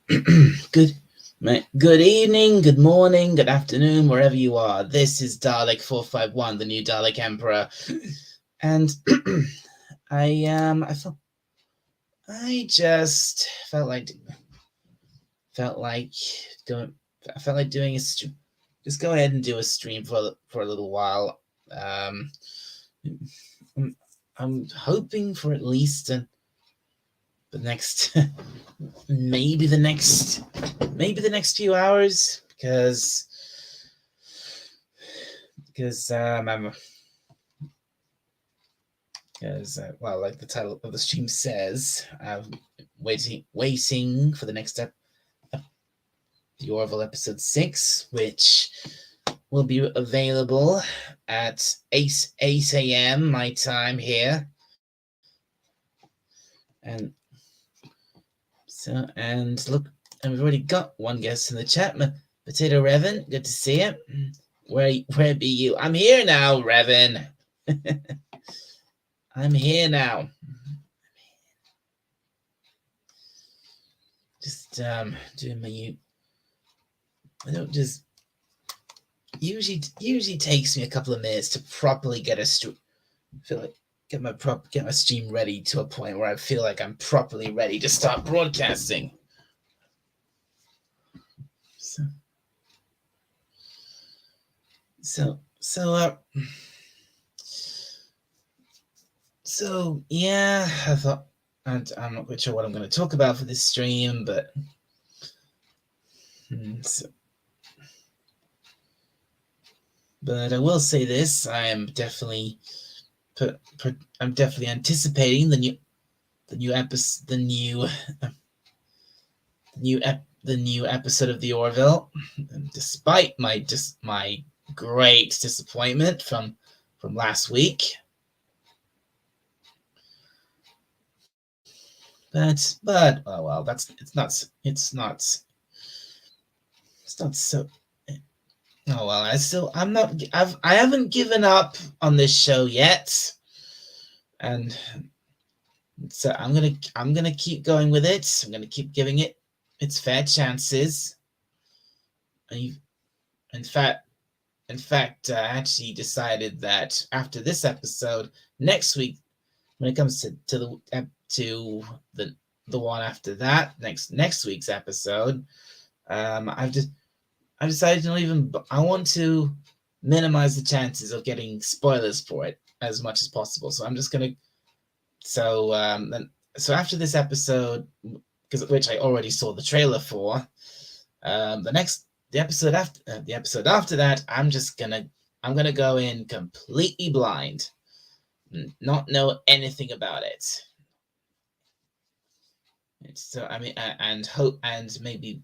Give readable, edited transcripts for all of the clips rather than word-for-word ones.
Good, good evening, good morning, good afternoon, wherever you are. This is Dalek 451, the new Dalek Emperor, and I just felt like going, I felt like doing a just go ahead and do a stream for a little while. I'm hoping for at least the next maybe the next few hours well, like the title of the stream says, I'm waiting for the next step, the Orville episode 6, which will be available at 8 a.m. my time here. And look, and we've already got one guest in the chat. Potato Revan, good to see you. Where be you? I'm here now, Revan. I'm here now. Just doing my I don't just usually takes me a couple of minutes to properly get get my stream ready to a point where I feel like I'm properly ready to start broadcasting. So yeah, I thought, and I'm not quite sure what I'm going to talk about for this stream, but I will say this: I'm definitely anticipating the new episode of the Orville, despite my great disappointment from last week. But oh well, it's not so. Oh well, I haven't given up on this show yet, and so I'm gonna keep going with it. I'm gonna keep giving it its fair chances. In fact, I actually decided that after this episode, next week, when it comes to the one after that, next week's episode, I decided to not even. I want to minimize the chances of getting spoilers for it as much as possible. So I'm just gonna. So after this episode, which I already saw the trailer for, the episode after that, I'm gonna go in completely blind, not know anything about it. So I mean, and hope, and maybe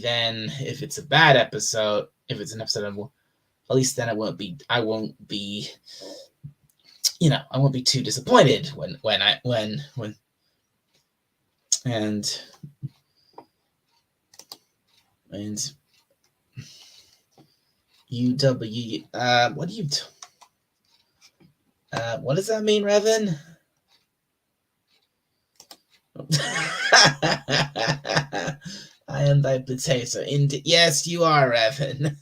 then, if it's a bad episode, if it's an episode, at least then I won't be too disappointed when UW, what does that mean, Revan? I am thy potato. Yes, you are, Revan.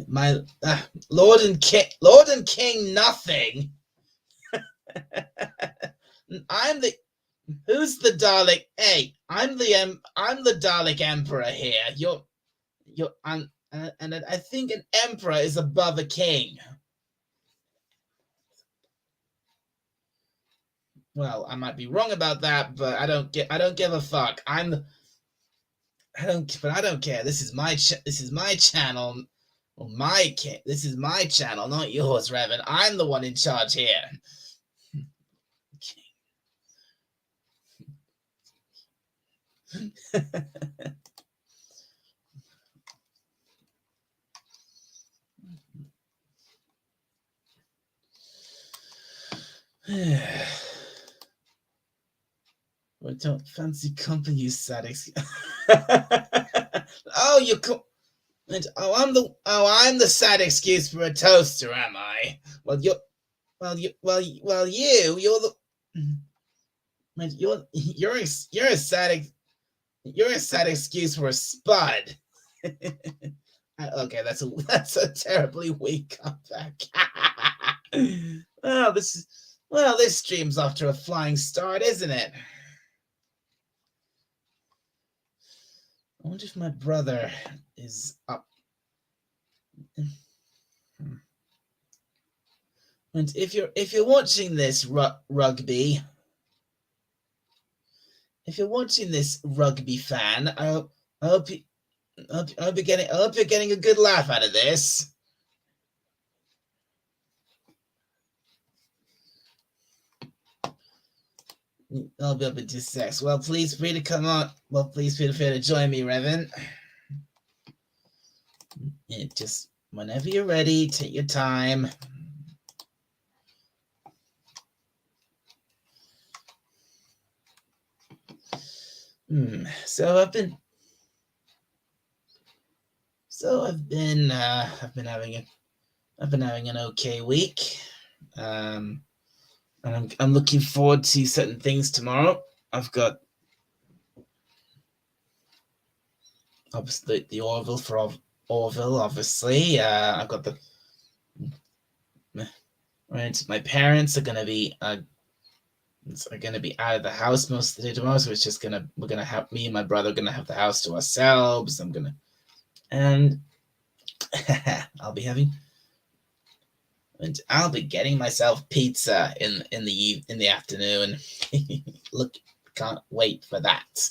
My Lord and King, nothing. Who's the Dalek? Hey, I'm the Dalek Emperor here. And I think an emperor is above a king. Well, I might be wrong about that, but I don't give a fuck. I don't care. This is my channel. This is my channel, not yours, Revan. I'm the one in charge here. I don't fancy company, Sadix. Oh, And I'm the sad excuse for a toaster, am I? Well, you're the. Man, you're a sad excuse for a spud. Okay, that's a terribly weak comeback. This stream's off to a flying start, isn't it? I wonder if my brother is up. And if you're watching this rugby, if you're watching this rugby fan, I hope you're getting a good laugh out of this. I'll be up in 2 secs. Well, please feel free to come on. Well, please feel free to join me, Revan. Just whenever you're ready, take your time. So I've been having an okay week. And I'm looking forward to certain things tomorrow. I've got obviously the Orville for Orville. Obviously, I've got the. My parents are gonna be out of the house most of the day tomorrow, so we're gonna have me and my brother are gonna have the house to ourselves. And I'll be getting myself pizza in the afternoon. Look, can't wait for that.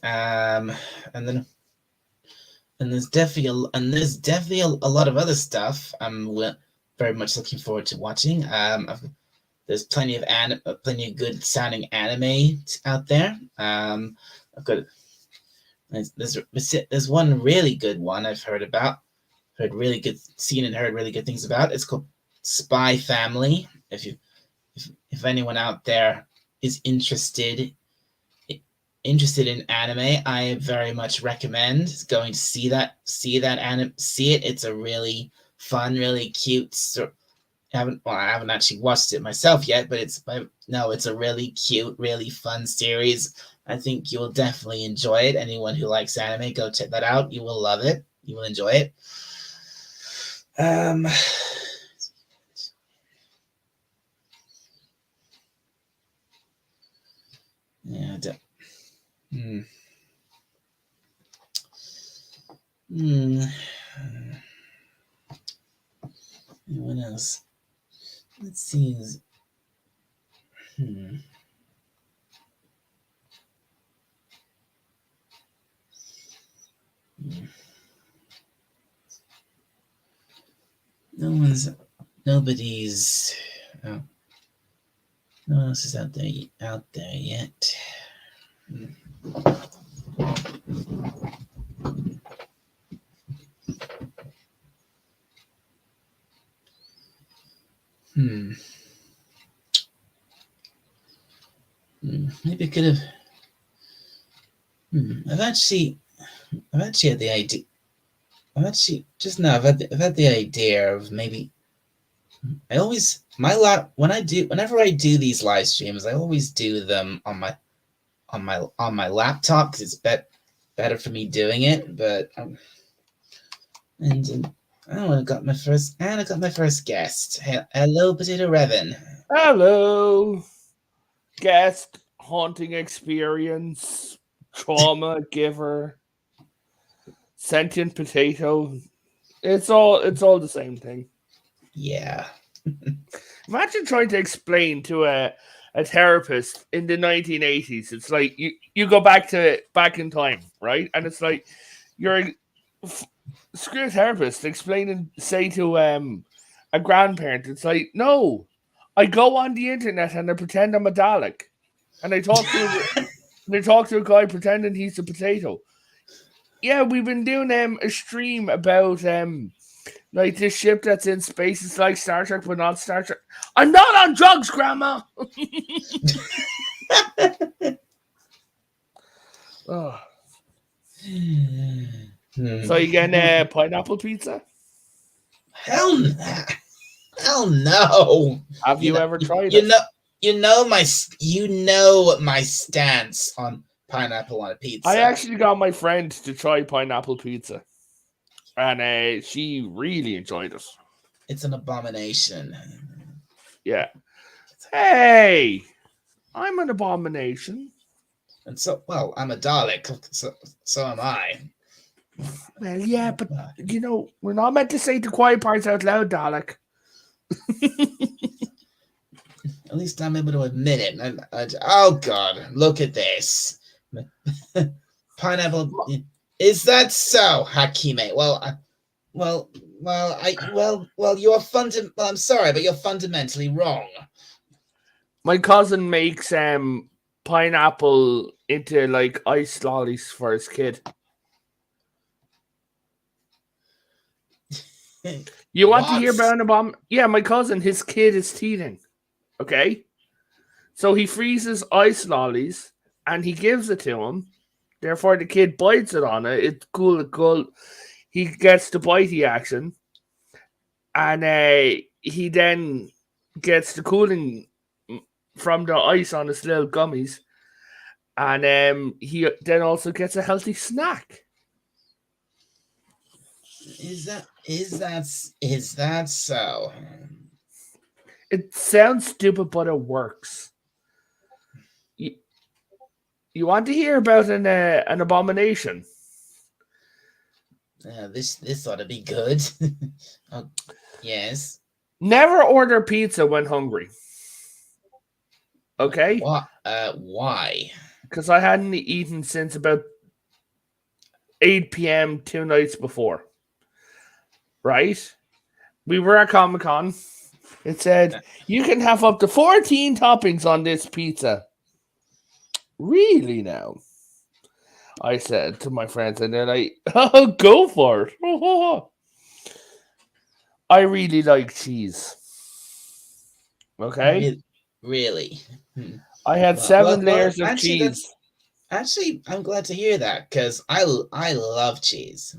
And there's definitely a lot of other stuff I'm very much looking forward to watching. There's plenty of good sounding anime out there. I've got there's one really good one I've heard about. Heard really good things about. It's called Spy Family. If anyone out there is interested in anime, I very much recommend going to see it. It's a really fun, really cute. I haven't actually watched it myself yet, but it's a really cute, really fun series. I think you will definitely enjoy it. Anyone who likes anime, go check that out. You will love it. You will enjoy it. Yeah. What else? Let's see. Nobody's. Oh, no one else is out there yet. Maybe I could have. I've actually had the idea. I've had the idea of maybe. Whenever I do these live streams, I always do them on my laptop because it's better for me doing it. But I got my first guest. Hello, Potato Revan. Hello, guest haunting experience, trauma giver, sentient potato. It's all the same thing. Yeah. Imagine trying to explain to a therapist in the 1980s. It's like you go back in time, right? And it's like you're screw a therapist say to a grandparent. It's like, no, I go on the internet and I pretend I'm a Dalek, and I talk to a guy pretending he's a potato. Yeah, we've been doing a stream about like this ship that's in space. It's like Star Trek, but not Star Trek. I'm not on drugs, Grandma. Oh. So you getting a pineapple pizza? Hell, hell no. Have You you know, ever tried you it? know, you know my stance on pineapple on a I pizza. actually got my friend to try pineapple pizza, and she really enjoyed it. It's an abomination. Yeah. Hey, I'm an abomination. And so, well, I'm a Dalek, so am I. Well, yeah, but we're not meant to say the quiet parts out loud, Dalek. At least I'm able to admit it. Oh God, look at this. Pineapple. Is that so, Hakime? You are well, I'm sorry, but you're fundamentally wrong. My cousin makes pineapple into like ice lollies for his kid. You want to hear What? about an bomb? Yeah, my cousin, his kid is teething. Okay, so he freezes ice lollies and he gives it to him. Therefore, the kid bites it on it. It's cool. He gets the bitey action, and he then gets the cooling from the ice on his little gummies, and he then also gets a healthy snack. Is that so? It sounds stupid, but it works. You, you want to hear about an abomination? This ought to be good. Oh, yes. Never order pizza when hungry. Okay? What? Why? Because I hadn't eaten since about 8 p.m. 2 nights before. Right? We were at Comic Con. It said, you can have up to 14 toppings on this pizza. Really now? I said to my friends, and they're like, oh, go for it. I really like cheese. Okay? Really? I had Well, 7 layers of actually, cheese. I'm glad to hear that because I love cheese.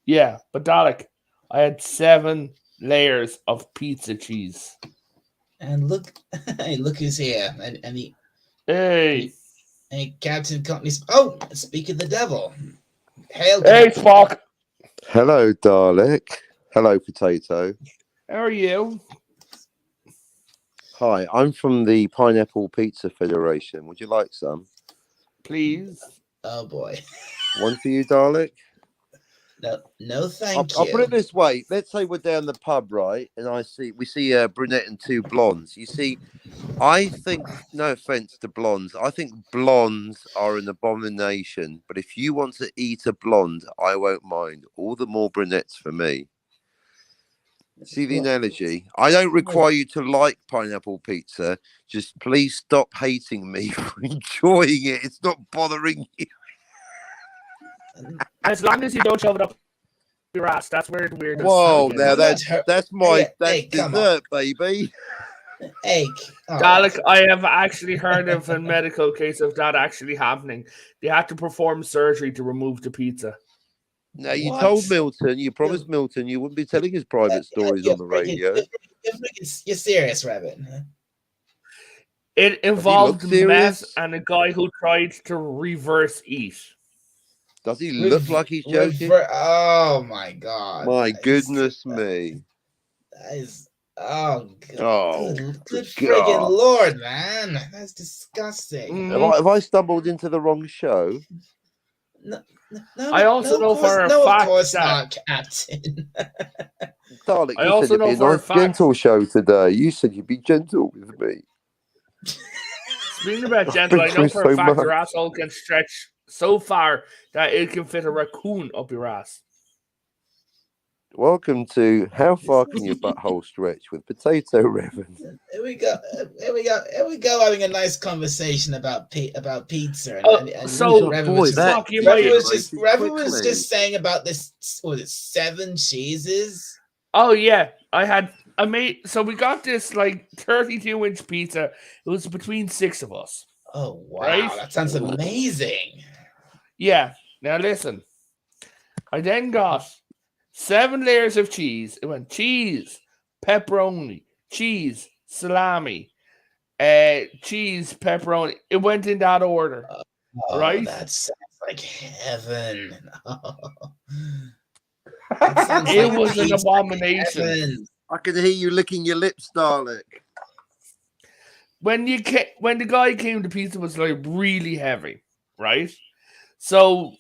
Yeah, but Dalek, I had 7 layers of pizza cheese. And look, look who's here, Hey. and Captain Company's. Oh, speak of the devil. Hail, Hey, Captain. Spock. Hello, Dalek. Hello, Potato. How are you? Hi, I'm from the Pineapple Pizza Federation. Would you like some? Please. Oh boy. One for you, Dalek? No, thank I'll you. put it this way. Let's say we're down the pub, right? And we see a brunette and 2 blondes. You see, I think, no offense to blondes, I think blondes are an abomination. But if you want to eat a blonde, I won't mind. All the more brunettes for me. See the analogy? I don't require you to like pineapple pizza. Just please stop hating me for enjoying it. It's not bothering you. As long as you don't shove it up your ass, that's where the weirdness. Whoa, now That's that's dessert, baby. Hey, Dalek, I have actually heard of a medical case of that actually happening. They had to perform surgery to remove the pizza. Now, you told Milton, you promised Milton you wouldn't be telling his private stories on the radio. You're serious, Rabbit. It involved meth and a guy who tried to reverse eat. Does he look like he's joking? Oh my God. My goodness me. That is, oh, God. Oh, good friggin' Lord, man. That's disgusting. Have I stumbled into the wrong show? No, I also know for a fact of course not, Captain. Darling, I you also said it'd be know a for nice, gentle show today. You said you'd be gentle with me. Speaking about gentle, I know for a fact your asshole can stretch so far that it can fit a raccoon up your ass. Welcome to How Far Can Your Butthole Stretch with Potato Revan. Here we go. Having a nice conversation about pizza. Revan was just saying about this. Was it 7 cheeses? Oh yeah, so we got this like 32-inch pizza. It was between 6 of us. Oh wow, right? That sounds amazing. Yeah. Now listen. I then got 7 layers of cheese. It went cheese, pepperoni, cheese, salami, cheese, pepperoni. It went in that order, Oh, right? that sounds like heaven. That sounds It like was an pizza abomination. heaven. I can hear you licking your lips, Dalek. When the guy came, the pizza was like really heavy, right? So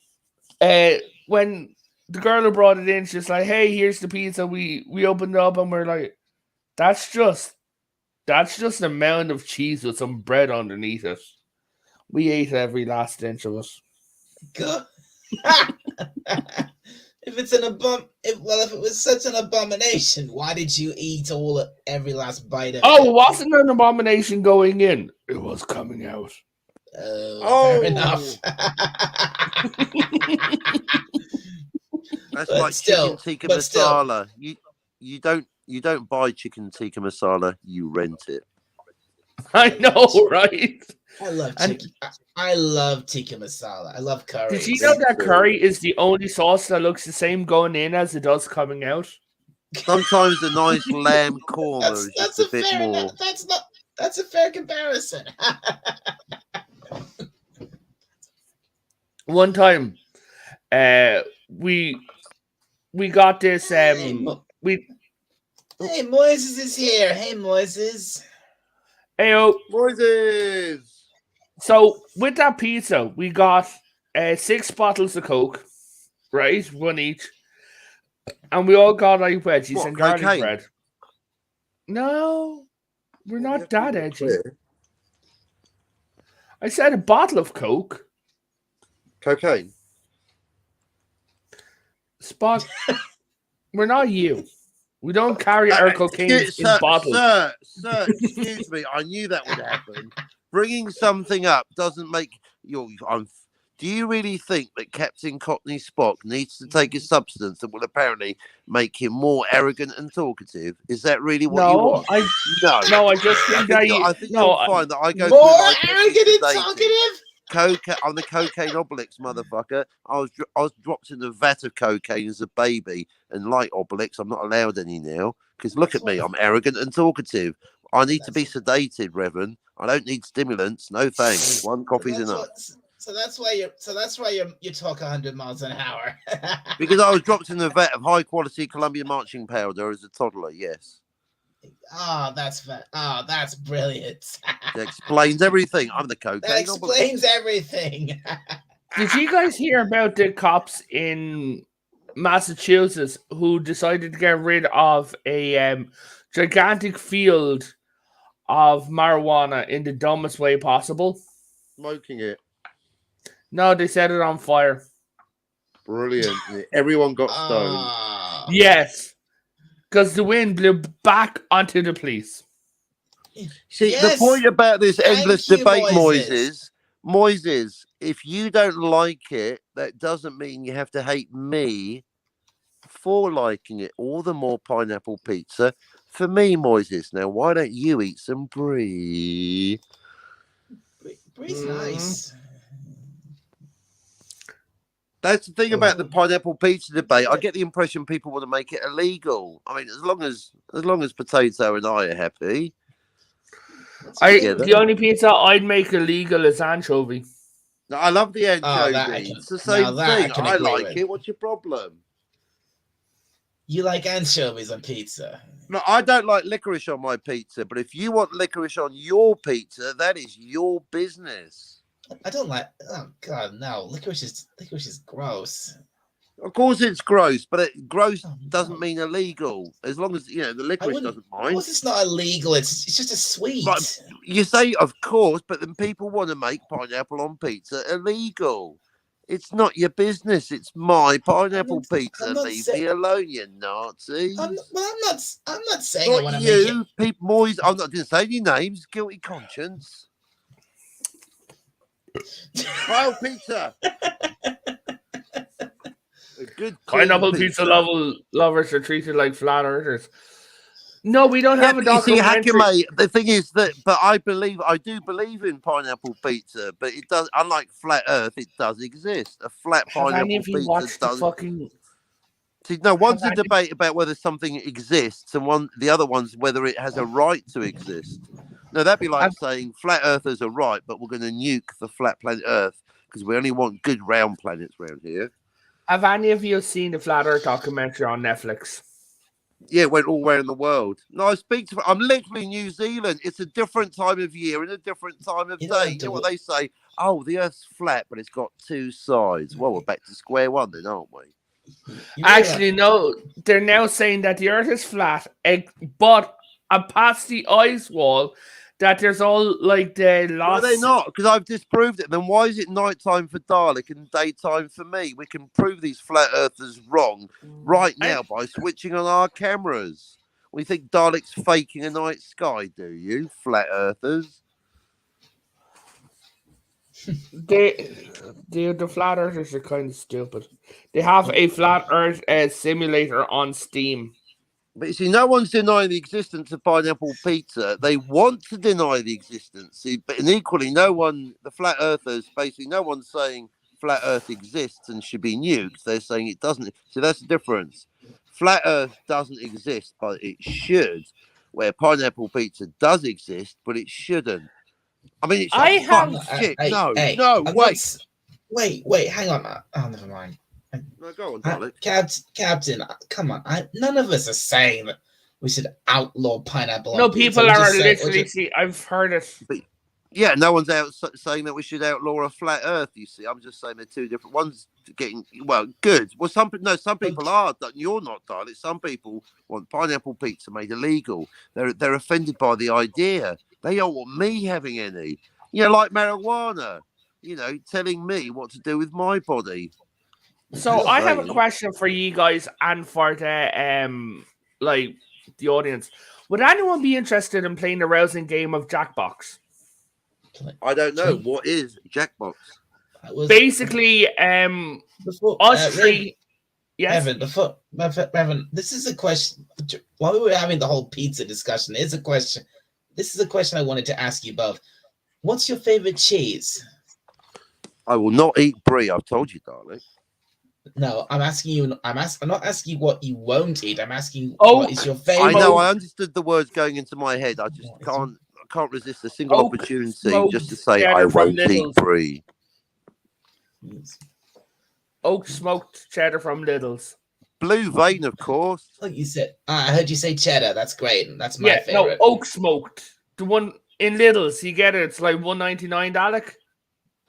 when the girl who brought it in, she's like, "Hey, here's the pizza." We opened it up and we're like, "That's just a mound of cheese with some bread underneath it." We ate every last inch of it. Good. If it's an if it was such an abomination, why did you eat every last bite of it? Oh, it wasn't an abomination going in. It was coming out. Oh, fair enough. That's But like still- chicken tikka but still. masala. You don't buy chicken tikka masala. You rent it. I know, right? I love And- chicken. I love tikka masala. I love curry. Did you know that curry is the only sauce that looks the same going in as it does coming out? Sometimes a nice lamb korma is That's just a a bit fair. more. That's a fair comparison. One time, we got this. Hey, We Hey, Moises is here. Hey, Moises. Ayo. Moises! So with that pizza, we got 6 bottles of Coke, right? 1 each, and we all got like veggies What, and garlic cocaine? bread. No, we're not that edgy. I said a bottle of Coke. Cocaine. Spock, we're not you. We don't carry our cocaine in bottles. Sir, excuse me. I knew that would happen. Bringing something up doesn't make you. Do you really think that Captain Cockney Spock needs to take a substance that will apparently make him more arrogant and talkative? Is that really what you want? I just think that I think you'll find that I go More through life arrogant and sedated. talkative. I'm the cocaine Obelix, motherfucker. I was dropped in a vat of cocaine as a baby, and like Obelix, I'm not allowed any now. Because look at me, I'm arrogant and talkative. I need to be sedated, Reverend. I don't need stimulants. No thanks. One coffee's enough. So that's why you talk 100 miles an hour. Because I was dropped in a vat of high quality Colombian marching powder as a toddler. Yes. Oh, that's brilliant. It explains everything. I'm the cocaine. That explains everything. Did you guys hear about the cops in Massachusetts who decided to get rid of a gigantic field of marijuana in the dumbest way possible? Smoking it. No, they set it on fire. Brilliant. Everyone got stoned. Yes. Because the wind blew back onto the police. See, the point about this endless debate, Moises, if you don't like it, that doesn't mean you have to hate me for liking it. All the more pineapple pizza for me, Moises. Now, why don't you eat some brie? Brie's nice. That's the thing about the pineapple pizza debate. I get the impression people want to make it illegal. I mean, as long as Potato and I are happy. The only pizza I'd make illegal is anchovy. No, I love the anchovy. It's the same thing. I like it. What's your problem? You like anchovies on pizza? No, I don't like licorice on my pizza. But if you want licorice on your pizza, that is your business. I don't like. Oh God, no! Licorice is gross. Of course, it's gross, but gross doesn't mean illegal. As long as the licorice doesn't mind. Of course, it's not illegal. It's just a sweet. But you say, of course, but then people want to make pineapple on pizza illegal. It's not your business. It's my pineapple pizza. Leave me alone, you Nazi. I'm not saying not I want to you, make it. people. Moise, I'm not going to say any names. Guilty conscience. Kyle pizza. A good pineapple pizza lovers are treated like flat earthers. No, we don't have a but you see, documentary. Hakame, the thing is that, but I do believe in pineapple pizza, but it does, unlike flat Earth, it does exist. A flat Have any pineapple of you pizza watched the does. fucking? See, no, one's a Have any- debate about whether something exists, and the other one's whether it has a right to exist. No, that'd be like Have, saying flat earthers are right, but we're going to nuke the flat planet Earth because we only want good round planets around here. have any of you seen the Flat Earth documentary on Netflix? Yeah, it went all around the world. No, I'm literally in New Zealand. It's a different time of year and a different time of You don't day. have You to know what they say? Oh, the Earth's flat, but it's got two sides. Well, we're back to square one then, aren't we? You Actually, no. They're now saying that the Earth is flat, but past the ice wall, that there's all like the No, lost. they're not, because I've disproved it. Then why is it nighttime for Dalek and daytime for me? We can prove these flat earthers wrong right now by switching on our cameras. We think Dalek's faking a night sky, do you, flat earthers? The flat earthers are kind of stupid. They have a flat earth simulator on Steam. But you see, no one's denying the existence of pineapple pizza. They want to deny the existence. See, but and equally, the flat earthers, basically, no one's saying flat Earth exists and should be nuked. They're saying it doesn't. So that's the difference. Flat Earth doesn't exist, but it should. Where pineapple pizza does exist, but it shouldn't. I mean, it's shit. No, wait, hang on. Oh, never mind. No, go on, Dalek. Captain, come on. None of us are saying that we should outlaw pineapple. No, people are literally. See, I've heard it. But, yeah, no one's out saying that we should outlaw a flat Earth. You see, I'm just saying they're two different ones. Getting good. Well, some people are. You're not, Dalek. Some people want pineapple pizza made illegal. They're offended by the idea. They don't want me having any. Like marijuana. Telling me what to do with my body. So I have a question for you guys and for the the audience. Would anyone be interested in playing a rousing game of Jackbox? I don't know. What is Jackbox? Basically, us three. Yes, Evan, this is a question. While we were having the whole pizza discussion, This is a question I wanted to ask you both. What's your favorite cheese? I will not eat brie. I've told you, darling. No, I'm asking you. I'm not asking you what you won't eat. I'm asking what is your favorite. I know. I understood the words going into my head. I just can't resist a single opportunity just to say I won't eat brie. Oak smoked cheddar from Lidl's. Blue Vein, of course. Like you said, I heard you say cheddar. That's great. That's my favorite. No, oak smoked. The one in Lidl's, you get it. It's like $1.99, Dalek.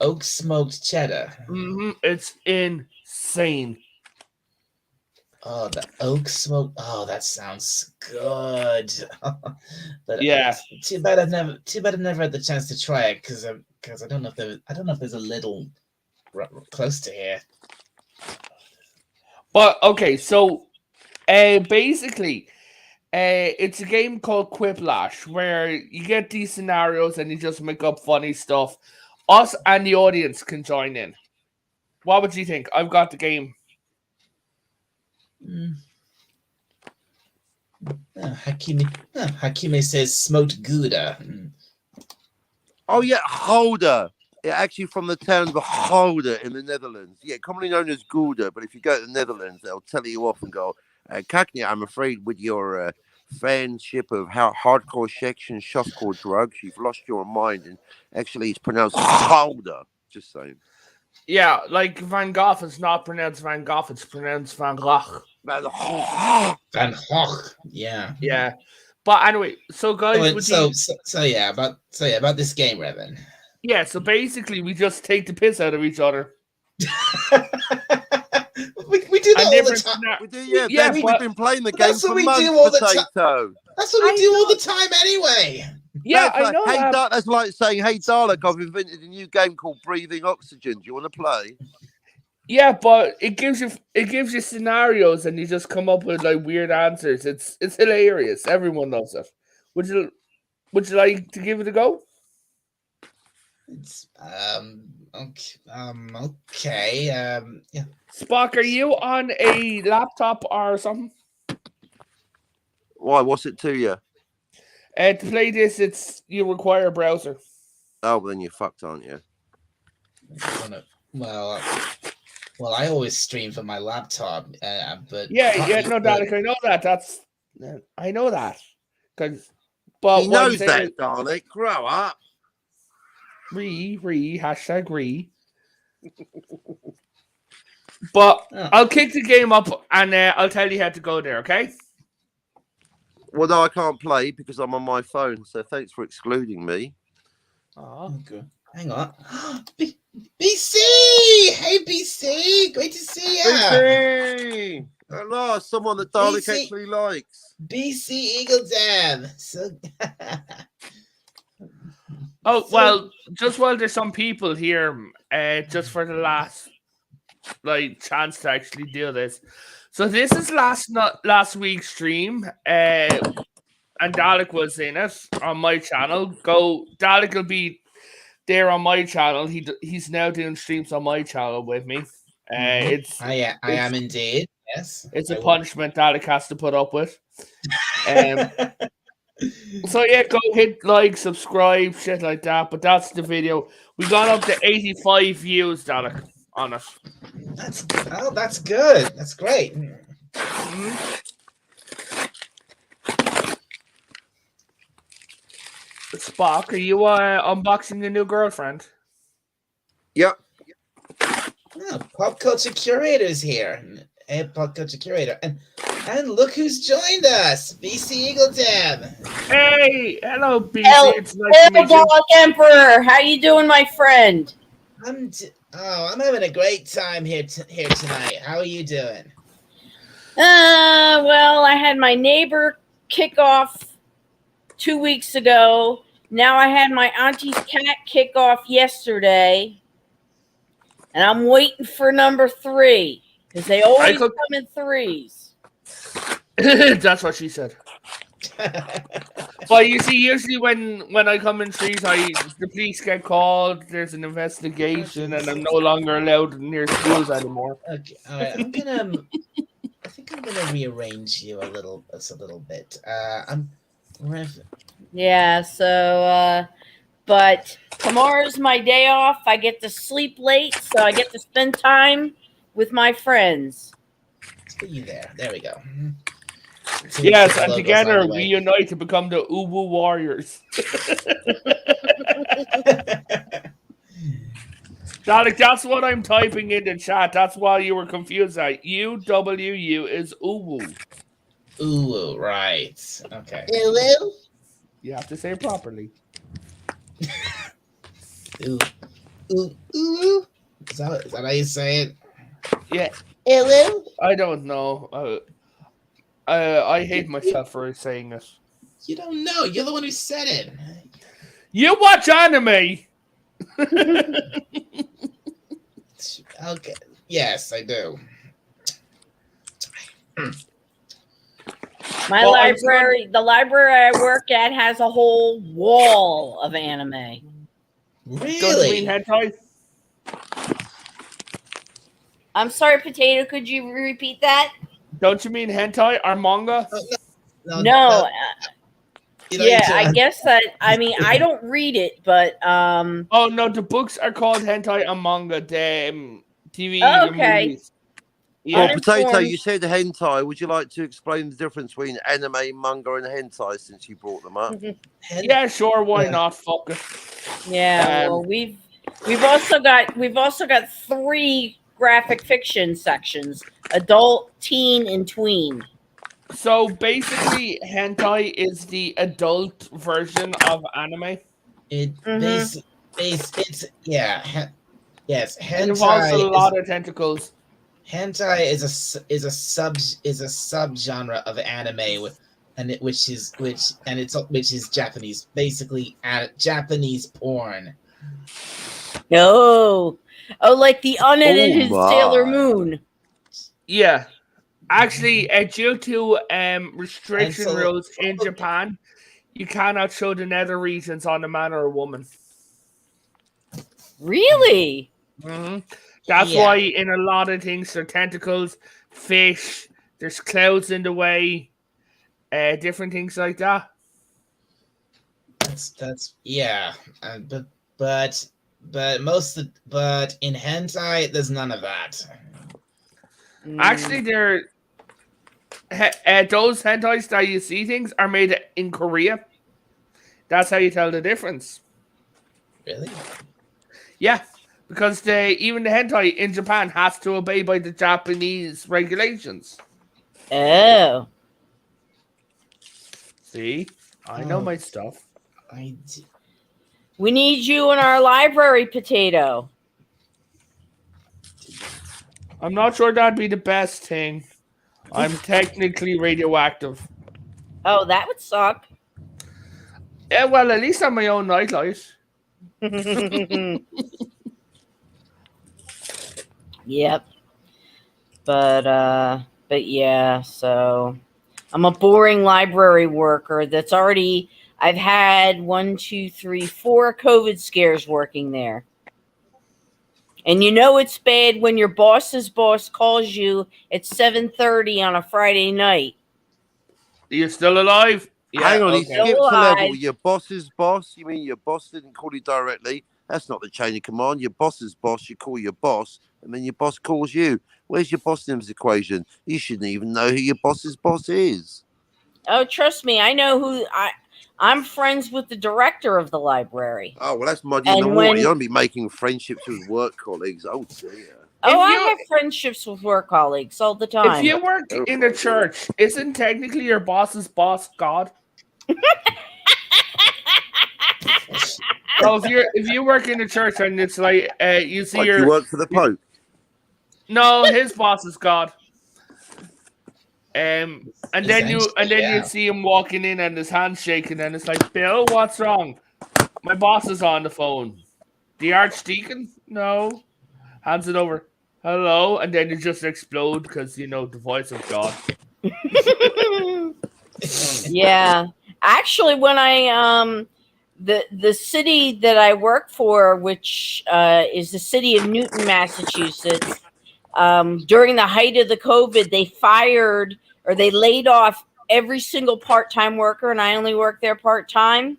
Oak smoked cheddar. It's insane. Oh, the oak smoke. Oh, that sounds good. But yeah, too bad I've never had the chance to try it because I don't know if there's a little close to here. But okay, so basically, it's a game called Quiplash where you get these scenarios and you just make up funny stuff. Us and the audience can join in. What would you think? I've got the game. Hakime says smoked Gouda. Oh yeah, Gouda. Actually from the town of Gouda in the Netherlands. Yeah, commonly known as Gouda, but if you go to the Netherlands, they'll tell you off and go, Kaknya, I'm afraid with your fanship of hardcore sex and softcore drugs, you've lost your mind. And actually, it's pronounced Gouda. Just saying. Yeah, like Van Gogh is not pronounced Van Gogh, it's pronounced Van Gogh. Van Gogh. Yeah. Yeah. But anyway, so guys, about this game, Revan. Yeah, so basically we just take the piss out of each other. we do that all the time. We do, we've been playing the game for months, Potato. That's what we do all the time anyway. Yeah, I know that. That's like saying, hey, Dalek, I've invented a new game called Breathing Oxygen. Do you want to play? Yeah, but it gives you scenarios and you just come up with like weird answers. It's hilarious. Everyone loves it. Would you like to give it a go? It's okay. Yeah. Spock, are you on a laptop or something? Why? What's it to you? To play this, you require a browser. Oh, well, then you're fucked, aren't you? Well, I always stream from my laptop, but Yeah, no, Dalek, I know that. I know that. But He what I'm knows saying that, is, Dalek. Grow up. hashtag re. But I'll kick the game up and I'll tell you how to go there, okay? Well, no, I can't play because I'm on my phone. So thanks for excluding me. Okay. Hang on. BC! Hey, BC! Great to see you! BC! Hello, someone that Dalek BC. actually likes. BC Eagle Dam! So... well, just while there's some people here, just for the last chance to actually do this. So this is last week's stream, and Dalek was in it on my channel. Dalek will be there on my channel. He's now doing streams on my channel with me. I am indeed. Yes, it's a punishment Dalek has to put up with. So yeah, go hit like, subscribe, shit like that. But that's the video. We got up to 85 views, Dalek, on it. That's good. That's great. Spock, are you unboxing a new girlfriend? Yep. Oh, Pop Culture Curator's here. Pop Culture Curator. And look who's joined us. BC Eagle Dam. Hey, hello, BC. It's nice to meet you. Emperor, how you doing, my friend? I'm having a great time here tonight. How are you doing? Well, I had my neighbor kick off 2 weeks ago. Now I had my auntie's cat kick off yesterday. And I'm waiting for number 3. Because they always come in 3s. That's what she said. Well, you see, usually when I come in 3s, the police get called, there's an investigation, and I'm no longer allowed near schools anymore. Okay, all right. I think I'm gonna rearrange you a little bit. Yeah, so but tomorrow's my day off. I get to sleep late, so I get to spend time with my friends. Let's put you there. There we go. Yes, and together we unite to become the Uwu Warriors. Dalek, that's what I'm typing in the chat. That's why you were confused. UWU is Uwu. Uwu, right. Okay. Uwu? You have to say it properly. Uwu? Is that how you say it? Yeah. Uwu? I don't know. I hate myself for saying it. You don't know. You're the one who said it. You watch anime. Okay. Yes, I do. The library I work at has a whole wall of anime. Really? Don't you mean hentai? I'm sorry, Potato. Could you repeat that? Don't you mean hentai or manga? No. Yeah, I guess that. I mean, I don't read it, but Oh no, the books are called hentai and manga. The TV. Oh, okay. Movies. Yeah. Well, Potato, you said hentai. Would you like to explain the difference between anime, manga, and hentai since you brought them up? Yeah, sure. Why not? Fuck it. Yeah. Well, we've also got 3 graphic fiction sections: adult, teen, and tween. So basically, hentai is the adult version of anime. It's yeah. Yes, hentai it involves a lot of tentacles. Hentai is a subgenre of anime which is Japanese, basically Japanese porn. Oh, like the unedited Sailor Moon. Yeah, actually, due to restriction rules in Japan, you cannot show the nether regions on a man or a woman. Really? Mm-hmm. That's why in a lot of things there are tentacles, fish, there's clouds in the way. different things like that. That's yeah, but but in hentai, there's none of that. Actually, they're those hentais that you see things are made in Korea. That's how you tell the difference. Really? Yeah, because even the hentai in Japan has to obey by the Japanese regulations. Oh. See, I know Oh. my stuff. We need you in our library, Potato. I'm not sure that'd be the best thing. I'm technically radioactive. Oh, that would suck. Yeah, well, at least I'm my own nightlight. Yep. But yeah, so I'm a boring library worker that's already I've had 4 COVID scares working there. And you know it's bad when your boss's boss calls you at 7:30 on a Friday night. You're still alive? Yeah, Hang on, he okay. skipped a Alive. level. Your boss's boss? You mean your boss didn't call you directly? That's not the chain of command. Your boss's boss, you call your boss, and then your boss calls you. Where's your boss in this equation? You shouldn't even know who your boss's boss is. Oh, trust me, I know I'm friends with the director of the library. Oh, well, that's muddy in the water. You don't be making friendships with work colleagues. Oh, dear. Oh, I have friendships with work colleagues all the time. If you work in a church, isn't technically your boss's boss God? So if you work in a church and it's like you see Like your you work for the Pope. No, his boss is God. And then you see him walking in and his hand's shaking and it's like, Bill, what's wrong? My boss is on the phone. The archdeacon? No. Hands it over. Hello, and then you just explode because the voice of God. Yeah, actually, when I the city that I work for, which is the city of Newton, Massachusetts, during the height of the COVID, they laid off every single part-time worker, and I only work there part-time.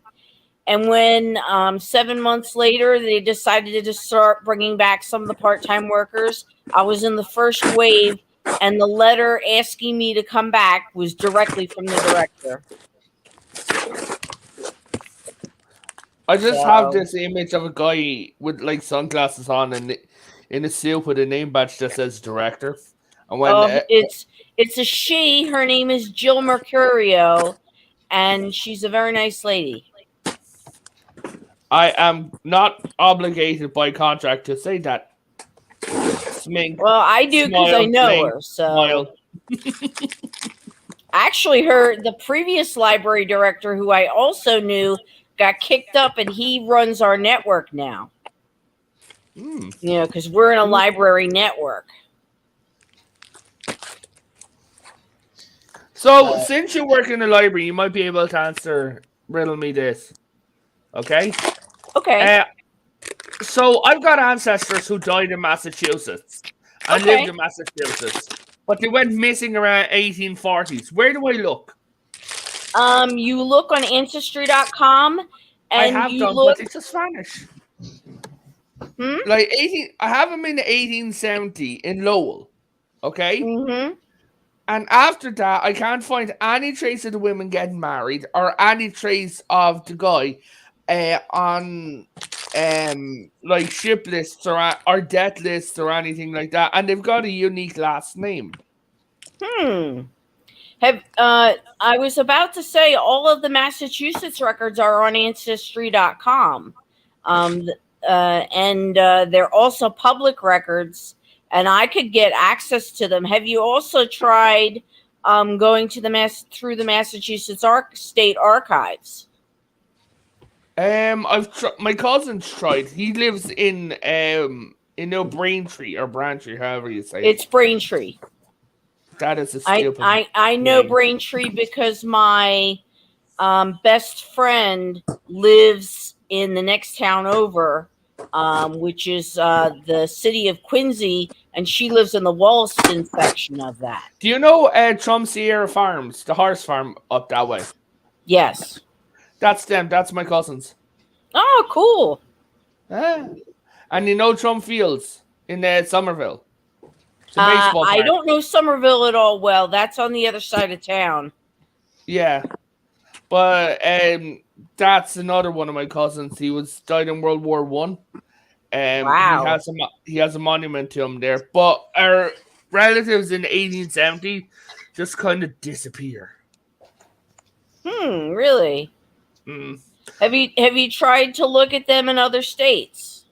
And when 7 months later, they decided to start bringing back some of the part-time workers, I was in the first wave, and the letter asking me to come back was directly from the director. I just have this image of a guy with like sunglasses on and in a suit with a name badge that says director. And when it's a she. Her name is Jill Mercurio, and she's a very nice lady. I am not obligated by contract to say that. Smink. Well, I do because I know her. So, actually, the previous library director, who I also knew, got kicked up, and he runs our network now. Because we're in a library network. So, since you work in the library, you might be able to riddle me this. Okay? Okay. So, I've got ancestors who died in Massachusetts and lived in Massachusetts, but they went missing around 1840s. Where do I look? You look on Ancestry.com, and I have you done, look. But they just vanish. Like I have them in 1870 in Lowell. Okay? Mm-hmm. And after that, I can't find any trace of the women getting married or any trace of the guy on like ship lists or death lists or anything like that. And they've got a unique last name. I was about to say all of the Massachusetts records are on Ancestry.com. And they're also public records, and I could get access to them. Have you also tried going to through the Massachusetts State Archives? My cousin's tried. He lives in Braintree or Braintree, however you say it. It's Braintree. That is a stupid I know Braintree because my best friend lives in the next town over, which is the city of Quincy, and she lives in the Wollaston section of that. Do you know Trump Sierra Farms, the horse farm up that way? Yes. That's them. That's my cousins. Oh, cool. And you know Trump Fields in Somerville. It's a baseball I park. don't know Somerville at all well. That's on the other side of town. Yeah. But that's another one of my cousins. He died in World War One. Wow. He has a monument to him there. But our relatives in 1870 just kind of disappear. Really? Mm. Have you tried to look at them in other states?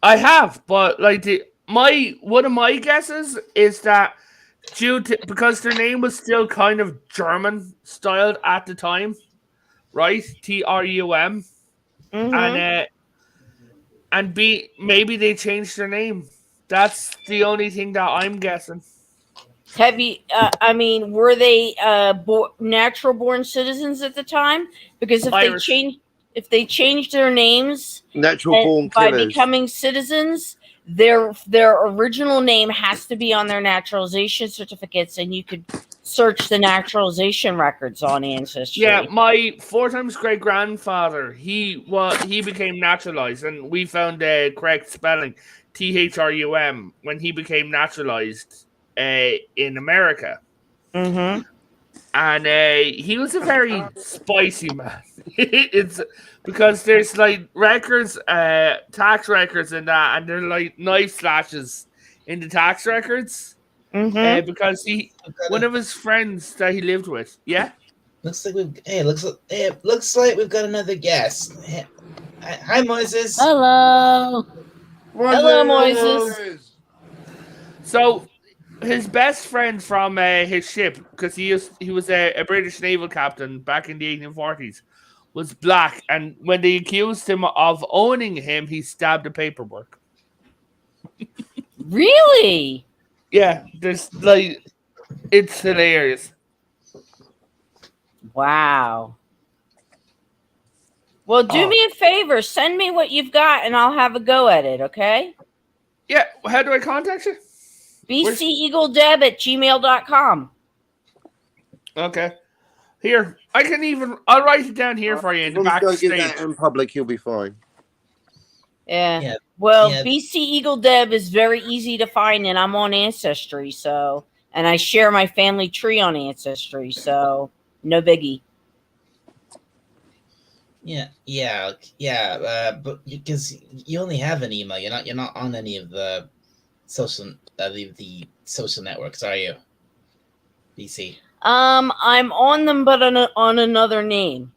I have, but like one of my guesses is that because their name was still kind of German styled at the time, right? TRUM, Mm-hmm. and maybe they changed their name. That's the only thing that I'm guessing. Have you? Were they natural born citizens at the time? Because Irish. if they changed their names Natural born by killers. becoming citizens, their original name has to be on their naturalization certificates, and you could search the naturalization records on Ancestry. Yeah, my 4 times great grandfather, he became naturalized, and we found the correct spelling, THRUM, when he became naturalized in America. Mm-hmm. And he was a very spicy man. It's because there's like records, tax records and that, and they're like knife slashes in the tax records. Mm-hmm. Because one of his friends that he lived with. Yeah. Looks like looks like we've got another guest. Hi, Moises. Hello. Hello, Moises. So his best friend from his ship, because he was a British naval captain back in the 1840s, was black, and when they accused him of owning him, he stabbed the paperwork. Really? Yeah, there's like, it's hilarious. Wow. Well, do me a favor. Send me what you've got, and I'll have a go at it, okay? Yeah, how do I contact you? bceagledeb@gmail.com. Okay. Here, I'll write it down here for you in the As long as you don't backstage. get that in public, you'll be fine. Yeah. Well, Yeah. BC Eagle Deb is very easy to find, and I'm on Ancestry, and I share my family tree on Ancestry, so no biggie. But because you only have an email, you're not on any of the social networks, are you? BC. I'm on them, but on another name.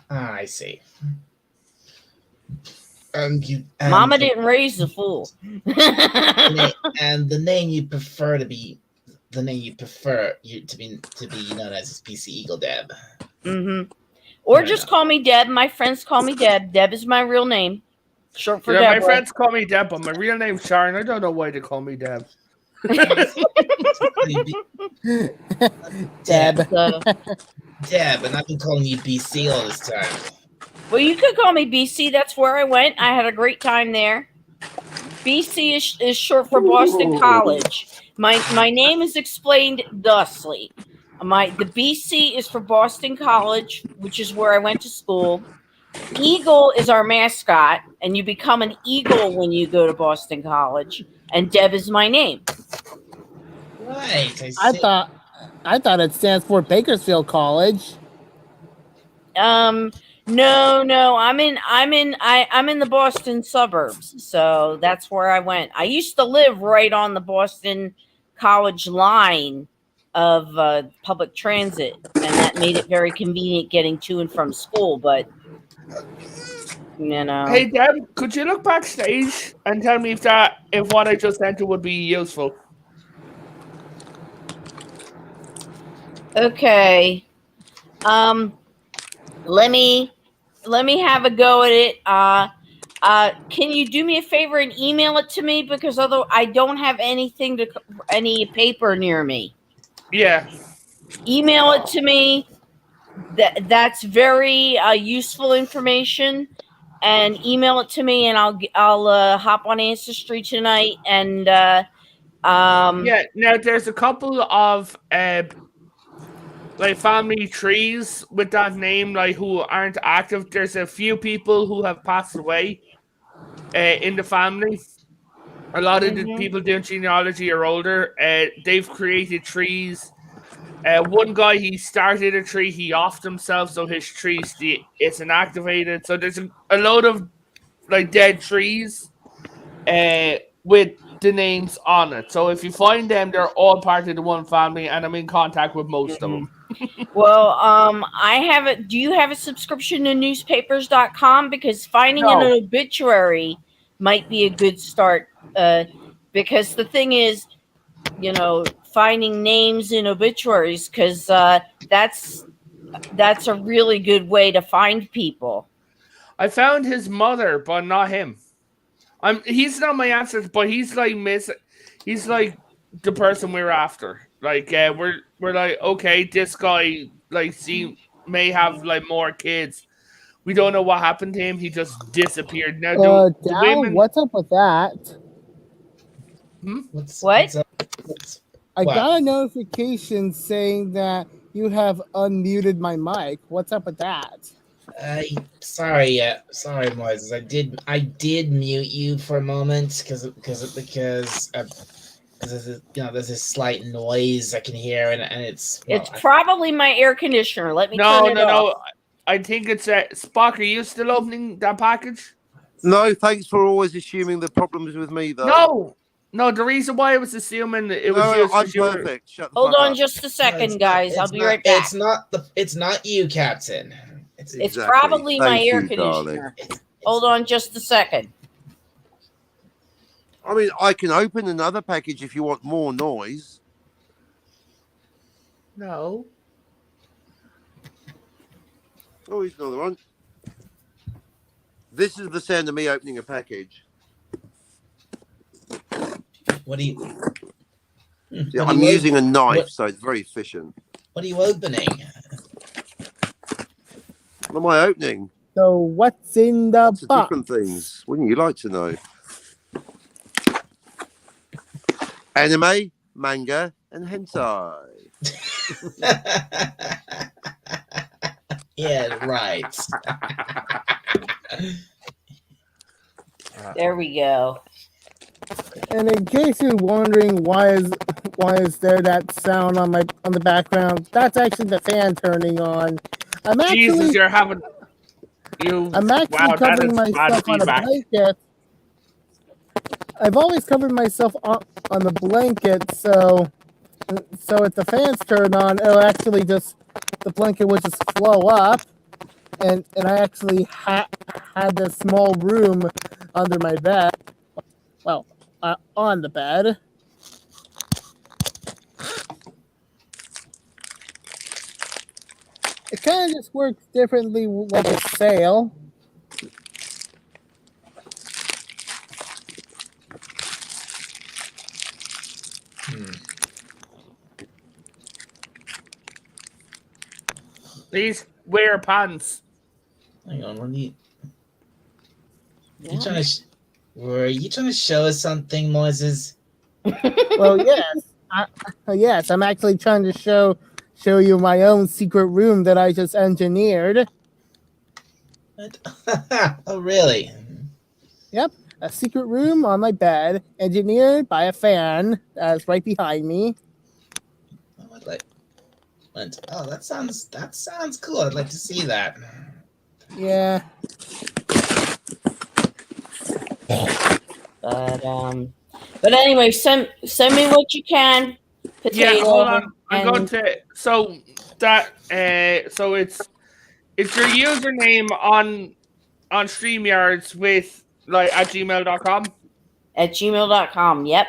I see. Mama didn't raise the fool. And the name you prefer to be known as is BC Eagle Deb. Mm-hmm. Or Fair just enough. call me Deb. My friends call me Deb. Deb is my real name, short for Yeah, Deborah. my friends call me Deb, but my real name's Sharon. I don't know why they call me Deb. Deb. So, Deb, and I've been calling you BC all this time. well, you could call me BC. That's where I went. I had a great time there. BC is short for Boston College. My name is explained thusly. The BC is for Boston College, which is where I went to school. Eagle is our mascot, and you become an eagle when you go to Boston College. And Deb is my name. Right. I thought it stands for Bakersfield College. No. I'm in the Boston suburbs, so that's where I went. I used to live right on the Boston College line of public transit, and that made it very convenient getting to and from school. But Hey Deb, could you look backstage and tell me if what I just entered would be useful? Okay. Let me have a go at it. Can you do me a favor and email it to me, because although I don't have any paper near me. Yeah. Email it to me. That's very useful information, and email it to me, and I'll hop on Ancestry tonight. And Yeah. Now there's a couple of like family trees with that name, like who aren't active. There's a few people who have passed away in the family. A lot of the people doing genealogy are older. They've created trees. One guy, he started a tree, he offed himself, so his tree isn't activated. So there's a load of like dead trees with the names on it. So if you find them, they're all part of the one family, and I'm in contact with most of them. Well, I have it. Do you have a subscription to newspapers.com? Because finding an obituary might be a good start. Because the thing is, finding names in obituaries, because that's a really good way to find people. I found his mother, but not him. He's not my ancestor, but he's like he's like the person we're after. Like we're like, okay, this guy may have like more kids. We don't know what happened to him. He just disappeared. Now the women. What's up with that? What? I got a notification saying that you have unmuted my mic. What's up with that? Sorry, Moises. I did mute you for a moment because there's this slight noise I can hear, and it's probably my air conditioner. Let me turn it off. No. I think it's Spock. Are you still opening that package? No, thanks for always assuming the problem is with me, though. No. The reason why I was assuming it was you. I'm perfect. Shut the Hold fuck on up. just a second, guys. I'll be right back. It's not you, Captain. It's probably my air conditioner. Hold on just a second. I mean, I can open another package if you want more noise. No. Oh, here's another one. This is the sound of me opening a package. What do you? Yeah, I'm using a knife, so it's very efficient. What are you opening? What am I opening? So what's in the Lots of box? different things. Wouldn't you like to know? Anime, manga, and hentai. Yeah, right. There we go. And in case you're wondering why is there that sound on the background, that's actually the fan turning on. I'm actually covering myself on a blanket. I've always covered myself on the blanket, so if the fans turn on, the blanket would just flow up, and I actually had this small room under my bed. Well, on the bed. It kind of just works differently like a sail. Please wear pants. Hang on, were you trying to show us something, Moises? Well, yes. I'm actually trying to show you my own secret room that I just engineered. Oh, really? Yep, a secret room on my bed, engineered by a fan that's right behind me. Oh, that sounds cool. I'd like to see that. Yeah. But anyway, send me what you can. Potato. Yeah, hold on. I'm going to so it's your username on StreamYards with at gmail.com. At gmail.com, yep.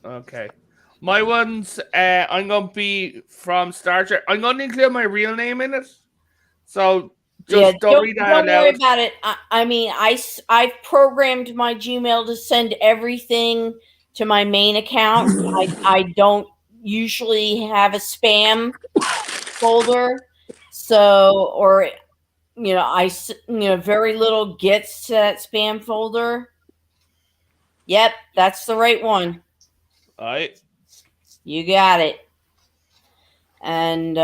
Okay. My one's I'm gonna be from Star Trek. I'm gonna include my real name in it. So just don't read that out loud. Don't worry about it. I mean, I've programmed my Gmail to send everything to my main account. I don't usually have a spam folder, so very little gets to that spam folder. Yep, that's the right one. All right. You got it. And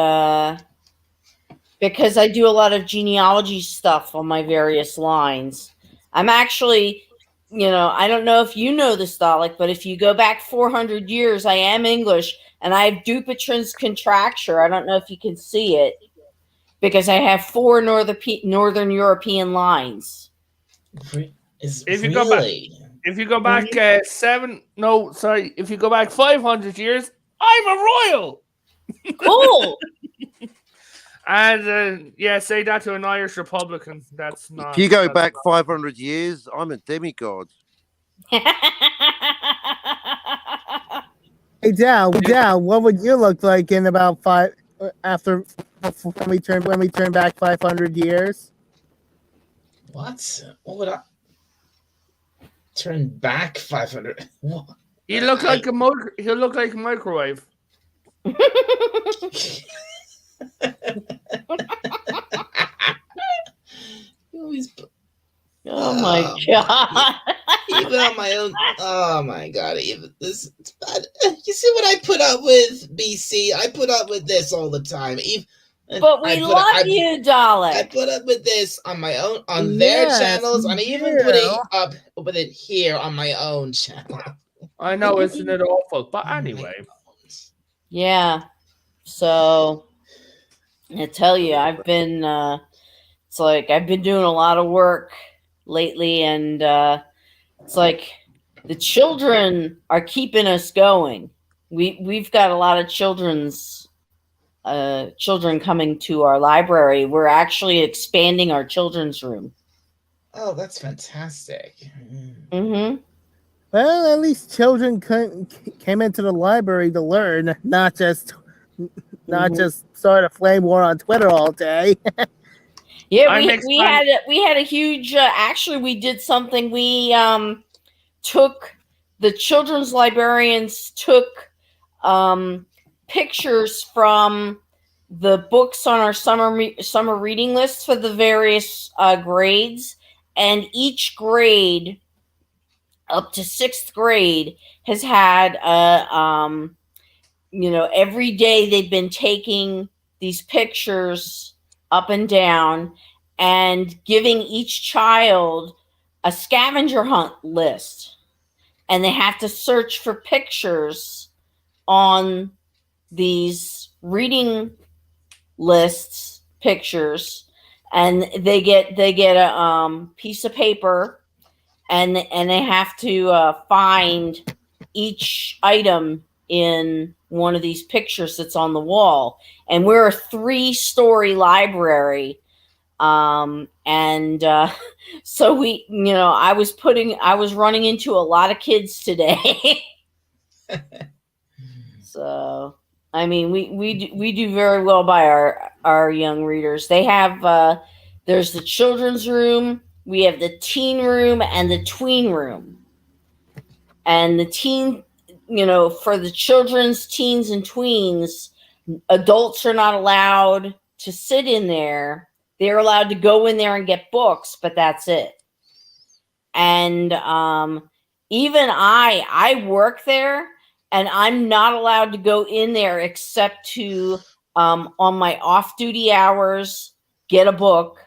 because I do a lot of genealogy stuff on my various lines, I'm actually, I don't know if you know this, Dalek, but if you go back 400 years, I am English, and I have Dupuytren's contracture. I don't know if you can see it, because I have 4 Northern European lines. If you go back if you go back 500 years, I'm a royal. Cool. And say that to an Irish Republican. That's not. If you go back 500 years, I'm a demigod. Hey, Dad, what would you look like in about when we turn back 500 years? What? What would I turn back 500? He'll look like a microwave. Oh my god. Even on my own. Oh my god. Even this. You see what I put up with, BC? I put up with this all the time. But we love you, Dalek. I put up with this on my own, on their channels, and I even put it up with it here on my own channel. I know, isn't it awful? But anyway. Yeah. So I tell you, I've been I've been doing a lot of work lately, and it's like the children are keeping us going. We've got a lot of children coming to our library. We're actually expanding our children's room. Oh, that's fantastic. Mm-hmm. Well, at least children came into the library to learn, not just start a flame war on Twitter all day. Yeah, we had a huge. Actually, we did something. We took the children's librarians took pictures from the books on our summer reading list for the various grades, and each grade up to 6th grade has had every day they've been taking these pictures up and down and giving each child a scavenger hunt list, and they have to search for pictures on these reading lists pictures, and they get a piece of paper, and they have to find each item in one of these pictures that's on the wall. And we're a 3-story library, and so we, I was running into a lot of kids today. So I mean, we do very well by our young readers. They have there's the children's room, we have the teen room, and the tween room. And the teen, for the children's, teens, and tweens, adults are not allowed to sit in there. They're allowed to go in there and get books, but that's it. And even I work there, and I'm not allowed to go in there except to, on my off-duty hours, get a book,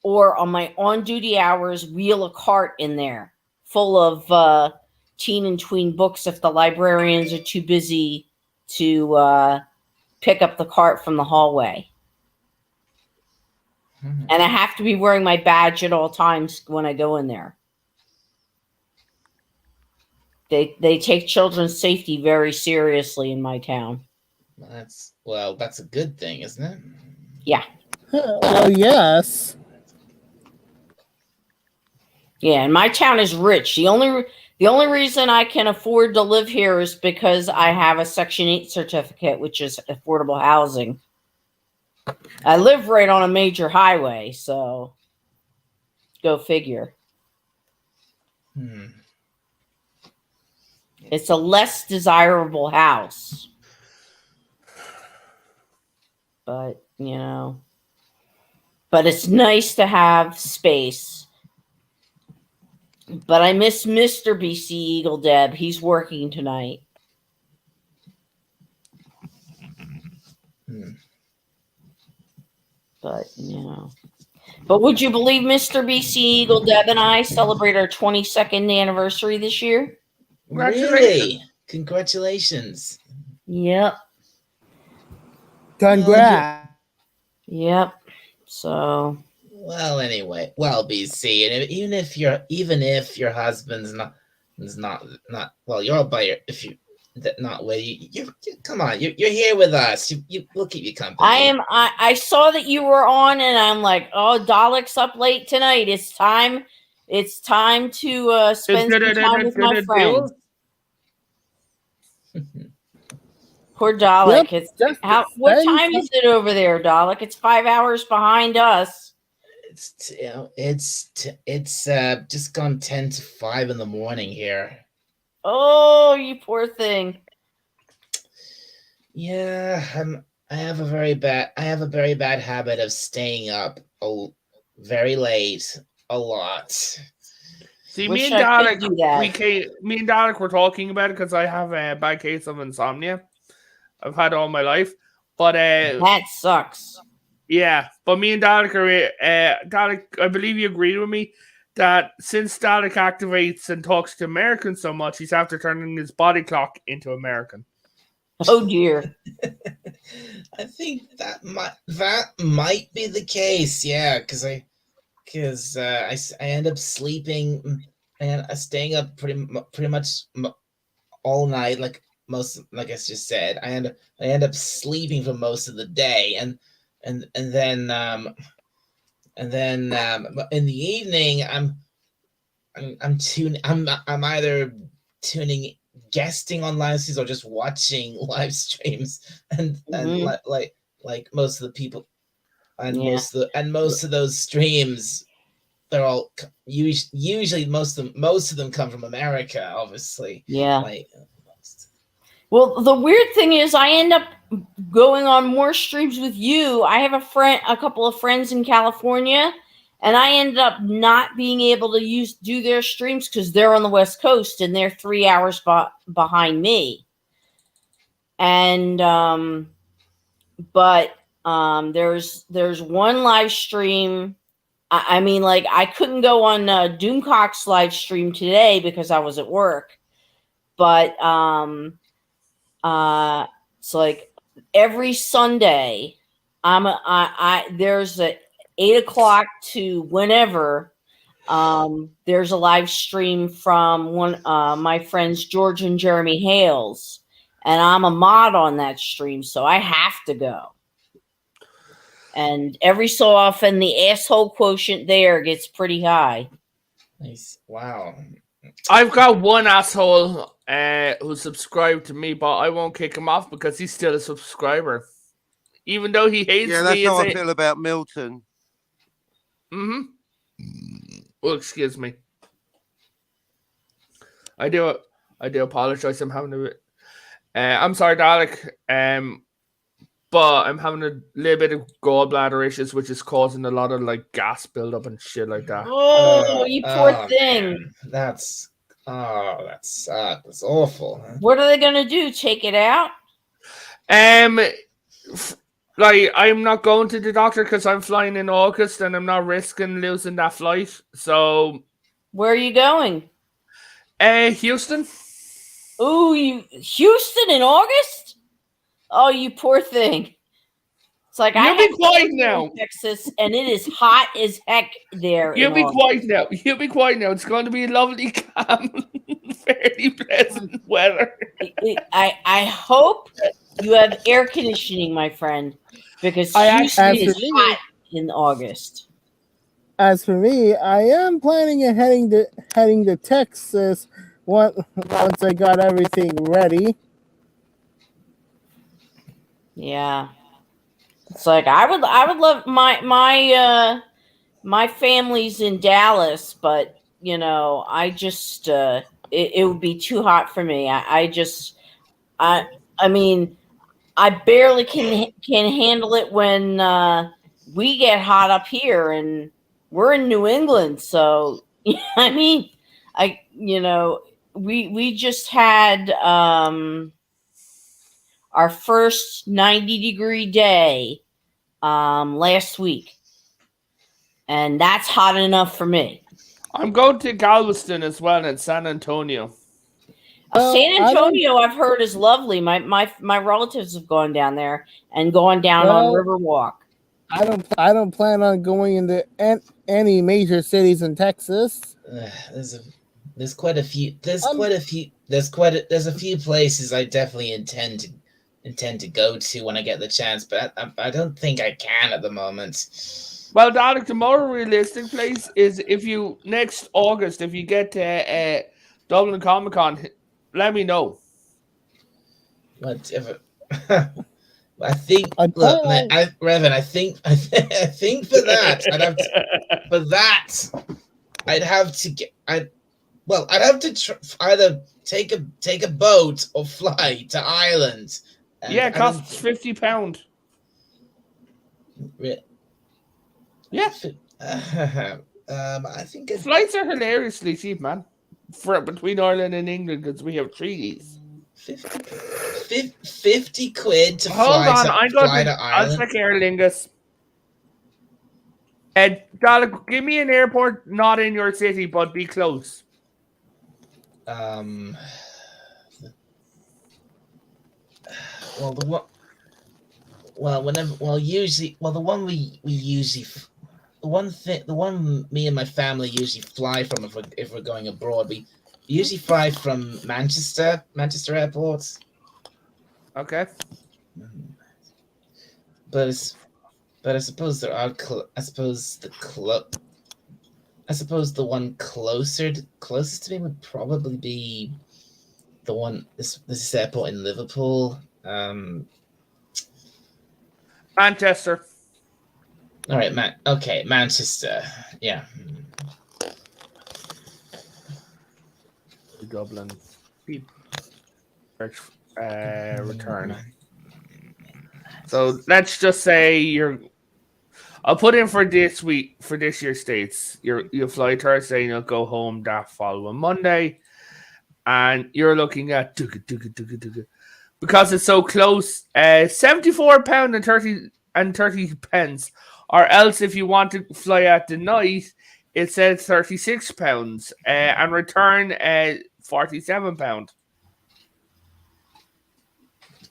or on my on-duty hours, wheel a cart in there full of teen and tween books if the librarians are too busy to pick up the cart from the hallway. And I have to be wearing my badge at all times when I go in there. They take children's safety very seriously in my town. That's a good thing, isn't it? Yeah. Oh, yes. Yeah, and my town is rich. The only reason I can afford to live here is because I have a Section 8 certificate, which is affordable housing. I live right on a major highway, so go figure. It's a less desirable house. But, but it's nice to have space. But I miss Mr. BC Eagle Deb. He's working tonight. But, But would you believe Mr. BC Eagle Deb and I celebrate our 22nd anniversary this year? Really? Congratulations. Yep. Congrats. Yep. So. Well, anyway, BC, and even if your husband's not well, you're all by your if you not with you come on, you're here with us. We'll keep you company. I saw that you were on, and I'm like, oh, Dalek's up late tonight. It's time to spend some time with my friends. Poor Dalek. Yep, what time is it over there, Dalek? It's 5 hours behind us. It's just gone 10 to 5 in the morning here. Oh, you poor thing. Yeah, I have a very bad habit of staying up very late a lot. See, me and Dalek were talking about it because I have a bad case of insomnia. I've had it all my life, but that sucks. Yeah, but me and Dalek Dalek, I believe you agreed with me that since Dalek activates and talks to Americans so much, he's after turning his body clock into American. Oh dear. I think that might be the case. Yeah, because I end up sleeping and staying up pretty much all night, like I just said. I end up sleeping for most of the day, and then in the evening I'm either guesting on live streams or just watching live streams, and like most of the people, and most of those streams, they're all usually most of them come from America, obviously. Yeah. Well, the weird thing is, I end up going on more streams with you. I have a couple of friends in California, and I ended up not being able to do their streams because they're on the West Coast and they're 3 hours behind me. And there's one live stream. I mean, like, I couldn't go on Doomcock's live stream today because I was at work, but it's like every Sunday there's a 8 o'clock to whenever there's a live stream from one my friends George and Jeremy Hales, and I'm a mod on that stream, so I have to go. And every so often the asshole quotient there gets pretty high. Nice. Wow. I've got one asshole who subscribed to me, but I won't kick him off because he's still a subscriber. Even though he hates me. Yeah, that's how I feel about Milton. Mm-hmm. Well, excuse me. I do apologize. I'm having I'm sorry, Dalek. But I'm having a little bit of gallbladder issues, which is causing a lot of like gas buildup and shit like that. Oh, you poor thing. Man. That sucks. That's awful. Huh? What are they gonna do? Take it out? Like, I'm not going to the doctor because I'm flying in August and I'm not risking losing that flight. So, where are you going? Houston. Ooh, Houston in August? Oh, you poor thing. It's like You'll be quiet now. In Texas, and it is hot as heck there. You'll be quiet now. You'll be quiet now. It's going to be lovely, calm, fairly pleasant weather. I hope you have air conditioning, my friend, because Houston is hot in August. As for me, I am planning on heading to Texas once I got everything ready. Yeah, it's like I would love my family's in Dallas, but I just it would be too hot for me. I mean I barely can handle it when we get hot up here, and we're in New England, so I mean, we just had our first 90-degree day last week, and that's hot enough for me. I'm going to Galveston as well in San Antonio. San Antonio, I've heard, is lovely. My relatives have gone down there and gone down on Riverwalk. I don't plan on going into any major cities in Texas. There's quite a few. There's a few places I definitely intend to go to when I get the chance, but I don't think I can at the moment. Well, Dalek, the more realistic place is if you next August, if you get to Dublin Comic Con, let me know. Whatever. I think. Look, man, Revan. I think for that, I'd have to get. I'd have to either take a boat or fly to Ireland. Yeah, it costs £50. Yeah. I think flights are hilariously cheap, man. For between Ireland and England, because we have treaties. 50 quid to fly to Ireland. I'll check Aer Lingus. Dalek, give me an airport not in your city, but be close. The one me and my family usually fly from if we're going abroad, we usually fly from Manchester Airport. Okay. But I suppose there are. I suppose the one closest to me would probably be the one this airport in Liverpool. Manchester. All right, Manchester. Yeah. Dublin. Return. So let's just say I'll put in for this week, for this year's dates. You fly Thursday and you'll go home that following Monday. And you're looking at because it's so close, £74 and 30 pence. Or else, if you want to fly at the night, it says £36 and return £47.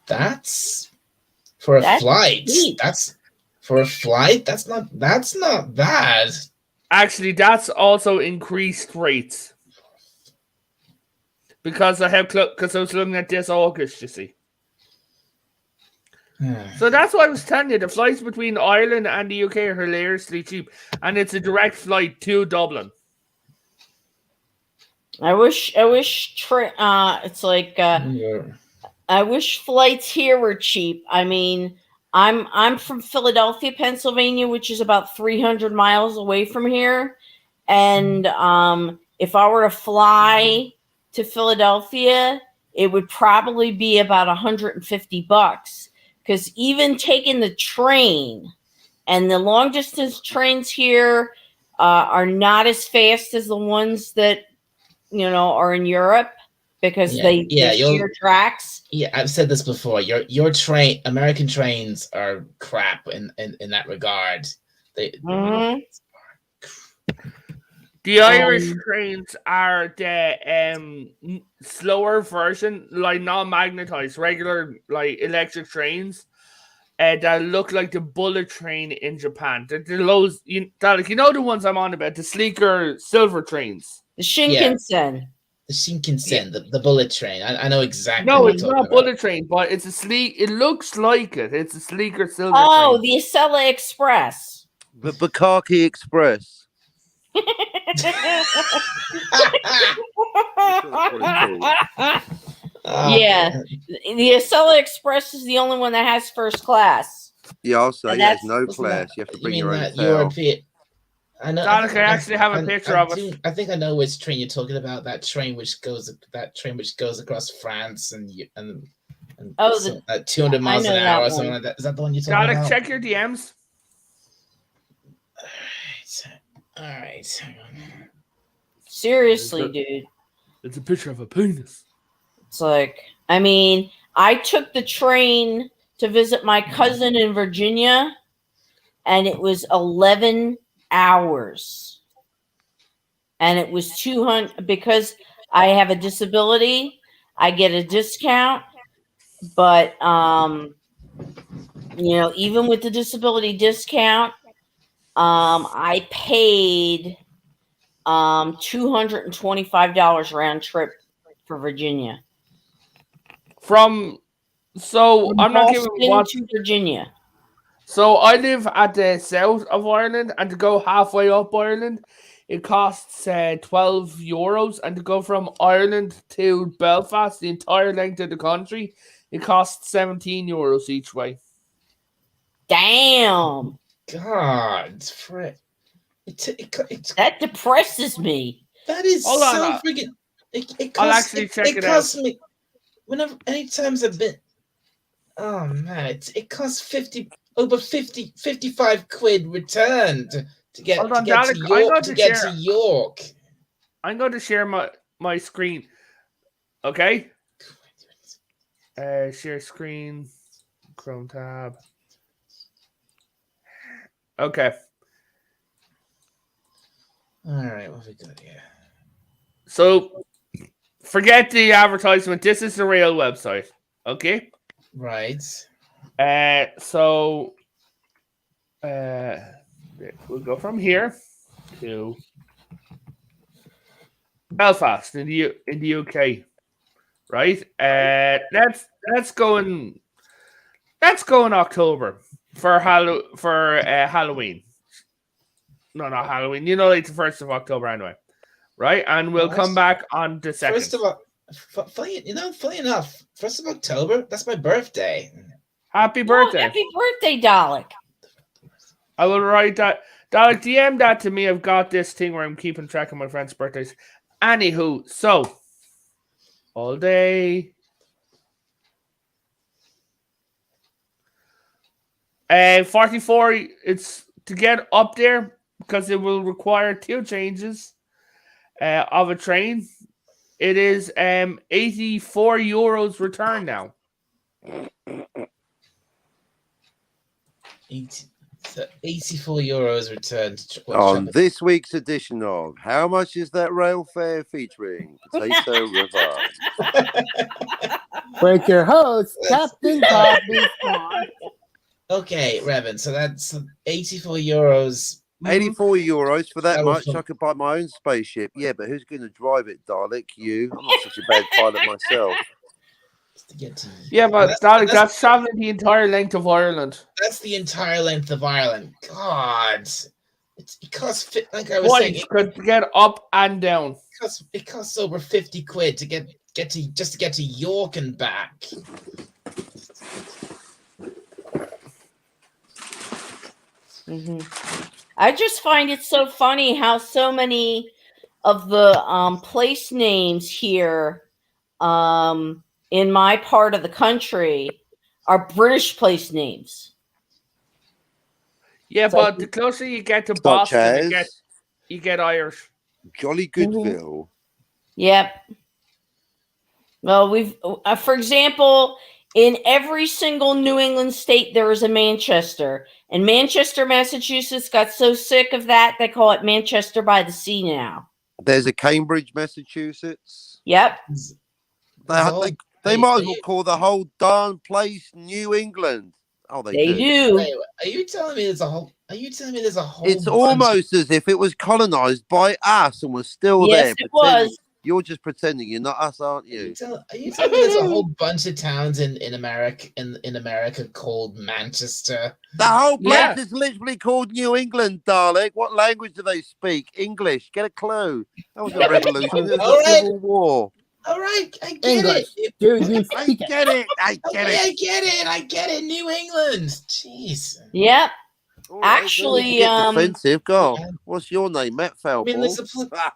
That's for a flight. Cheap. That's for a flight. That's not bad. Actually, that's also increased rates because I was looking at this August. You see. So that's why I was telling you the flights between Ireland and the UK are hilariously cheap, and it's a direct flight to Dublin. I wish it's like I wish flights here were cheap. I mean, I'm from Philadelphia, Pennsylvania, which is about 300 miles away from here, and if I were to fly to Philadelphia, it would probably be about $150. Because even taking the train, and the long distance trains here are not as fast as the ones that are in Europe, because they share tracks. Yeah, I've said this before. Your train, American trains are crap in that regard. The Irish trains are the slower version, like non-magnetized, regular like electric trains that look like the bullet train in Japan. They're those, the ones I'm on about, the sleeker silver trains. The Shinkansen. Yeah. The Shinkansen, the bullet train. I know exactly. No, it's not a bullet train, but it's a sleek. It looks like it. It's a sleeker silver train. Oh, the Acela Express. The Bukaki Express. Yeah, the Acela Express is the only one that has first class. Yeah, I'll say there's no class. You have to bring your own European. I know. I actually have a picture of it. I think I know which train you're talking about. That train which goes across France and 200 miles an hour or something like that. Is that the one you're talking about? Check your DMs. All right, hang on. Seriously, dude. It's a picture of a penis. It's like, I mean, I took the train to visit my cousin in Virginia, and it was 11 hours. And it was 200 because I have a disability. I get a discount, but even with the disability discount, I paid $225 round trip for Virginia. I'm not giving Boston to Virginia. So I live at the south of Ireland, and to go halfway up Ireland, it costs €12, and to go from Ireland to Belfast, the entire length of the country, it costs €17 each way. Damn. God, frick. That depresses me. That is Hold so on, freaking. It I'll costs, actually check it costs out. me. Anytime I've been. Oh man, it costs 55 quid returned to get Hold on, to get Dalek, to I'm York going to to get share- to York. I'm going to share my screen. Okay? Share screen. Chrome tab. Okay. All right, what have we got here? So, forget the advertisement. This is the real website. Okay? Right. We'll go from here to Belfast in the UK, right? Let's go in October for Halloween. No, not Halloween. Like the 1st of October anyway, right? And we'll come back on the 2nd. First of all, funny enough, 1st of October. That's my birthday. Happy birthday! Happy birthday, Dalek. I will write that. Dalek, DM that to me. I've got this thing where I'm keeping track of my friends' birthdays. Anywho, so all day. 44. It's to get up there because it will require 2 changes of a train. It is €84 return now. 84 euros returned. On this week's edition of How Much Is That Rail Fare featuring Potato River. With your host, Captain Coffee Swan. Okay, Revan. So that's 84 euros. 84 euros for that That was much. I could buy my own spaceship. Yeah, but who's going to drive it, Dalek? You. I'm not such a bad pilot myself. To get to, Yeah, but Dalek, that's traveling the entire length of Ireland. That's the entire length of Ireland. God, it costs like I was saying. It could get up and down. It costs over 50 quid to get to York and back. Mm-hmm. I just find it so funny how so many of the place names here in my part of the country are British place names. Yeah, but the closer you get to Boston, you get Irish. Jolly Goodville. Yep. Well, we've, for example, in every single New England state, there is a Manchester. And Manchester, Massachusetts got so sick of that, they call it Manchester by the Sea now. There's a Cambridge, Massachusetts. Yep. They might as well call the whole darn place New England. Oh, they do. Wait, are you telling me there's a whole? It's almost as if it was colonized by us and was still there. Yes, it was. You're just pretending you're not us, aren't you? Are you telling me there's a whole bunch of towns in America in America called Manchester? The whole place is literally called New England, Dalek. What language do they speak? English. Get a clue. That was a revolution. It was a civil war. All right, I get English. it. I get it. I get it. New England. Jeez. Yep. All right, Actually, defensive. Go on. What's your name, Matt Falball?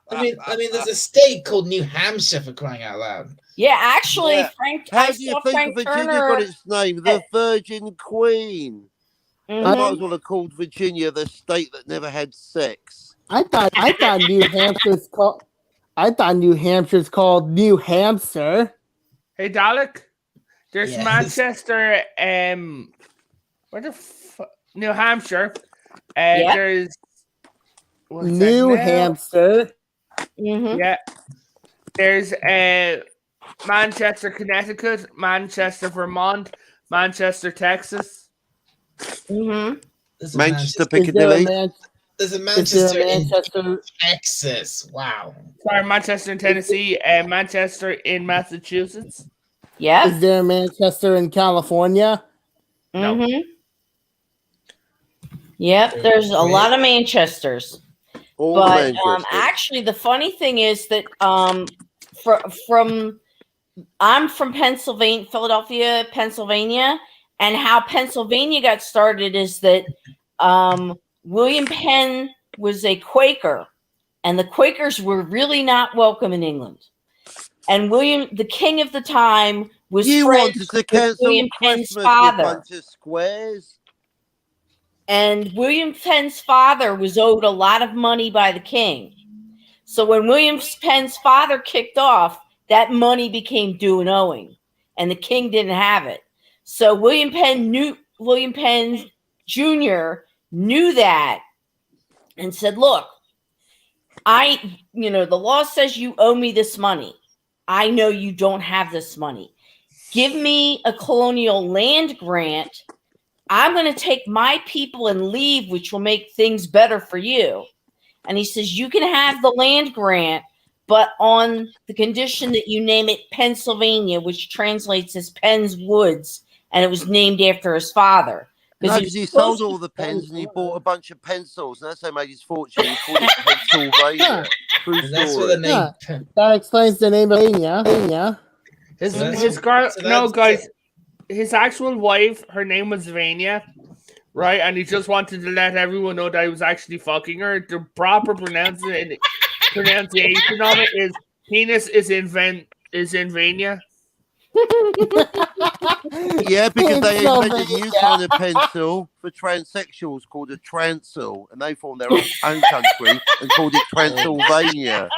There's a state called New Hampshire, for crying out loud. Yeah, actually, Yeah. Frank. How I do you saw think Frank Virginia Turner. got its name? The Virgin Queen. They might as well have called Virginia the state that never had sex. I thought New Hampshire's called. I thought New Hampshire's called New Hampshire. Hey, Dalek. There's Yes. Manchester. Where the New Hampshire. Yeah. There's what's that New now? Hampshire. Mm-hmm. Yeah. There's Manchester, Connecticut, Manchester, Vermont, Manchester, Texas. Mm-hmm. There's a Manchester, Is there a Piccadilly. There's a Is there Manchester a in Manchester? Texas. Wow. Sorry, Manchester in Tennessee, Manchester in Massachusetts. Yep. Is there a Manchester in California? No. Mm-hmm. Yep. There's a lot of Manchesters. All But Manchester. actually, the funny thing is that I'm from Pennsylvania, Philadelphia, Pennsylvania, and how Pennsylvania got started is that William Penn was a Quaker, and the Quakers were really not welcome in England. And William, the king of the time, was You friends wanted to with cancel William Penn's Christmas, you father. bunch of squares. And William Penn's father was owed a lot of money by the king. So when William Penn's father kicked off, that money became due and owing, and the king didn't have it. So William Penn Jr. knew that and said, "Look, the law says you owe me this money. I know you don't have this money. Give me a colonial land grant. I'm going to take my people and leave, which will make things better for you." And he says, you can have the land grant, but on the condition that you name it Pennsylvania, which translates as Penn's Woods. And it was named after his father. No, because he sold all the pens and he bought a bunch of pencils, and that's how he made his fortune. He called it Pennsylvania. True And that's where the story. name. That explains the name of Pennsylvania. Guys, his actual wife, her name was Vania, right? And he just wanted to let everyone know that he was actually fucking her. The proper pronunciation of it is penis is in Vania. Yeah, because they invented a new kind of pencil for transsexuals called a transil, and they formed their own country and called it Transylvania.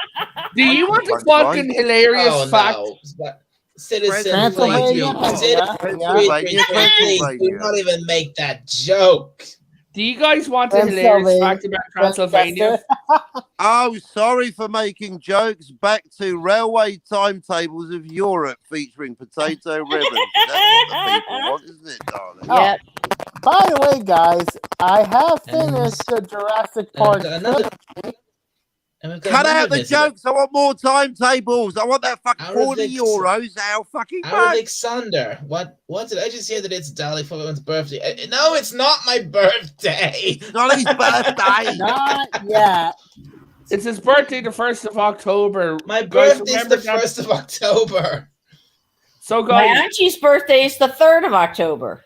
Do you want a fucking hilarious fact? No. Citizen, Pennsylvania. please do not even make that joke. Do you guys want a hilarious fact about Transylvania? Oh, sorry for making jokes. Back to railway timetables of Europe featuring potato ribbons. That's what the people want, isn't it, darling? Yep. By the way, guys, I have finished the Jurassic Park. Cut out the jokes. I want more timetables. I want that fucking 40 euros. How fucking much? Alexander, what did I just hear that it's Dolly Fogelman's birthday? No, it's not my birthday. It's not his birthday. Not yet. It's his birthday, the 1st of October. My Guys, birthday's the 1st of October. So, My guys, auntie's birthday is the 3rd of October.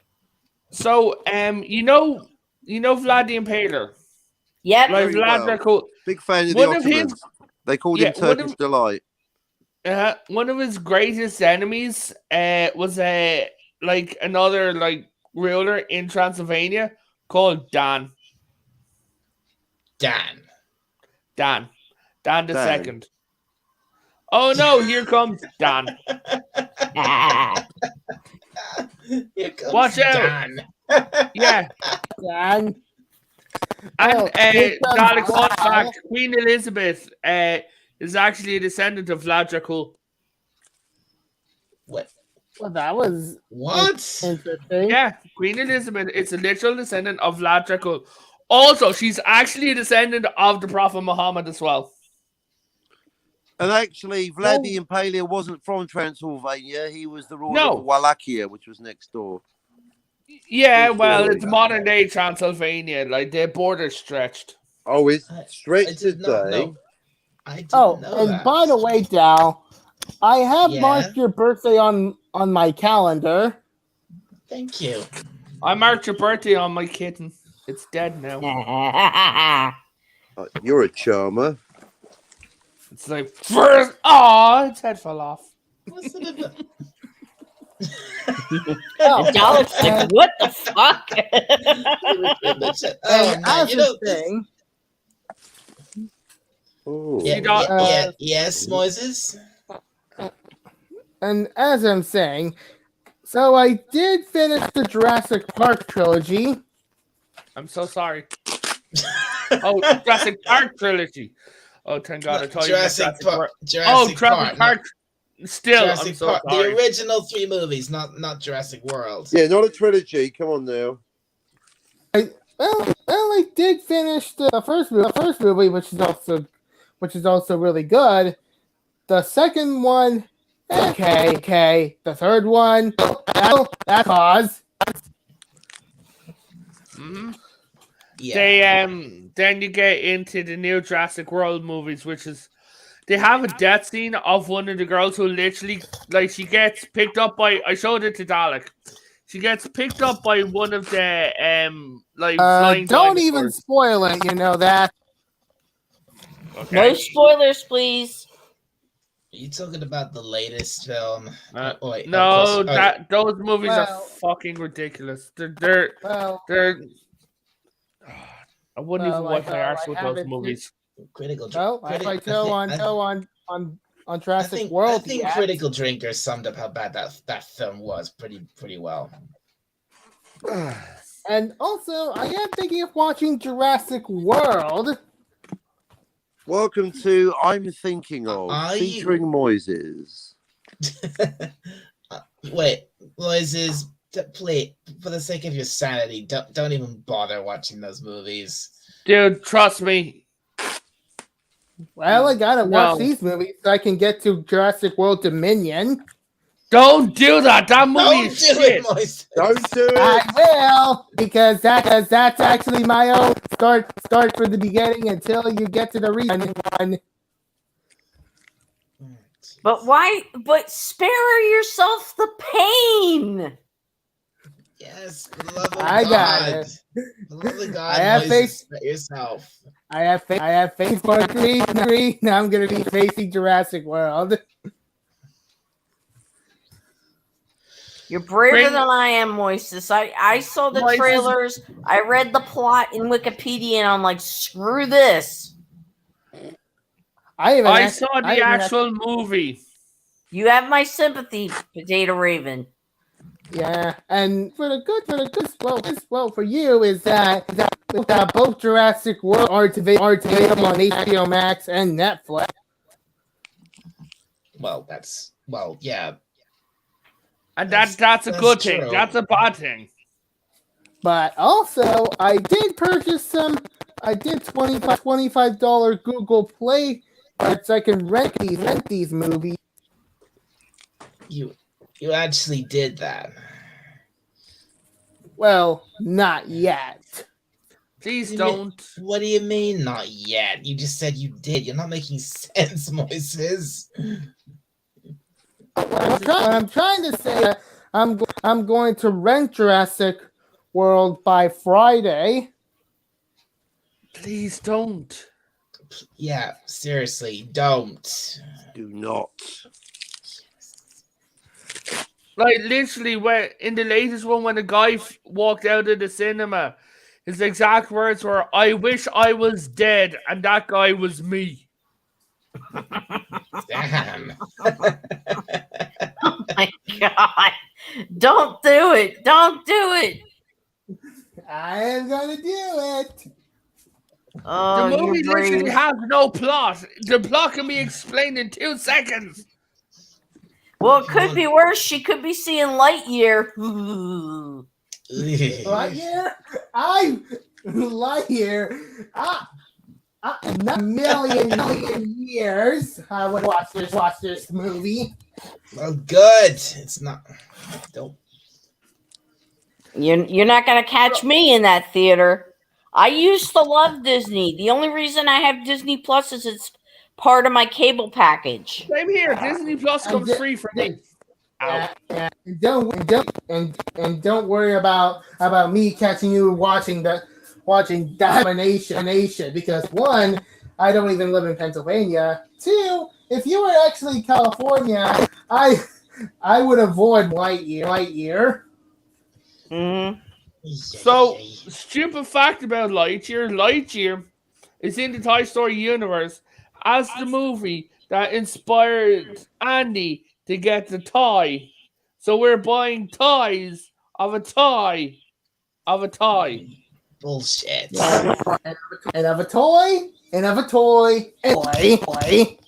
so you know Vlad the Impaler. Yep. Like Vlad well. Dracul. Big fan of the One of Ottomans. They called him Turkish Delight. One of his greatest enemies was another ruler in Transylvania called Dan. Dan the second. Oh no, here comes Dan. Here comes Watch out. Dan. Yeah. Dan. And here comes Dalek, fun Vlad. fact, Queen Elizabeth is actually a descendant of Vlad Dracul. What? Well, that was What? interesting. Yeah, Queen Elizabeth is a literal descendant of Vlad Dracul. Also, she's actually a descendant of the Prophet Muhammad as well. And actually, Vlad the Impaler wasn't from Transylvania. He was the ruler No. of Wallachia, which was next door. Yeah, well, it's modern day Transylvania. Like, their borders stretched. Oh, it's I stretched did not today. know. I didn't Oh, know and that. by the way, Dal, I have Yeah? marked your birthday on my calendar. Thank you. I marked your birthday on my kitten. It's dead now. You're a charmer. It's like, first, its head fell off. What's it about? Oh, Dalek's like, what the fuck? Oh, and man, as a thing, Oh. Yes, Moises. And as I'm saying, so I did finish the Jurassic Park trilogy. I'm so sorry. Oh, Jurassic Park trilogy. Oh, thank God! I thought you meant Jurassic Park. Jurassic Park. Park. Still, Jurassic I'm so Park. sorry. The original 3 movies, not Jurassic World. Yeah, not a trilogy. Come on now. I did finish the first movie, which is also really good. The second one, okay. The third one, that cause. Mm-hmm. Yeah. Then you get into the new Jurassic World movies, which is they have a death scene of one of the girls who literally, like, she gets picked up by. I showed it to Dalek. She gets picked up by one of the flying. Don't even spoil it. You know that. Okay. No spoilers, please. Are you talking about the latest film? Wait, No, those movies are fucking ridiculous. They're. I wouldn't even wipe my arse with those movies. Critical. On Jurassic World. I think Critical Drinker summed up how bad that film was pretty well. And also, I am thinking of watching Jurassic World. Welcome to I'm Thinking Of, featuring Moises. Wait, Moises, please, for the sake of your sanity, don't even bother watching those movies. Dude, trust me. Well, I gotta watch these movies so I can get to Jurassic World Dominion. Don't do that. That movie is shit. Don't do it. I will, because that's actually my own start from the beginning until you get to the reason one. But why? But spare yourself the pain. Yes, for the love of I God. got it. For the love of God, I have faith. Yourself. I have faith for 3. Now I'm gonna be facing Jurassic World. You're braver than I am, Moises. I saw the trailers. I read the plot in Wikipedia, and I'm like, screw this. I saw the actual movie. You have my sympathy, Potato Raven. Yeah, and for the good well for you is that both Jurassic World are available on HBO Max and Netflix. Yeah. And that's a good thing. True. That's a bad thing. But also, I did purchase some. I did $25 Google Play cards so I can rent these movies. You actually did that. Well, not yet. Please don't. What do you mean, not yet? You just said you did. You're not making sense, Moises. I'm trying to say that I'm going to rent Jurassic World by Friday. Please don't. Yeah, seriously, don't. Do not. Like, literally, when in the latest one, when a guy walked out of the cinema, his exact words were, "I wish I was dead, and that guy was me." Damn. Oh my God. Don't do it. Don't do it. I am going to do it. Oh, the movie literally has no plot. The plot can be explained in 2 seconds. Well, it could be worse. She could be seeing Lightyear. Lightyear? Lightyear. Not a million years I would watch this movie. Well, good. It's not. Don't. You're not gonna catch me in that theater. I used to love Disney. The only reason I have Disney Plus is it's part of my cable package. Same here. Disney Plus comes free for me. Yeah. And don't worry about me catching you watching Domination because 1, I don't even live in Pennsylvania. 2, if you were actually in California, I would avoid Lightyear. Mm-hmm. So, stupid fact about Lightyear. Lightyear is in the Toy Story universe, as the movie that inspired Andy to get the toy. So we're buying toys of a toy of a toy. Bullshit. And of a toy, and of a toy, and toy.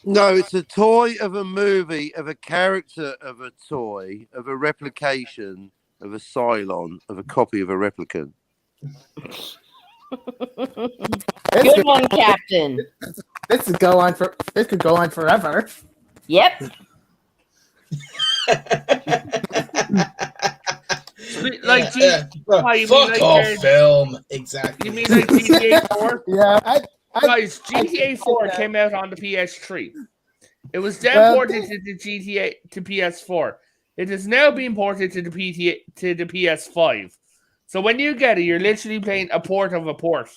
No, it's a toy of a movie, of a character of a toy, of a replication of a Cylon, of a copy of a replicant. Good one, Captain. This could go on forever. Yep. Like fuck off, film. Exactly. You mean like GTA 4? Yeah, Guys, GTA 4 came out on the PS3. It was then ported to the GTA to PS4. It is now being ported to the PS5. So when you get it, you're literally playing a port of a port.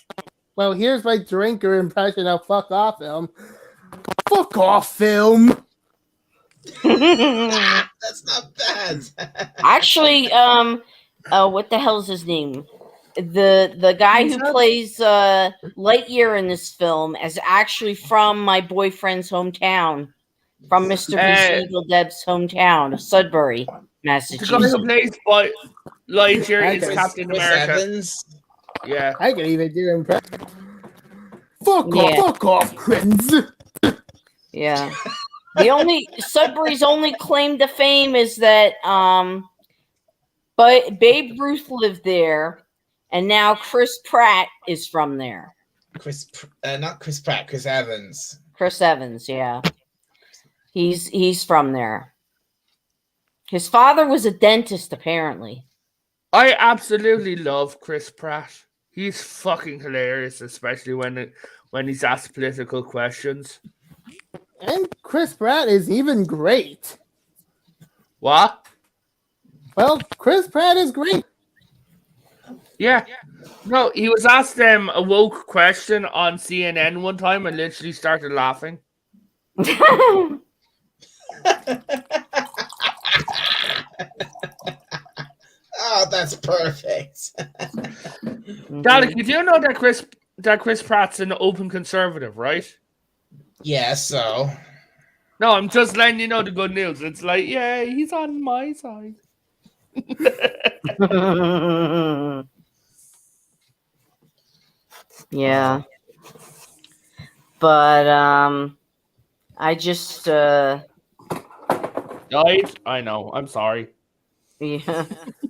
Well, here's my drinker impression of fuck off, film. Fuck off, film. That's not bad. Actually, what the hell's his name? The guy who plays Lightyear in this film is actually from my boyfriend's hometown, from Mr. Beast Eagle Deb's hometown of Sudbury, The guy Massachusetts. who plays Lightyear is Captain Chris America. Evans. Yeah. I can even do impression. Fuck off, Crins. Yeah. Sudbury's only claim to fame is that but Babe Ruth lived there, and now Chris Pratt is from there. Not Chris Pratt, Chris Evans. Chris Evans, yeah. He's from there. His father was a dentist, apparently. I absolutely love Chris Pratt. He's fucking hilarious, especially when he's asked political questions. And Chris Pratt is even great. What? Well, Chris Pratt is great. Yeah. No, he was asked a woke question on CNN one time and literally started laughing. Oh, that's perfect. Dalek, you do know that Chris Pratt's an open conservative, right? Yeah, so. No, I'm just letting you know the good news. It's like, yeah, he's on my side. Yeah. But I just Died? I know. I'm sorry. yeah.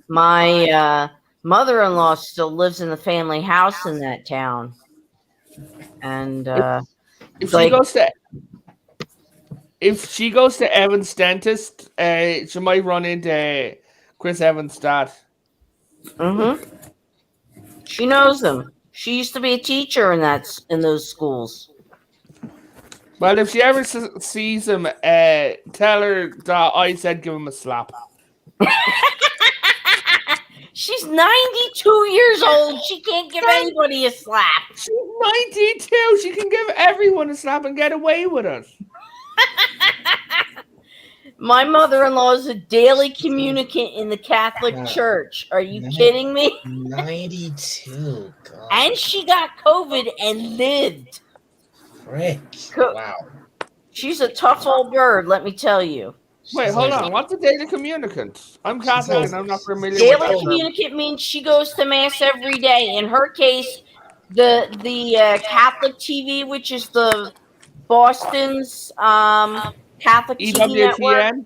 My mother-in-law still lives in the family house in that town. And If like- she goes to Evan's dentist, she might run into Chris Evans' dad. She knows him. She used to be a teacher in those schools. Well, if she ever sees him, tell her that I said give him a slap. She's 92 years old. She can't give anybody a slap. She's 92. She can give everyone a slap and get away with it. My mother-in-law is a daily communicant in the Catholic Church. Are you kidding me? 92. God. And she got COVID and lived. Frick. Wow. She's a tough old bird, let me tell you. Wait, hold on. What's a daily communicant? I'm Catholic and I'm not familiar with Daily that. communicant means she goes to mass every day. In her case, the Catholic TV, which is the Boston's Catholic TV network, EWTN?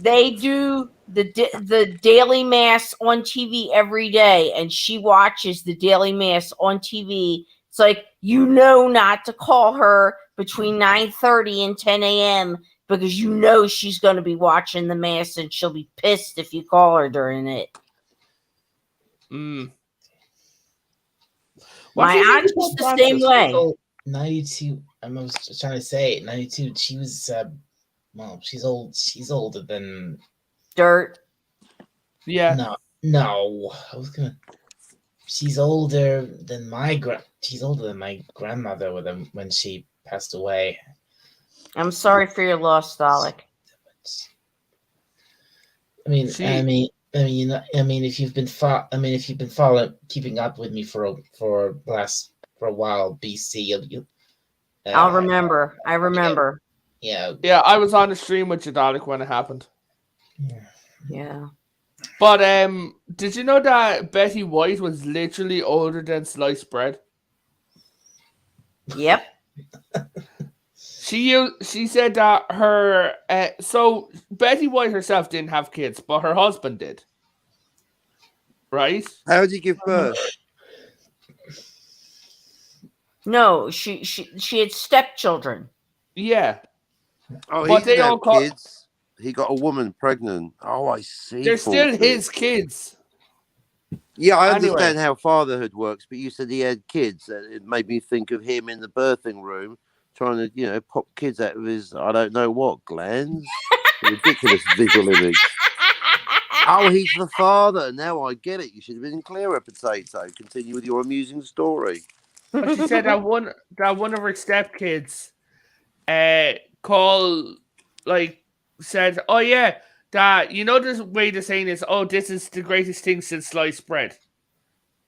they do the daily mass on TV every day, and she watches the daily mass on TV. It's like, you know not to call her between 9:30 and 10 a.m. because you know she's going to be watching the mass and she'll be pissed if you call her during it. Mm. My aunt's the same way. 92. I was trying to say 92. She was well, she's old. She's older than Dirt. Yeah. No. I was gonna. She's older than my grandmother when she passed away. I'm sorry for your loss, Dalek. If you've been keeping up with me for a while, BC, I'll remember. I remember. Yeah. Yeah, I was on the stream with Jadalik when it happened. Yeah. But did you know that Betty White was literally older than sliced bread? Yep. She said that her so Betty White herself didn't have kids, but her husband did. Right? How did you give birth? No, she had stepchildren. Yeah. Oh, But he they didn't all have call- kids. He got a woman pregnant. Oh, I see. They're still Forty. his kids. Yeah, I Anyway. understand how fatherhood works, but you said he had kids. And it made me think of him in the birthing room trying to, pop kids out of his, I don't know what, glands. Ridiculous visual image. Oh, he's the father. Now I get it. You should have been clearer, Potato. Continue with your amusing story. But she said that one of her stepkids said, oh yeah, that the way they're saying is, oh, this is the greatest thing since sliced bread.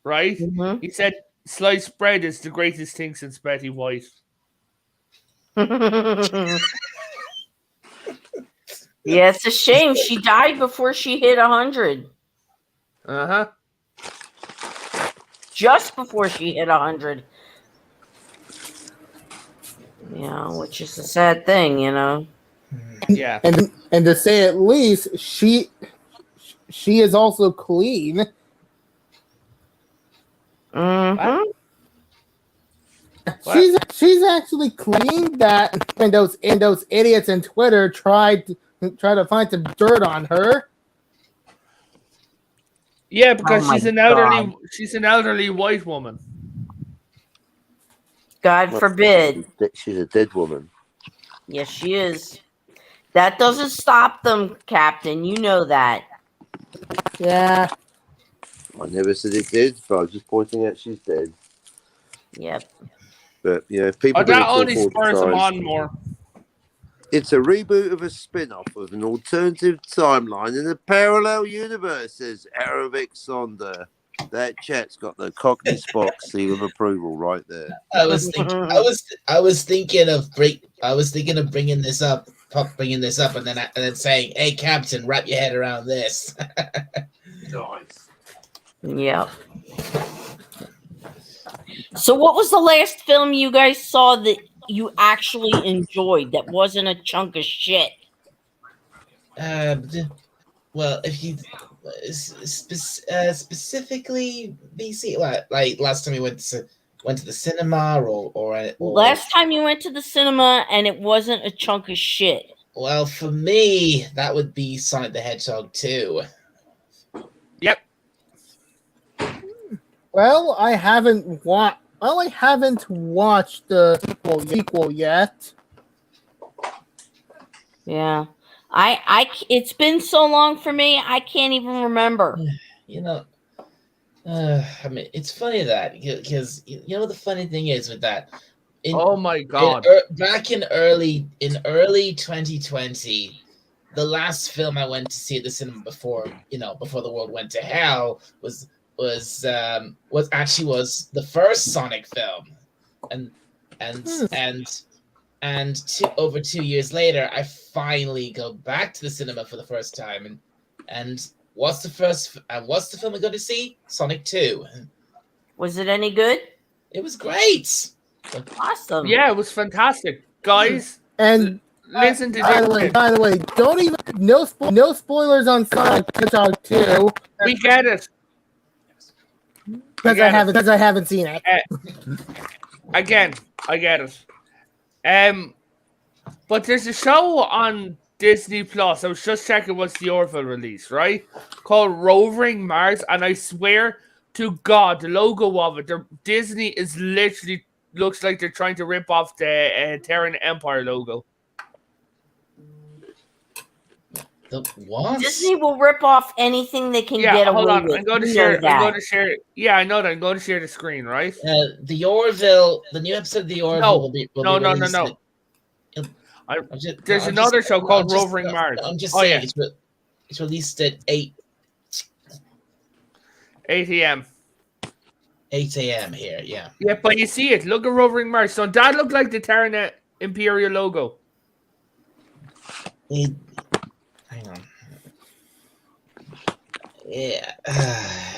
Right? Mhm. He said sliced bread is the greatest thing since Betty White. Yeah, it's a shame. She died before she hit 100. Uh-huh. Just before she hit 100. Yeah, which is a sad thing, Yeah. And to say at least, she is also clean. Mm-hmm. She's actually clean. That and those idiots in Twitter try to find some dirt on her. Yeah, because Oh my she's an elderly white woman. God forbid. She's a dead woman. Yes, she is. That doesn't stop them, Captain. You know that. Yeah. I never said it did, but I was just pointing out she's dead. Yep. But if people That only spurs them on more. It's a reboot of a spin-off of an alternative timeline in a parallel universe, says Arabic Sonder. That chat's got the Cockney Spock seal of approval right there. I was thinking of bringing this up, and then saying, "Hey, Captain, wrap your head around this." Nice. Yep. So, what was the last film you guys saw that you actually enjoyed that wasn't a chunk of shit? Well, if you specifically BC, like last time we went to the cinema, or Last time you went to the cinema and it wasn't a chunk of shit. Well, for me, that would be Sonic the Hedgehog 2. Yep. Well, I haven't watched the sequel yet. Yeah. It's been so long for me, I can't even remember. I mean, it's funny that because the funny thing is with that. Oh my God! Back in early 2020, the last film I went to see at the cinema before the world went to hell was the first Sonic film, and over 2 years later, I finally go back to the cinema for the first time, and what's the film I go to see? Sonic 2. Was it any good? It was great. Awesome. Yeah, it was fantastic, guys. And listen to by the way, don't even no spoilers on Sonic the Hedgehog 2. We get it. Because I haven't seen it. Again, I get it. But there's a show on Disney Plus. I was just checking what's the Orville release, right? Called Roving Mars, and I swear to God, the logo of it, Disney is literally looks like they're trying to rip off the Terran Empire logo. The what? Disney will rip off anything they can get away with. I'm going to share. I'm going to share it. Yeah, I know that. I'm going to share the screen, right? The Orville, the new episode of the Orville will be released. No. There's another show called Roving Mars. I'm just saying it's released at 8 a.m. 8 a.m. here. Yeah. Yeah, but you see it. Look at Rovering Mars. So that looked like the Terra Imperial logo. Hang on. Yeah.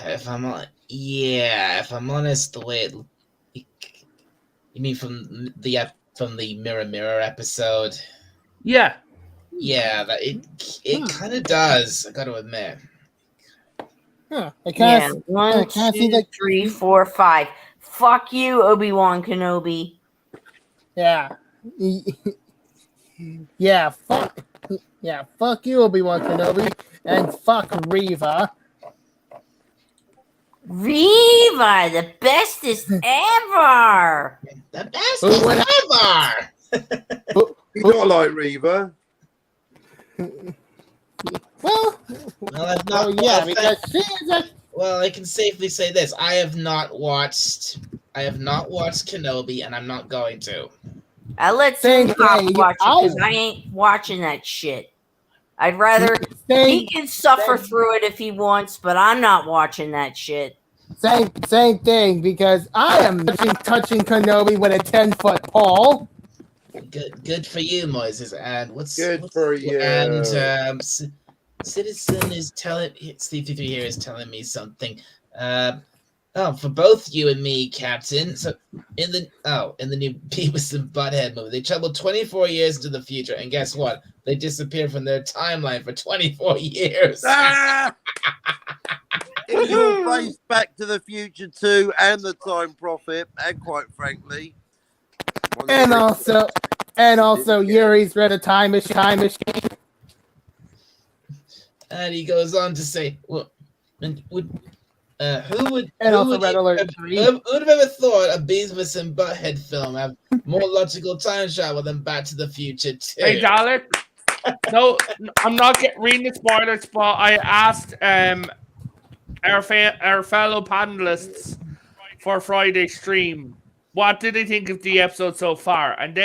If I'm honest, the way you mean from the Mirror episode? Yeah. Yeah, that it kind of does. I got to admit. Huh. I Yeah, can't. 1, can't see 2, the- 3, 4, 5. Fuck you, Obi-Wan Kenobi. Yeah. Yeah. Fuck. Yeah. Fuck you, Obi-Wan Kenobi, and fuck Reva. Reva, the bestest ever. The best Who would- ever. You not like Reva? Well, Well, I've not. yeah, because she is a. Well, I can safely say this: I have not watched Kenobi, and I'm not going to. I let Same Pop thing. watch it because I'll- I ain't watching that shit. I'd rather Same, he can suffer through it if he wants, but I'm not watching that shit. same thing, because I am touching Kenobi with a 10-foot pole. Good for you, Moises. And what's For you. And Citizen is telling Steve 3 here is telling me something. For both you and me, Captain. So in the new Beavis and Butthead movie, they traveled 24 years into the future, and guess what? They disappeared from their timeline for 24 years. Ah! If you face Back to the Future 2 and The Time Prophet, and quite frankly, And also Yuri's read a time machine. And he goes on to say, "Well, and who would And who also would Red you- Alert who 3. would have ever thought a Beavis and Butthead film have more logical time travel than Back to the Future 2? Hey, Dalek. No, I'm not reading the spoilers, but I asked our fellow panelists for Friday's stream what did they think of the episode so far, and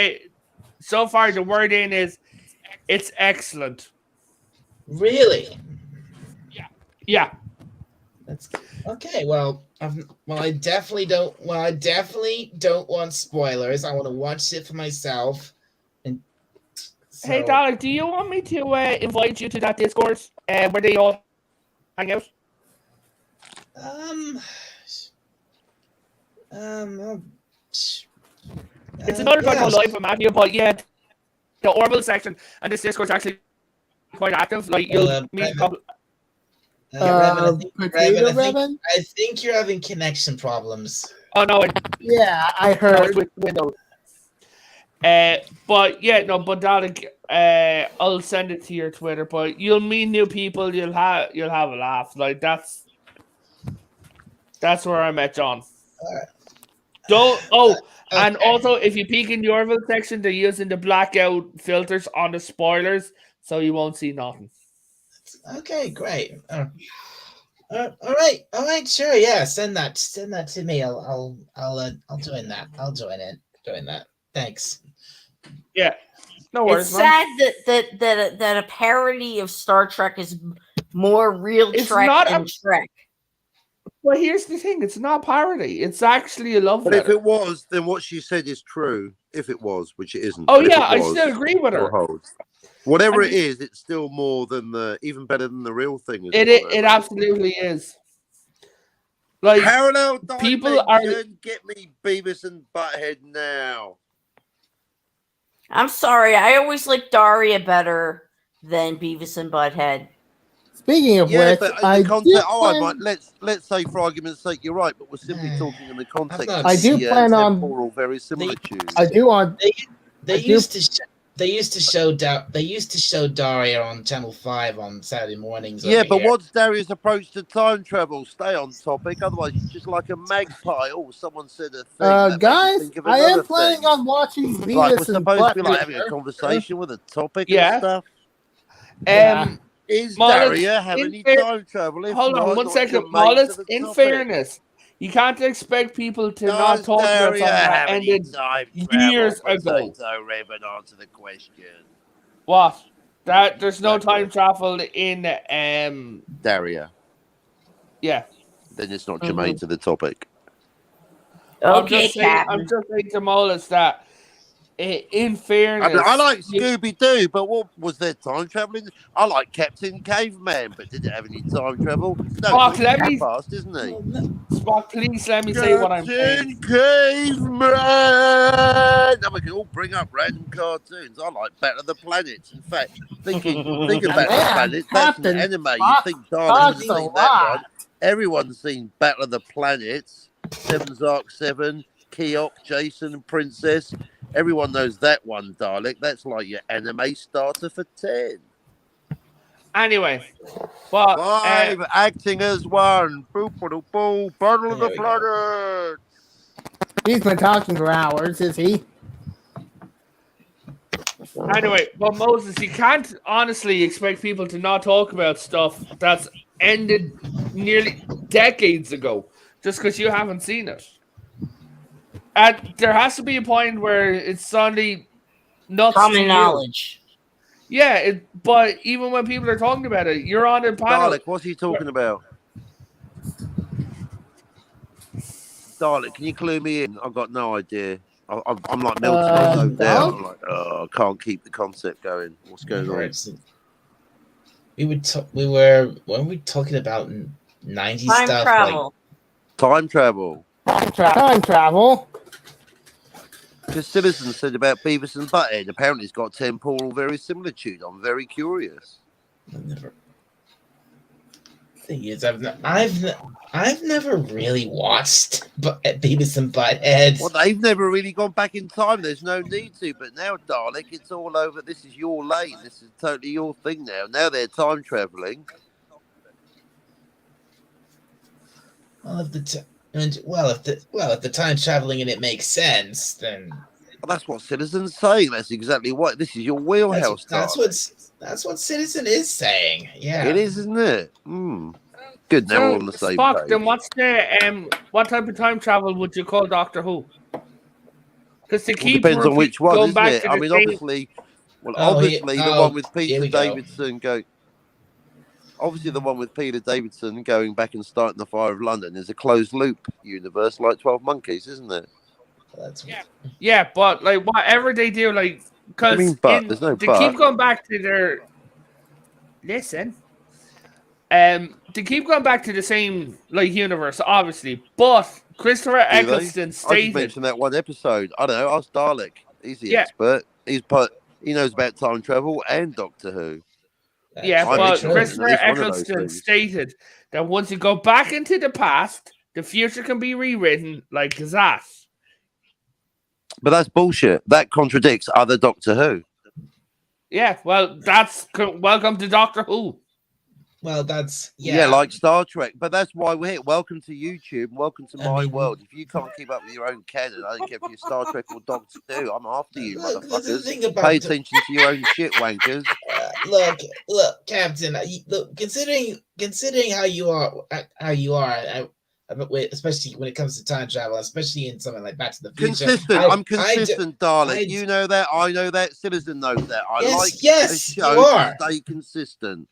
so far the word in is it's excellent. Really? Yeah. That's okay. Well, I definitely don't. Well, I definitely don't want spoilers. I want to watch it for myself. And so, Hey, Dalek, do you want me to invite you to that Discord where they all hang out? It's another guy called Live with Matthew, but yeah, the Orville section and this Discord's actually quite active. Like you'll meet couple. Revan? I think you're having connection problems. Oh no, Yeah, I no, heard. it's with Windows. But yeah, no, but Dalek, I'll send it to your Twitter. But you'll meet new people. You'll have a laugh. Like that's where I met John. Alright. And Okay. also if you peek in the Orville section, they're using the blackout filters on the spoilers, so you won't see nothing. Okay, great. All right, sure, yeah. Send that to me. I'll join that. I'll join that. Thanks. Yeah, no It's worries, man. sad that a parody of Star Trek is more real It's Trek not than Trek. Well, here's the thing: it's not parody. It's actually a love But if letter. it was, then what she said is true. If it was, which it isn't. Oh but if yeah, it I was, still agree with still her. holds. Whatever I it is, it's still more than even better than the real thing. It absolutely is. Like Parallel people are- dimension, get me Beavis and Butthead now. I'm sorry, I always liked Daria better than Beavis and Butthead. Speaking of Yeah, which, but in I the do context, plan, let's say for argument's sake, you're right, but we're simply talking in the context. not- of I do the, plan on- temporal verisimilitude. I do on. They I do- used to show Daria on Channel 5 on Saturday mornings. Yeah, over but here. what's Darius' approach to time travel? Stay on topic, otherwise you're just like a magpie. Oh, someone said a thing. that made me Guys, think of I am another planning thing. on watching Like, Beavis we're and supposed to be like having a Butthead. conversation with a topic Yeah. and stuff. Yeah. Is Mollis, Daria have in any fair- time travel? If hold not, on one not second, germane Mollis. to the In topic. fairness, you can't expect people to not Does talk about something Daria that have any ended. time years travel? ago. Potato Revan, answer the question. What? That there's no Exactly. time travel in Daria. yeah. Then it's not germane to the topic. Okay, I'm Captain. just saying to Mollis that, in fairness, I mean, I like Scooby Doo, but what was there time traveling? I like Captain Caveman, but did it have any time travel? No, Spock, it's let all me, past, isn't he? Well, no, Spock, please let me say what I'm saying. Captain Caveman. Now we can all bring up random cartoons. I like Battle of the Planets. In fact, think of Battle of the Man, Planets. That's an Captain anime. You'd Spock think Darling talks has a seen that one. lot. Everyone's seen Battle of the Planets. Seven's Arc 7, Keok, Jason, and Princess. Everyone knows that one, Dalek. That's like your anime starter for 10. Anyway, but 5, acting as one. Boop, boop, boop, Battle of the There we go. Planets. He's been talking for hours, is he? anyway, but Moses, you can't honestly expect people to not talk about stuff that's ended nearly decades ago just because you haven't seen it. And there has to be a point where it's suddenly nuts to Common you. knowledge. Yeah, but even when people are talking about it, you're on a panel. Dalek, what's he talking about? Dalek, can you clue me in? I've got no idea. I'm like melting myself down. no. I'm like, oh, I can't keep the concept going. What's going on? Right, so we were when we talking about 90s Time stuff travel. Time travel. Time travel. Because Citizen said about Beavis and Butthead. Apparently, it's got temporal verisimilitude. I'm very curious. like never. Thing is, I've never really watched Beavis and Butthead. Well, they've never really gone back in time. There's no need to. But now, Dalek, it's all over. This is your lane. This is totally your thing now. Now they're time traveling. Well, if the time traveling and it makes sense, then Well, that's what Citizen's saying. That's exactly what. This is your wheelhouse. that's what Citizen is saying. Yeah, It is, isn't it? Good. Now we're on the same Spock, page. then what type of time travel would you call Doctor Who? Because to keep depends on which one, going isn't back it? to I the mean, same- obviously, the Oh, one with here Peter we go. Davidson obviously the one with Peter Davidson going back and starting the Fire of London is a closed loop universe like 12 Monkeys, isn't it? that's Yeah, but like whatever they do, like because there's no they but. keep going back to their they keep going back to the same like universe, obviously. But Christopher Do they? Eccleston I just stated, mentioned that one episode. I don't know. Ask Dalek. He's the Yeah. expert. He knows about time travel and Doctor Who. yeah, I'm but interested in Christopher at least one of those Eccleston things. stated that once you go back into the past, the future can be rewritten like that. But that's bullshit. That contradicts other Doctor Who. Yeah, well, that's welcome to Doctor Who. Well, that's Yeah, like Star Trek. But that's why we're here. Welcome to YouTube. Welcome to I my mean- world. If you can't keep up with your own canon, I don't care if you're Star Trek or Doctor Who. I'm after you, Look, there's a motherfuckers. thing about Pay attention to your own shit, wankers. look, Captain. Look, considering how you are, especially when it comes to time travel, especially in something like Back to the Future. Consistent. I'm consistent, darling. I- You know that. I know that. Citizen knows that. I Yes, like yes, the you show are. to stay consistent.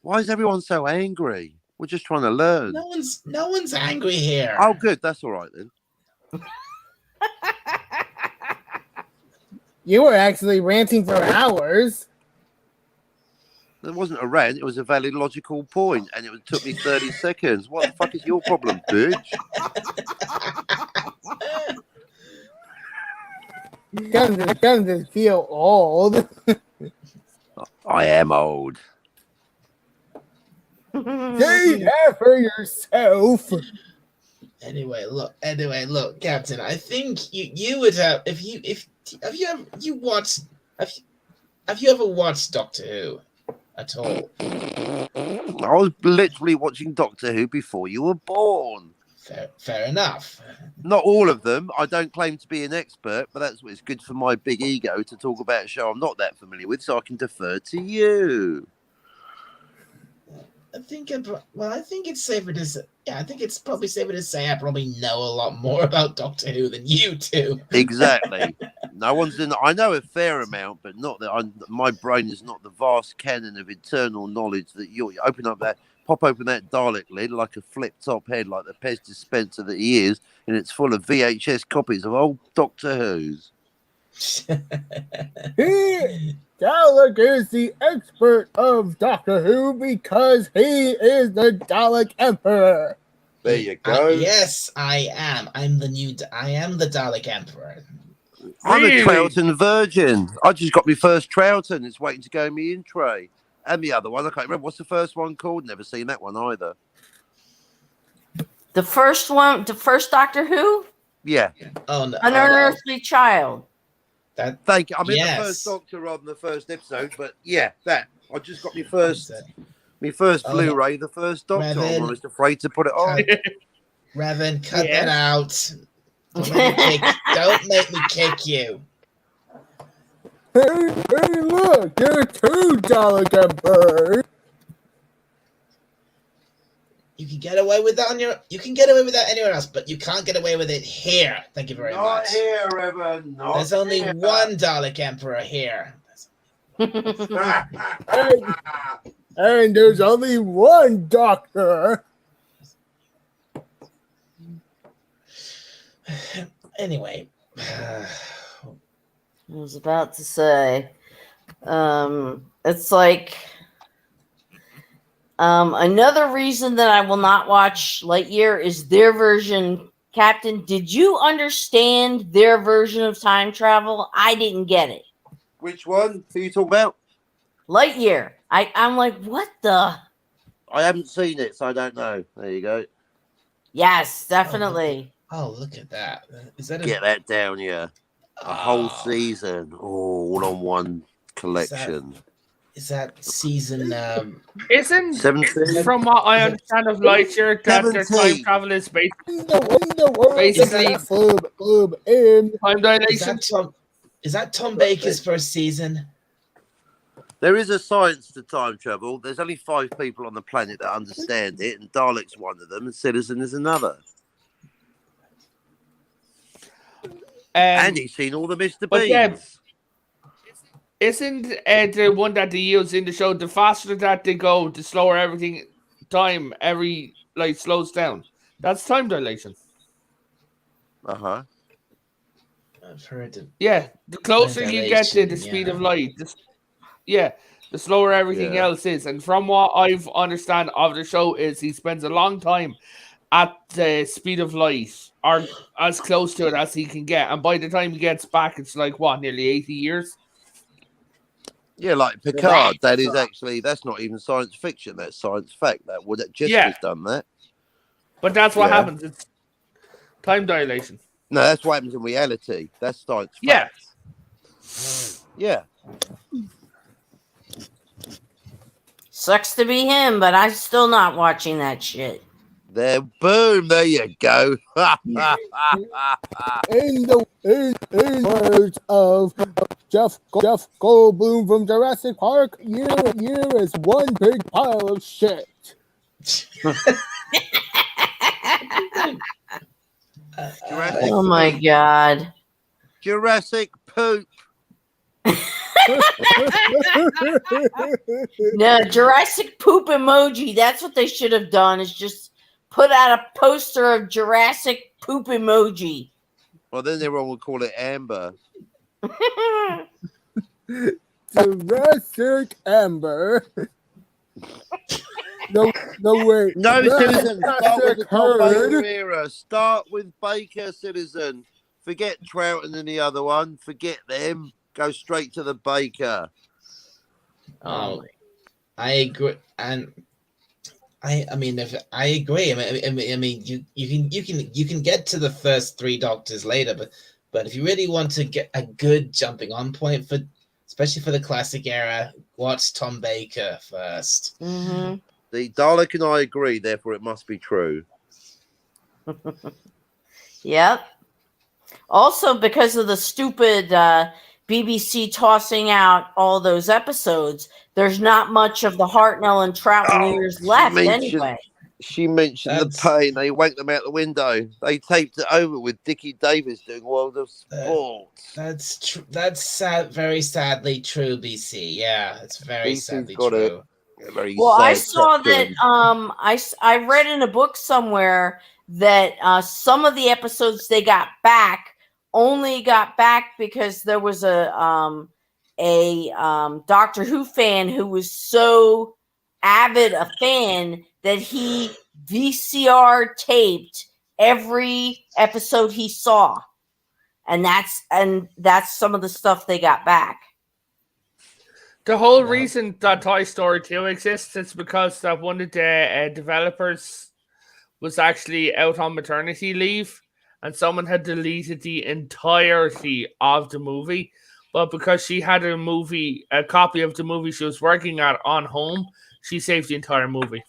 Why is everyone so angry? We're just trying to learn. No one's angry here. Oh, good. That's all right then. You were actually ranting for hours. It wasn't a rant. It was a valid, logical point, and it took me 30 seconds. What the fuck is your problem, bitch? Doesn't feel old. I am old. Say that for yourself. Anyway, look, Captain. I think you would have have you ever watched Doctor Who at all? I was literally watching Doctor Who before you were born. Fair enough. Not all of them. I don't claim to be an expert, but that's what's good for my big ego to talk about a show I'm not that familiar with, so I can defer to you. I think it's safer to say. Yeah, I think it's probably safer to say I probably know a lot more about Doctor Who than you do. Exactly. No one's in. I know a fair amount, but not that. My brain is not the vast canon of eternal knowledge that you open up that pop open that Dalek lid like a flip-top head, like the Pez dispenser that he is, and it's full of VHS copies of old Doctor Who's. Dalek is the expert of Doctor Who because he is the Dalek Emperor. There you go. Yes, I am. I am the Dalek Emperor. I'm Really? a Troughton virgin. I just got my first Troughton. It's waiting to go in my in tray. And the other one, I can't remember. What's the first one called? Never seen that one either. The first Doctor Who? Yeah. Oh no! An Unearthly Child. Thank you. I'm in Yes. the first Doctor on the first episode, but yeah, that. I just got my first Blu-ray, the first Doctor. Revan, I'm almost afraid to put it on. Revan, cut Yes. that out. Don't make me kick you. Hey, look, there are two Dalek Emperors. You can get away with that You can get away with that anywhere else, but you can't get away with it here. Thank you very Not much. here, Evan. Not There's only here. one Dalek Emperor here. And there's only one Doctor. Anyway. I was about to say, it's like another reason that I will not watch Lightyear is their version. Captain, did you understand their version of time travel? I didn't get it. Which one? Who you talking about? Lightyear. I'm like, what the? I haven't seen it, so I don't know. There you go. Yes, definitely. Oh, look at that. Is that Get that down, yeah. A whole season, all on one collection. Is that season Isn't 17? from what I understand of Lightyear that their time 17. travel is basically In the world Basically- in time dilation? is that Tom Baker's first season? There is a science to time travel. There's only 5 people on the planet that understand it, and Dalek's one of them, and Citizen is another. And he's seen all the Mr. but yeah, Beans. Isn't the one that they use in the show, the faster that they go, the slower everything slows down? That's time dilation. Uh-huh. I've heard of Yeah, the closer you get to the dilation, speed yeah. of light, the slower everything Yeah. else is. And from what I've understand of the show is he spends a long time at the speed of light or as close to it as he can get. And by the time he gets back, it's like, what, nearly 80 years? Yeah, like Picard. That's not even science fiction. That's science fact. Jessica's done that. But that's what Yeah. happens. It's time dilation. No, that's what happens in reality. That's science Yeah. fact. Yeah. Sucks to be him, but I'm still not watching that shit. There you go. In the words of Jeff Goldblum from Jurassic Park, year is one big pile of shit. Jurassic Oh my god. Jurassic poop. No, Jurassic poop emoji. That's what they should have done, is just put out a poster of Jurassic poop emoji. Well, then everyone would call it Amber. Jurassic Amber. No, wait. No, Citizen. Start with the Tom Herd. Baker era. Start with Baker, Citizen. Forget Troughton and the other one. Forget them. Go straight to the Baker. I agree, and I mean, if I agree, I mean, you can get to the first 3 Doctors later, but if you really want to get a good jumping on point for, especially for the classic era, watch Tom Baker first. Mm-hmm. The Dalek and I agree, therefore it must be true. Yep. Also, because of the stupid BBC tossing out all those episodes, there's not much of the Hartnell and Troughton years left anyway. She mentioned the pain. They wanked them out the window. They taped it over with Dickie Davis doing World of Sport. That's true. That's sad, very sadly true, BC. Yeah, it's very BC's sadly got true. Very Well, I sad saw chapter. that. I read in a book somewhere that some of the episodes they got back only got back because there was a Doctor Who fan who was so avid a fan that he VCR taped every episode he saw, and that's some of the stuff they got back. The whole Wow. reason that Toy Story 2 exists is because that one of the developers was actually out on maternity leave, and someone had deleted the entirety of the movie. But because she had a copy of the movie she was working on home, she saved the entire movie.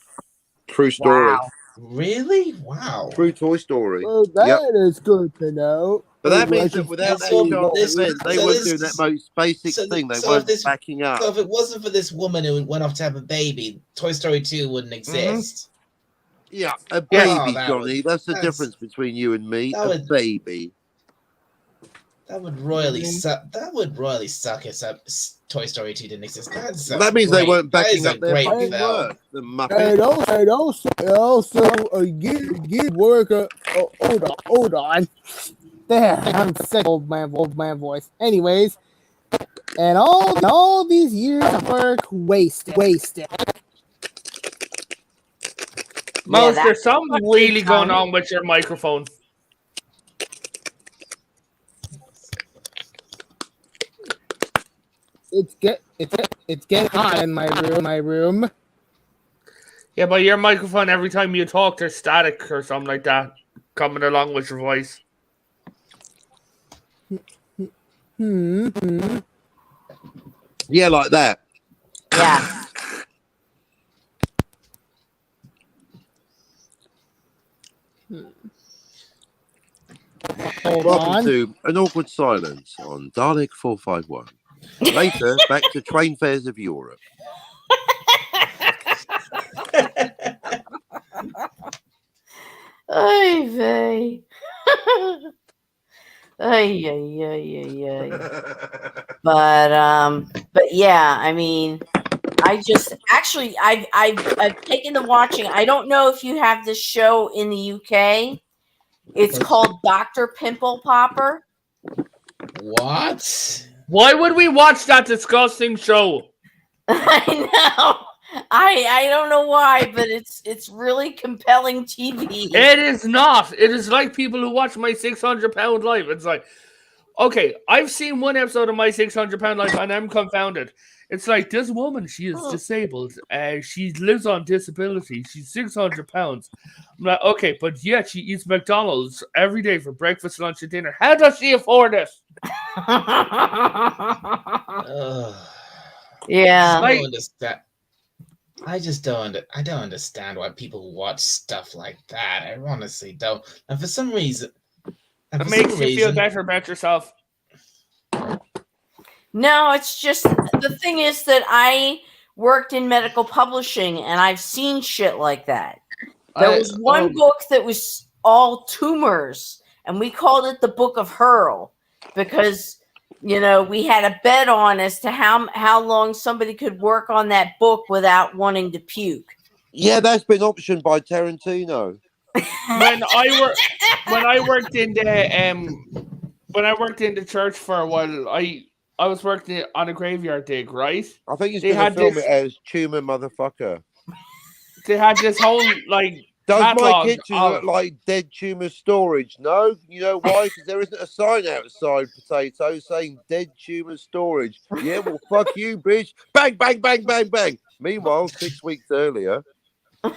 True story. Wow. Really? Wow. True Toy Story. Well, that is good to know. But that means that without that So child this- event, they so weren't this- doing that most basic so thing. They so weren't this- backing up. So if it wasn't for this woman who went off to have a baby, Toy Story 2 wouldn't exist. Yeah, a Yeah. baby, Oh, that Johnny. would- That's the that's- difference between you and me. that A would- baby. That would royally suck. That would royally suck if Toy Story 2 didn't exist. That's Well, that means they weren't that backing is a up their great fucking film. work. The Muppet. And also, good work. Hold on. There, I'm sick of my voice. Anyways, and all these years of work wasted. Most, that's there's something fucking really going funny. on with your microphone. It's getting hot in my room. Yeah, but your microphone, every time you talk, there's static or something like that coming along with your voice. Yeah, like that. Yeah. Hold Welcome on. to An Awkward Silence on Dalek 451. Later, back to train fares of Europe. Ay vey. Ay, ay, ay, ay, ay. But yeah, I mean, I've taken the watching. I don't know if you have this show in the UK. It's called Dr. Pimple Popper. What? Why would we watch that disgusting show? I know. I don't know why, but it's really compelling TV. It is not. It is like people who watch My 600 Pound Life. It's like, okay, I've seen one episode of My 600 Pound Life and I'm confounded. It's like, this woman, she is disabled. She lives on disability. She's 600 pounds. I'm like, okay, but yet she eats McDonald's every day for breakfast, lunch, and dinner. How does she afford it? Ugh. Yeah. I don't understand. I just don't. I don't understand why people watch stuff like that. I honestly don't. And for some reason, It makes you feel better about yourself. No, it's just the thing is that I worked in medical publishing and I've seen shit like that. There was one book that was all tumors, and we called it the Book of Hurl because, you know, we had a bet on as to how long somebody could work on that book without wanting to puke. Yeah, that's been optioned by Tarantino. When I worked in the church for a while, I was working on a graveyard dig, right? I think he's They going to had film this- it as Tumor Motherfucker. They had this whole like Does my catalog kitchen of- look like dead tumor storage? No. You know why? Because there isn't a sign outside Potato saying dead tumor storage. Yeah, well, fuck you, bitch. Bang, bang, bang, bang, bang. Meanwhile, 6 weeks earlier, you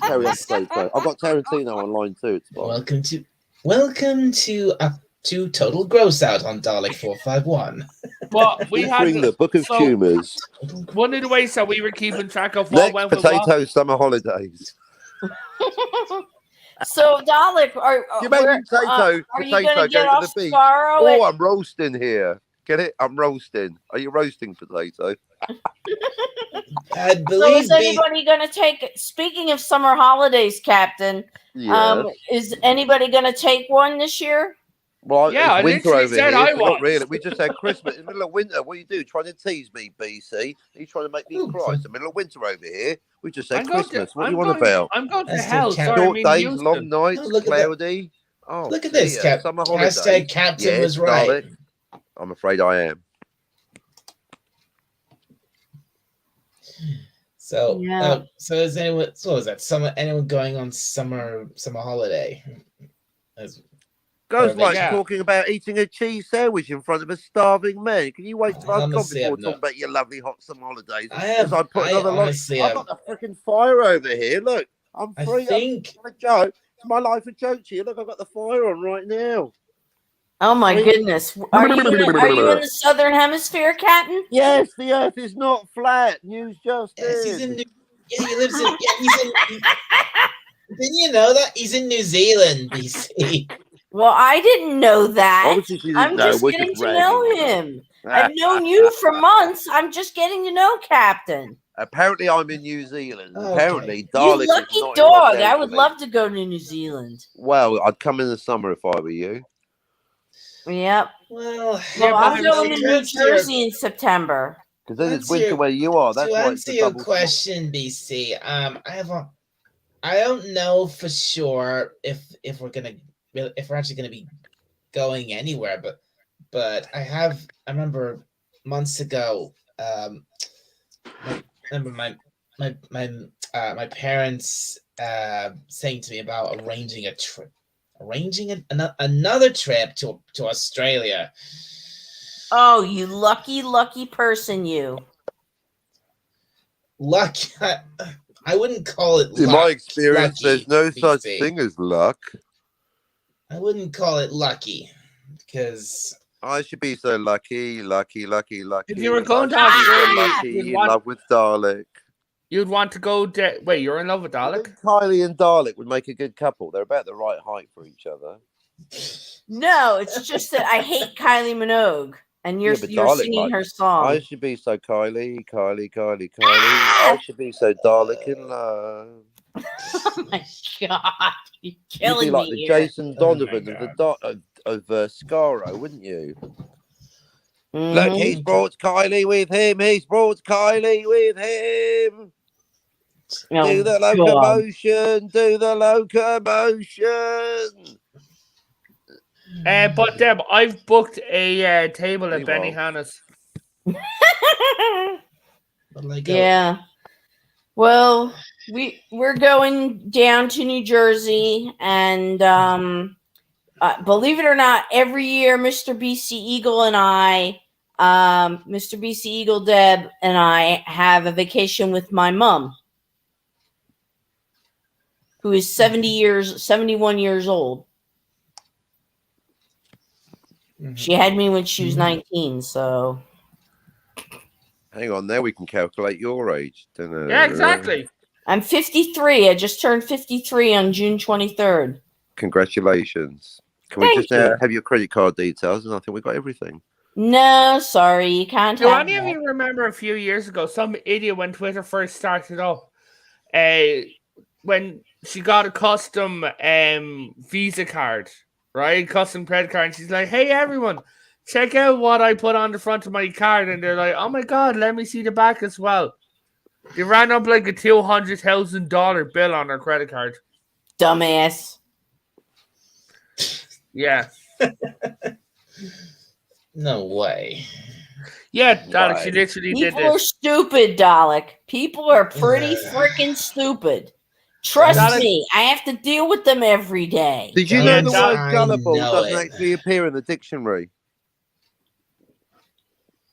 carry on, Potato. I've got Tarantino online too. It's fine. Welcome to Total Gross Out on Dalek 451. But we had Bring the Book of so Tumors. one of the ways that we were keeping track of what Next, went with what. Potato Summer Holidays. So, Dalek, You made Potato, are you Potato going to get go to off the beach. Scarrow? Oh, I'm roasting here. Get it? I'm roasting. Are you roasting, Potato? I So believe is anybody going to take? Speaking of summer holidays, Captain, Yeah. is anybody going to take one this year? Well, Yeah, I it's winter literally over said here. I So not was. really. We just had Christmas in the middle of winter. What are you do? Trying to tease me, BC? Are you trying to make me Ooh. cry? It's the middle of winter over here. We just had I'm going to. Christmas. What are you on about? I'm going to Hashtag hell. Cap- Sorry, I Short mean days, long Houston. nights, Oh, look at that. cloudy. Oh, Look at see this, ya. Cap. Summer Hashtag holiday. Captain Yes, was right. Dalek. I'm afraid I am. So, Yeah. so is anyone? So is that summer? Anyone going on summer holiday? As- Goes like Yeah. talking about eating a cheese sandwich in front of a starving man. Can you wait till I've gone Honestly, before I've talking not. about your lovely hot summer holidays? I As have. put I another lot. honestly I've have. got the freaking fire over here. Look, I'm I free. think. I'm a joke. It's my life a joke to you. Look, I've got the fire on right now. Oh my Free- goodness. Are you in the southern hemisphere, Captain? Yes, the Earth is not flat. News just Yes, he's in. in. Yeah, he lives in. Yeah, he's in. Didn't you know that he's in New Zealand, BC? Well, I didn't know that. Obviously, she didn't I'm know. just We're getting just to know ragging. him. I've known you for months. I'm just getting to know Captain. Apparently, I'm in New Zealand. Okay. Apparently, You Dalek is lucky not in Los dog. I would Angeles. love to go to New Zealand. Well, I'd come in the summer if I were you. Yep. Well, Well, I'm but going to to New answer your- Jersey in September. Because then it's Answer winter your- where you are. That's to why it's answer the your double. question, BC, I don't know for sure if we're actually gonna be going anywhere, but I remember months ago, my parents saying to me about arranging another trip to Australia. Oh, you lucky person, you. Luck. I wouldn't call it In luck. my experience, lucky, there's no such BC. thing as luck. I wouldn't call it lucky because I should be so lucky. If you were going to I should be so Australia, lucky, you'd in want- love with Dalek. You'd want to go. Wait, you're in love with I Dalek? think Kylie and Dalek would make a good couple. They're about the right height for each other. No, it's just that I hate Kylie Minogue, and you're Yeah, but you're Dalek singing likes- her song. I should be so Kylie. I should be so Dalek in love. Oh my god, you're You'd killing be like me the here. Jason Donovan of Scaro, wouldn't you? Mhm. Look, he's brought Kylie with him. He's brought Kylie with him. Oh, Do the God. locomotion. Do the locomotion. But Deb, I've booked a table at Meanwhile- Benihana's. Yeah. Well, we're going down to New Jersey, and believe it or not, every year Mr. BC Eagle and I, Mr. BC Eagle Deb and I have a vacation with my mom, who is 71 years old. She had me when she was 19, so Hang on, there we can calculate your age. Yeah, exactly. I'm 53. I just turned 53 on June 23rd. Congratulations. Can we Thank just have your credit card details? And I think we got everything. No, sorry, you can't Do have any of that. you remember a few years ago, some idiot when Twitter first started up, when she got a custom Visa card, right? Custom credit card, and she's like, "Hey everyone, check out what I put on the front of my card," and they're like, "Oh my god, let me see the back as well." They ran up like a $200,000 bill on her credit card. Dumbass. Yeah, No way. yeah, Dalek, she Right. literally did People are this. stupid, Dalek. People are pretty freaking stupid. Trust Dalek- me, I have to deal with them every day. Did you Yeah, know the that- word I gullible know doesn't it. actually appear in the dictionary?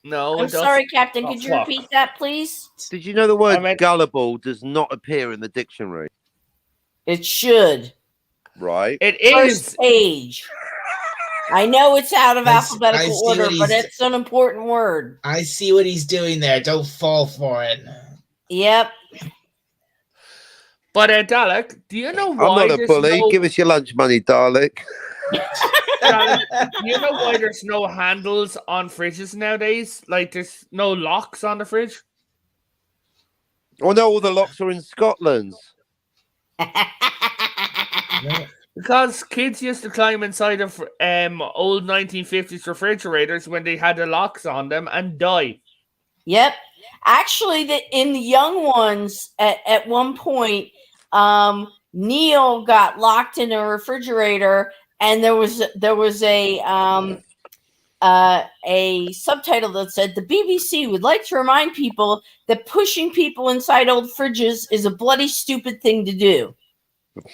No, I'm it doesn't. sorry, Captain. Oh, Could you fuck. repeat that, please? Did you know the word I meant- gullible does not appear in the dictionary? It should. Right? It First is. page. I know it's out of I alphabetical see order, what but he's- it's an important word. I see what he's doing there. Don't fall for it. Yep. But Dalek, do you know I'm why not a there's bully. no? Give us your lunch money, Dalek. Dalek, do you know why there's no handles on fridges nowadays? Like there's no locks on the fridge. Oh no, all the locks are in Scotland. No. Because kids used to climb inside of old 1950s refrigerators when they had the locks on them and die. Yep. Actually, in the young ones, at one point, Neil got locked in a refrigerator, and there was a subtitle that said the BBC would like to remind people that pushing people inside old fridges is a bloody stupid thing to do.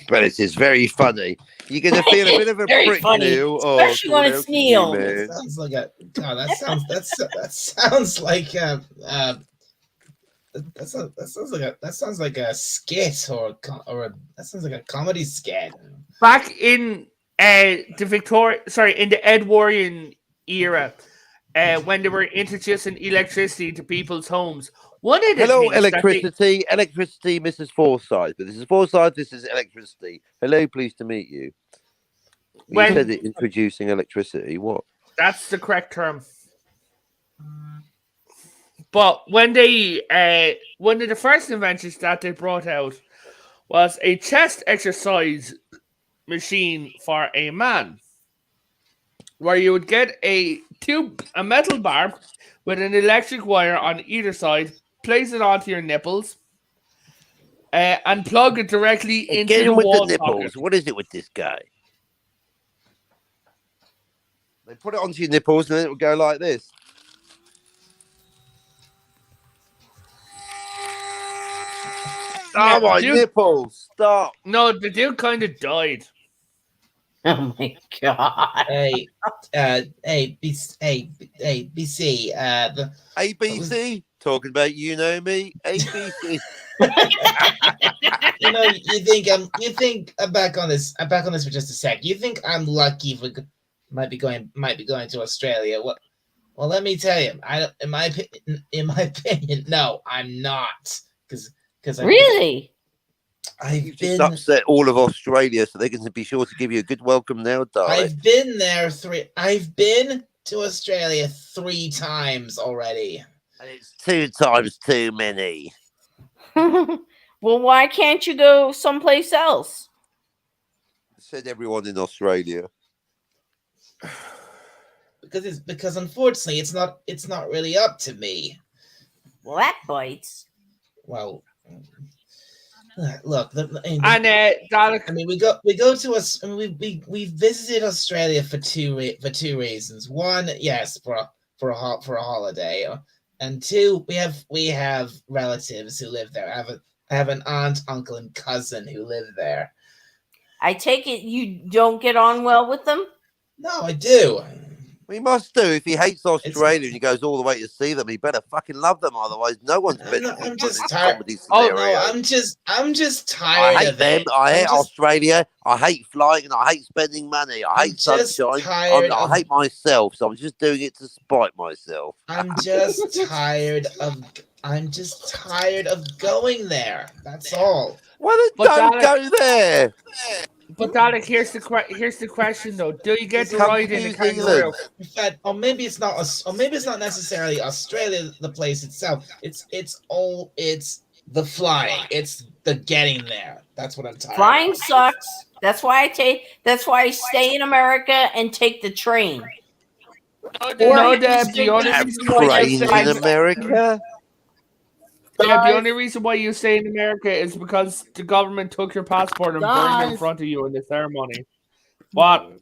But it is very funny. You're going to feel a bit of a Very prick, funny, Neil. especially when it's Neil. That sounds like a God. That sounds like that sounds like a skit or that sounds like a comedy skit. Back in in the Edwardian era, when they were introducing electricity to people's homes, one of the Hello, things that electricity, Mrs. Forsyth. But this is Forsyth. This is electricity. Hello, pleased to meet you. You said it introducing electricity. What? That's the correct term. But when they one of the first inventions that they brought out was a chest exercise machine for a man, where you would get a metal bar with an electric wire on either side, place it onto your nipples, and plug it directly into Get the in with wall the nipples. socket. What is it with this guy? They put it onto your nipples and then it will go like this. Yeah, Oh, my dude. nipples. Stop. No, the dude kind of died. Oh my god! Hey, BC. The ABC? Talking about you know me? ABC. you think I'm back on this for just a sec. You think I'm lucky for might be going to Australia? Well, let me tell you, in my opinion, no, I'm not, because Really? You've just upset all of Australia, so they can be sure to give you a good welcome now, darling. I've been to Australia 3 times already, and it's 2 times too many. Well, why can't you go someplace else? Said everyone in Australia. Because unfortunately it's not really up to me. Well, that bites. Well, look, Dalek, I mean, we go to us. I mean, we visited Australia for two reasons. One, yes, for a holiday, and 2, we have relatives who live there. I have an aunt, uncle, and cousin who live there. I take it you don't get on well with them? No, I do. We must do. If he hates Australia and he goes all the way to see them, he better fucking love them. Otherwise, no one's benefiting I'm just from this tired. comedy Oh scenario. no, I'm just tired I hate of them. it. I hate Australia. I hate flying and I hate spending money. I hate sunshine. I hate myself, so I'm just doing it to spite myself. I'm just tired of going there. That's all. Well, then don't go there. But Dalek, here's the question though: do you get to ride in a kangaroo? In fact, or maybe it's not necessarily Australia, the place itself. It's the flying. It's the getting there. That's what I'm tired. Flying sucks. That's why I stay in America and take the train. No, Deb, the only reason why you stay in America. Yeah, the only reason why you stay in America is because the government took your passport and burned it in front of you in the ceremony. What?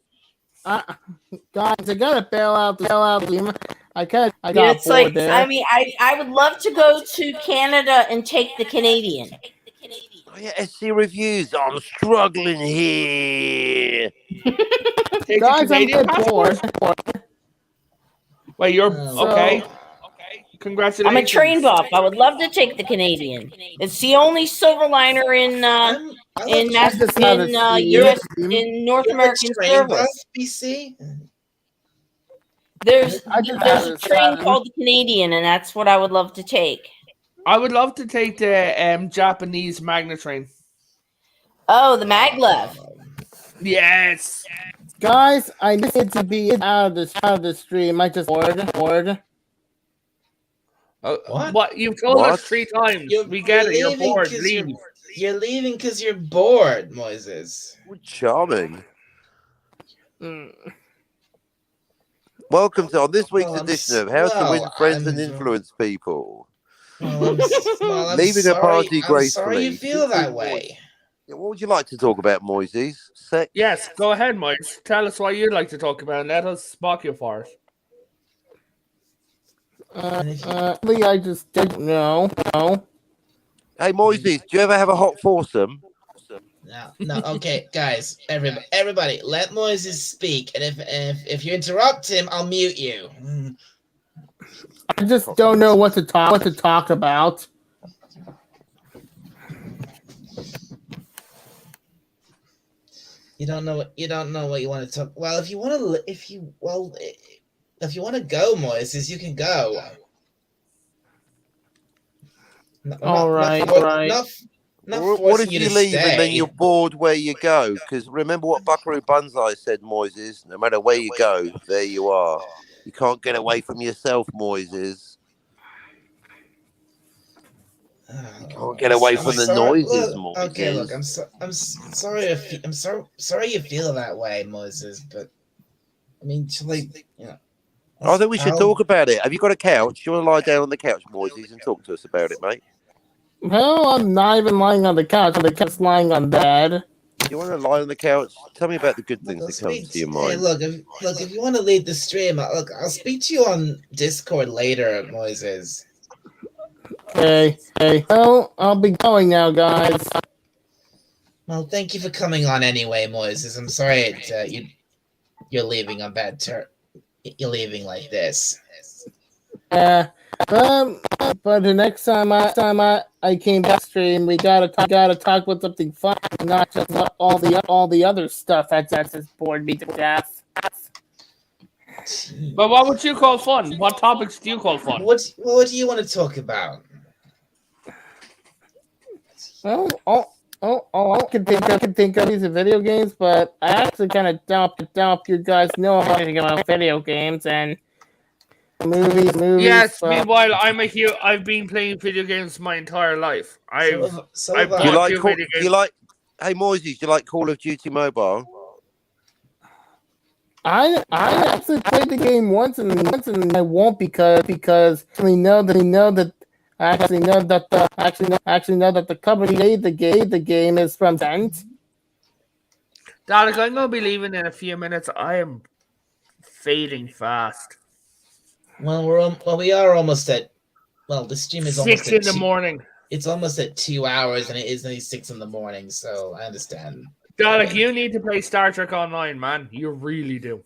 Guys, I gotta bail out. I got it's like there. I mean, I would love to go to Canada and take the Canadian. Oh yeah, SC reviews. I'm struggling here. Guys, I'm getting bored. Wait, you're okay? Congratulations. I'm a train buff. I would love to take the Canadian. It's the only silver liner in US in North American service. BC. There's a train called the Canadian, and that's what I would love to take. I would love to take the Japanese Magna train. Oh, the maglev. Yes. Guys, I need to be out of the stream. I just bored. What? You've told us 3 times. We get it. You're bored. Leave. You're leaving because you're bored, Moises. Charming. Welcome to on this week's Well, edition of How to Win Friends and Influence People. Leaving a party gracefully. I'm sorry you feel that way. What would you like to talk about, Moises? Sex? Yes, go ahead, Moise. Tell us what you'd like to talk about, and let us spark you for it. I just didn't know. Hey, Moises, do you ever have a hot foursome? No. Okay, guys, everybody, let Moises speak, and if you interrupt him, I'll mute you. I just don't know what to talk about. You don't know what you want to talk. Well, if you want to go, Moises, you can go. All right. What if you leave and then you're bored where you go? Because remember what Buckaroo Banzai said, Moises. No matter where you go, there you are. You can't get away from yourself, Moises. You can't get away from the noises, Moises. Okay, look, I'm sorry you feel that way, Moises. But I mean, I think we should talk about it. Have you got a couch? Do you want to lie down on the couch, Moises, and talk to us about it, mate? Well, I'm not even lying on the couch. The cat's lying on bed. Do you want to lie on the couch? Tell me about the good things that come to your mind. Hey, look, if you want to leave the stream, I'll speak to you on Discord later, Moises. Okay. Well, I'll be going now, guys. Well, thank you for coming on anyway, Moises. I'm sorry you're leaving on bad terms. You're leaving like this. But the next time I came back stream, we gotta talk about something fun, not just all the other stuff that just bored me to death. But what would you call fun? What topics do you call fun? What do you want to talk about? Well, I can think of these video games, but I actually kind of doubt you guys know anything about video games and movies. Yes. Meanwhile, I've been playing video games my entire life. Hey, Moises, do you like Call of Duty Mobile? I actually played the game once and I won't because we know that the company made the game is from Tent. Dalek, I'm gonna be leaving in a few minutes. I am fading fast. Well, we are almost at. Well, the stream is 6 in the morning. It's almost at 2 hours, and it is only 6 in the morning. So I understand. Dalek, you need to play Star Trek Online, man. You really do.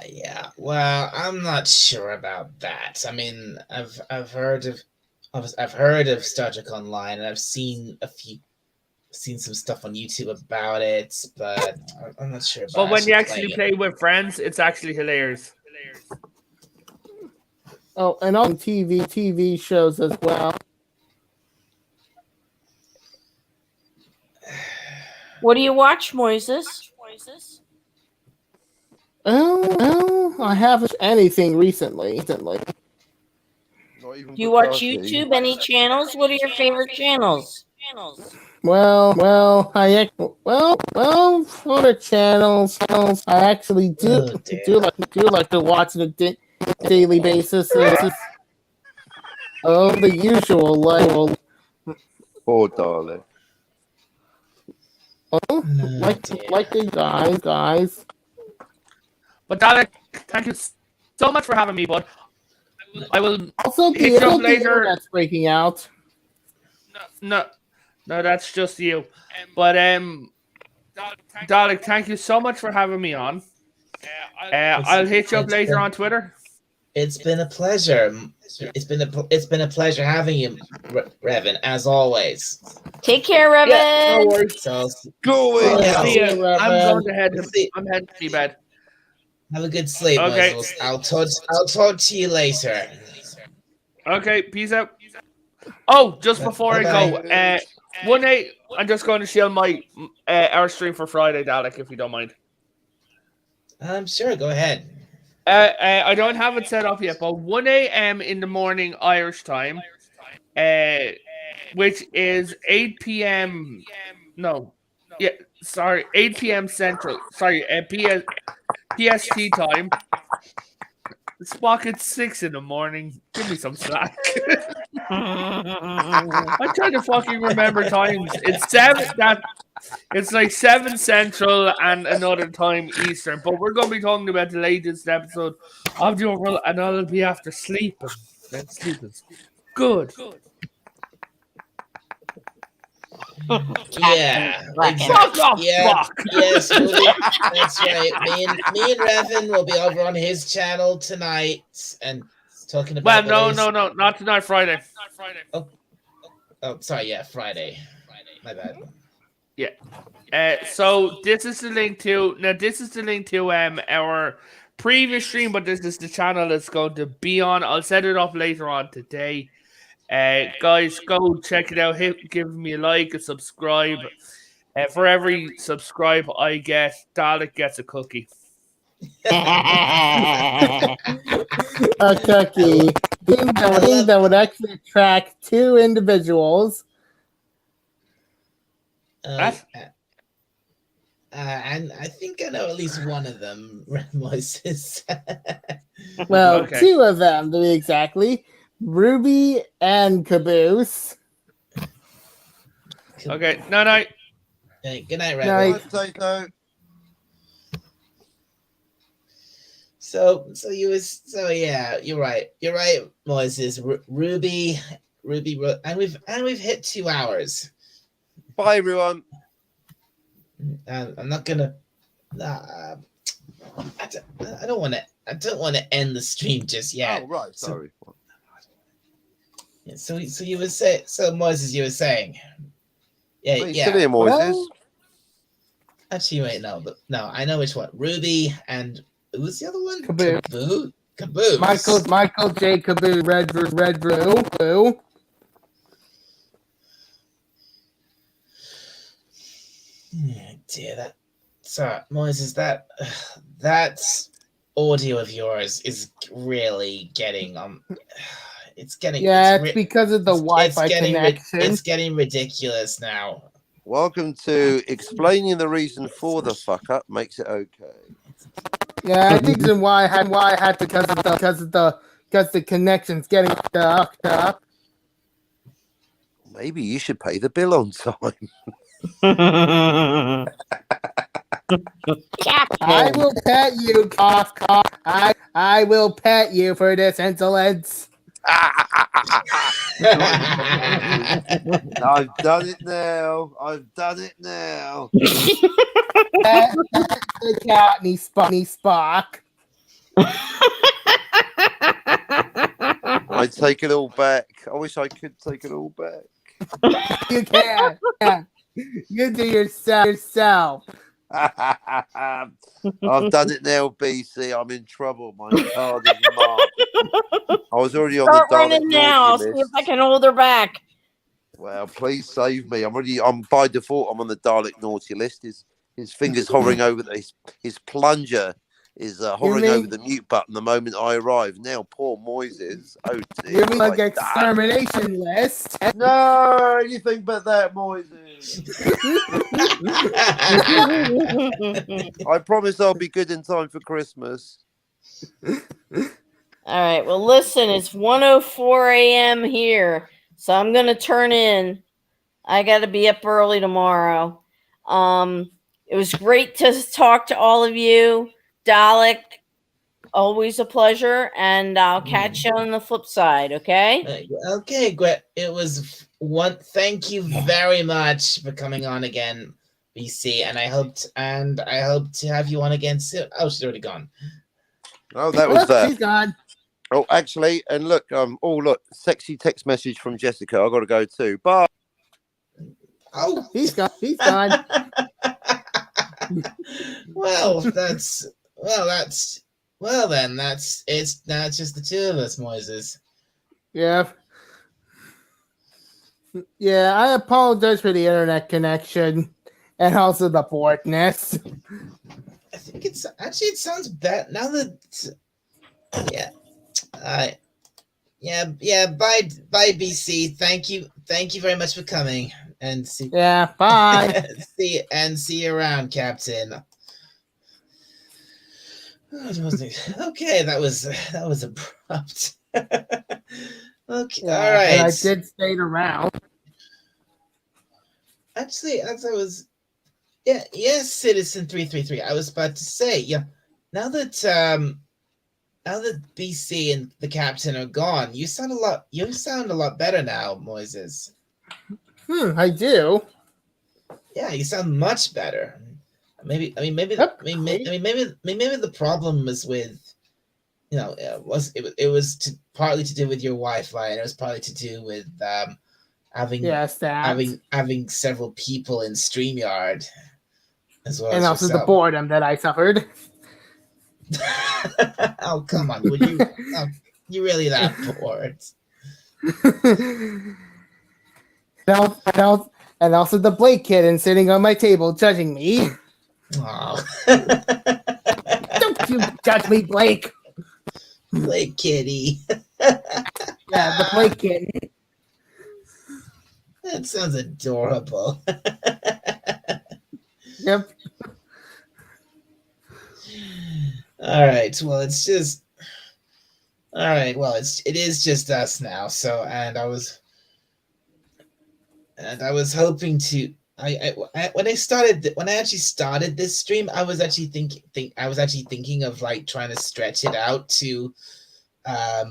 Yeah. Well, I'm not sure about that. I mean, I've heard of Star Trek Online, and I've seen some stuff on YouTube about it, but I'm not sure. But when you actually play with friends, it's actually hilarious. Oh, and on TV shows as well. What do you watch, Moises? Oh, I haven't anything recently. Do you watch YouTube? Any channels? What are your favorite channels? Well, for the channels, I actually do like to watch on a daily basis. Oh, the usual level. Oh, darling. Oh, like the guys. But Dalek, thank you so much for having me, bud. I will also hit you up later. That's breaking out. No, that's just you. But Dalek, thank you so much for having me on. I'll hit you up later on Twitter. It's been a pleasure. It's been a pleasure having you, Revan, as always. Take care, Revan. Yeah, no worries. So, go away. I'm heading to bed. Have a good sleep, okay. Moses. I'll talk to you later. Okay, peace out. Oh, just before I go, 1-8, I'm just going to share my our stream for Friday, Dalek, if you don't mind. Sure, go ahead. I don't have it set up yet, but 1 a.m. in the morning Irish time, which is 8 p.m. No, yeah, sorry, 8 p.m. Central. Sorry, PST time. Spock at 6 in the morning. Give me some slack. I'm trying to fucking remember times. It's 7. It's like 7 Central and another time Eastern. But we're going to be talking about the latest episode of the Orville, and I'll be after sleeping. Then sleep is good. Yeah, Black. exactly. Fuck off, Yeah, Spock. yes, that's right. Me and Revan will be over on his channel tonight and talking Well, about. no, not tonight. Friday. Oh, sorry. Yeah, Friday. My bad. So this is the link to our previous stream, but this is the channel it's going to be on. I'll set it up later on today. Guys, go check it out. Give me a like, a subscribe. For every subscribe I get, Dalek gets a cookie. A cookie. I think that would actually attract 2 individuals. And I think I know at least one of them, Moises. Well, Okay. 2 of them to be exactly. Ruby and Caboose. Okay, night. Hey, good night, Revan. Night. Potato. So yeah, you're right, Moises. Ruby, and we've hit 2 hours. Bye, everyone. I'm not gonna. I don't want to end the stream just yet. Oh, right. Sorry. Yeah, so you were saying. So Moises, you were saying. Yeah, Wait, still here, Moises. Well, Actually, wait, no, I know which one. Ruby and who's the other one? Caboose. Caboose. Michael J. Caboose. Red Blue. Dear, Moises, that audio of yours is really getting it's getting Yeah, because of the Wi-Fi connection. It's getting ridiculous now. Welcome to explaining the reason for the fuck up makes it okay. Yeah, I think the why I had because the connection's getting fucked up. Maybe you should pay the bill on time. I will pet you, cough. I will pet you for this insolence. I've done it now. Pet the cat, me Spock. I take it all back. I wish I could take it all back. You can't. You do yourself. I've done it now, BC. I'm in trouble. My card is marked. I was already on Start the running Dalek now. I'll naughty see if list. I can hold her back. Well, please save me. I'm by default. I'm on the Dalek naughty list. His fingers hovering over his plunger is hovering over the mute button the moment I arrive. Now, poor Moises. Oh dear. You mean like extermination list? No, anything but that, Moises. I promise I'll be good in time for Christmas. All right. Well, listen, it's 1:04 a.m. here, so I'm gonna turn in. I got to be up early tomorrow. It was great to talk to all of you. Dalek, always a pleasure, and I'll catch you on the flip side. Okay. Okay, great. It was one. Thank you very much for coming on again, BC, and I hope to have you on again soon. Oh, she's already gone. Oh, that was She's gone. Oh, actually, and look, look, sexy text message from Jessica. I got to go too. Bye. Oh, He's gone. He's gone. Well, that's it's now it's just the 2 of us, Moises. Yeah. Yeah, I apologize for the internet connection and also the boredness. I think it sounds bad now that Yeah. Yeah. Bye, BC. Thank you very much for coming, and see. Yeah, bye. see you around, Captain. Okay, that was abrupt. Okay, Yeah, all but I right. did stay around. Actually, as I was, yeah, yes, Citizen 333. I was about to say, yeah. Now that BC and the captain are gone, you sound a lot better now, Moises. I do. Yeah, you sound much better. Maybe maybe Yep. maybe the problem was with, it was partly to do with your Wi-Fi, and it was partly to do with having Yes, that. having several people in StreamYard as well And as also the yourself. boredom that I suffered. Oh, come on, would you? Oh, you really that bored? And also the Blake kitten sitting on my table judging me. Oh. Don't you judge me, Blake. Blake Kitty. Yeah, the Blake kitten. That sounds adorable. Yep. All right. Well, it's just. All right. Well, it is just us now. So, and I was hoping to. When I actually started this stream, I was actually thinking of like trying to stretch it out to try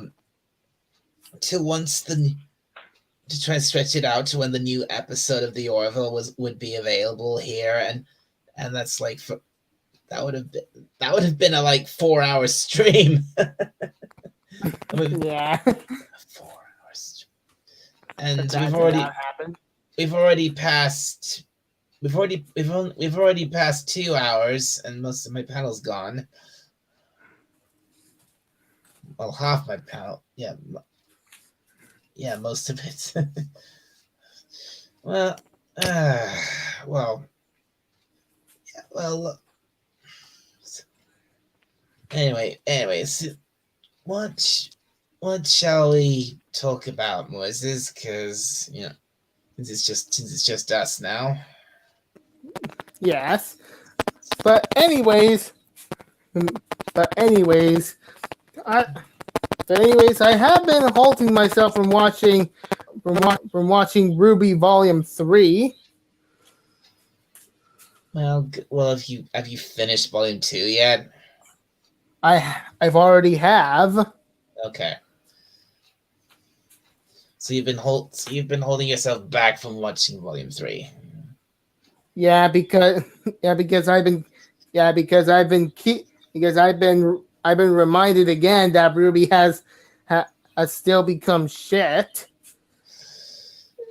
to stretch it out to when the new episode of the Orville would be available here, and that's like that would have been a like 4-hour stream. Yeah. 4 hours. And we've already passed 2 hours, and most of my panel's gone. Well, half my panel. Yeah, most of it. Well, anyways, what shall we talk about, Moses? Because since it's just us now. Yes. But anyways, I have been halting myself from watching Ruby Volume 3. Well, have you finished Volume 2 yet? I've already have. Okay. So you've been holding yourself back from watching Volume 3. Yeah, because I've been reminded again that Ruby has still become shit.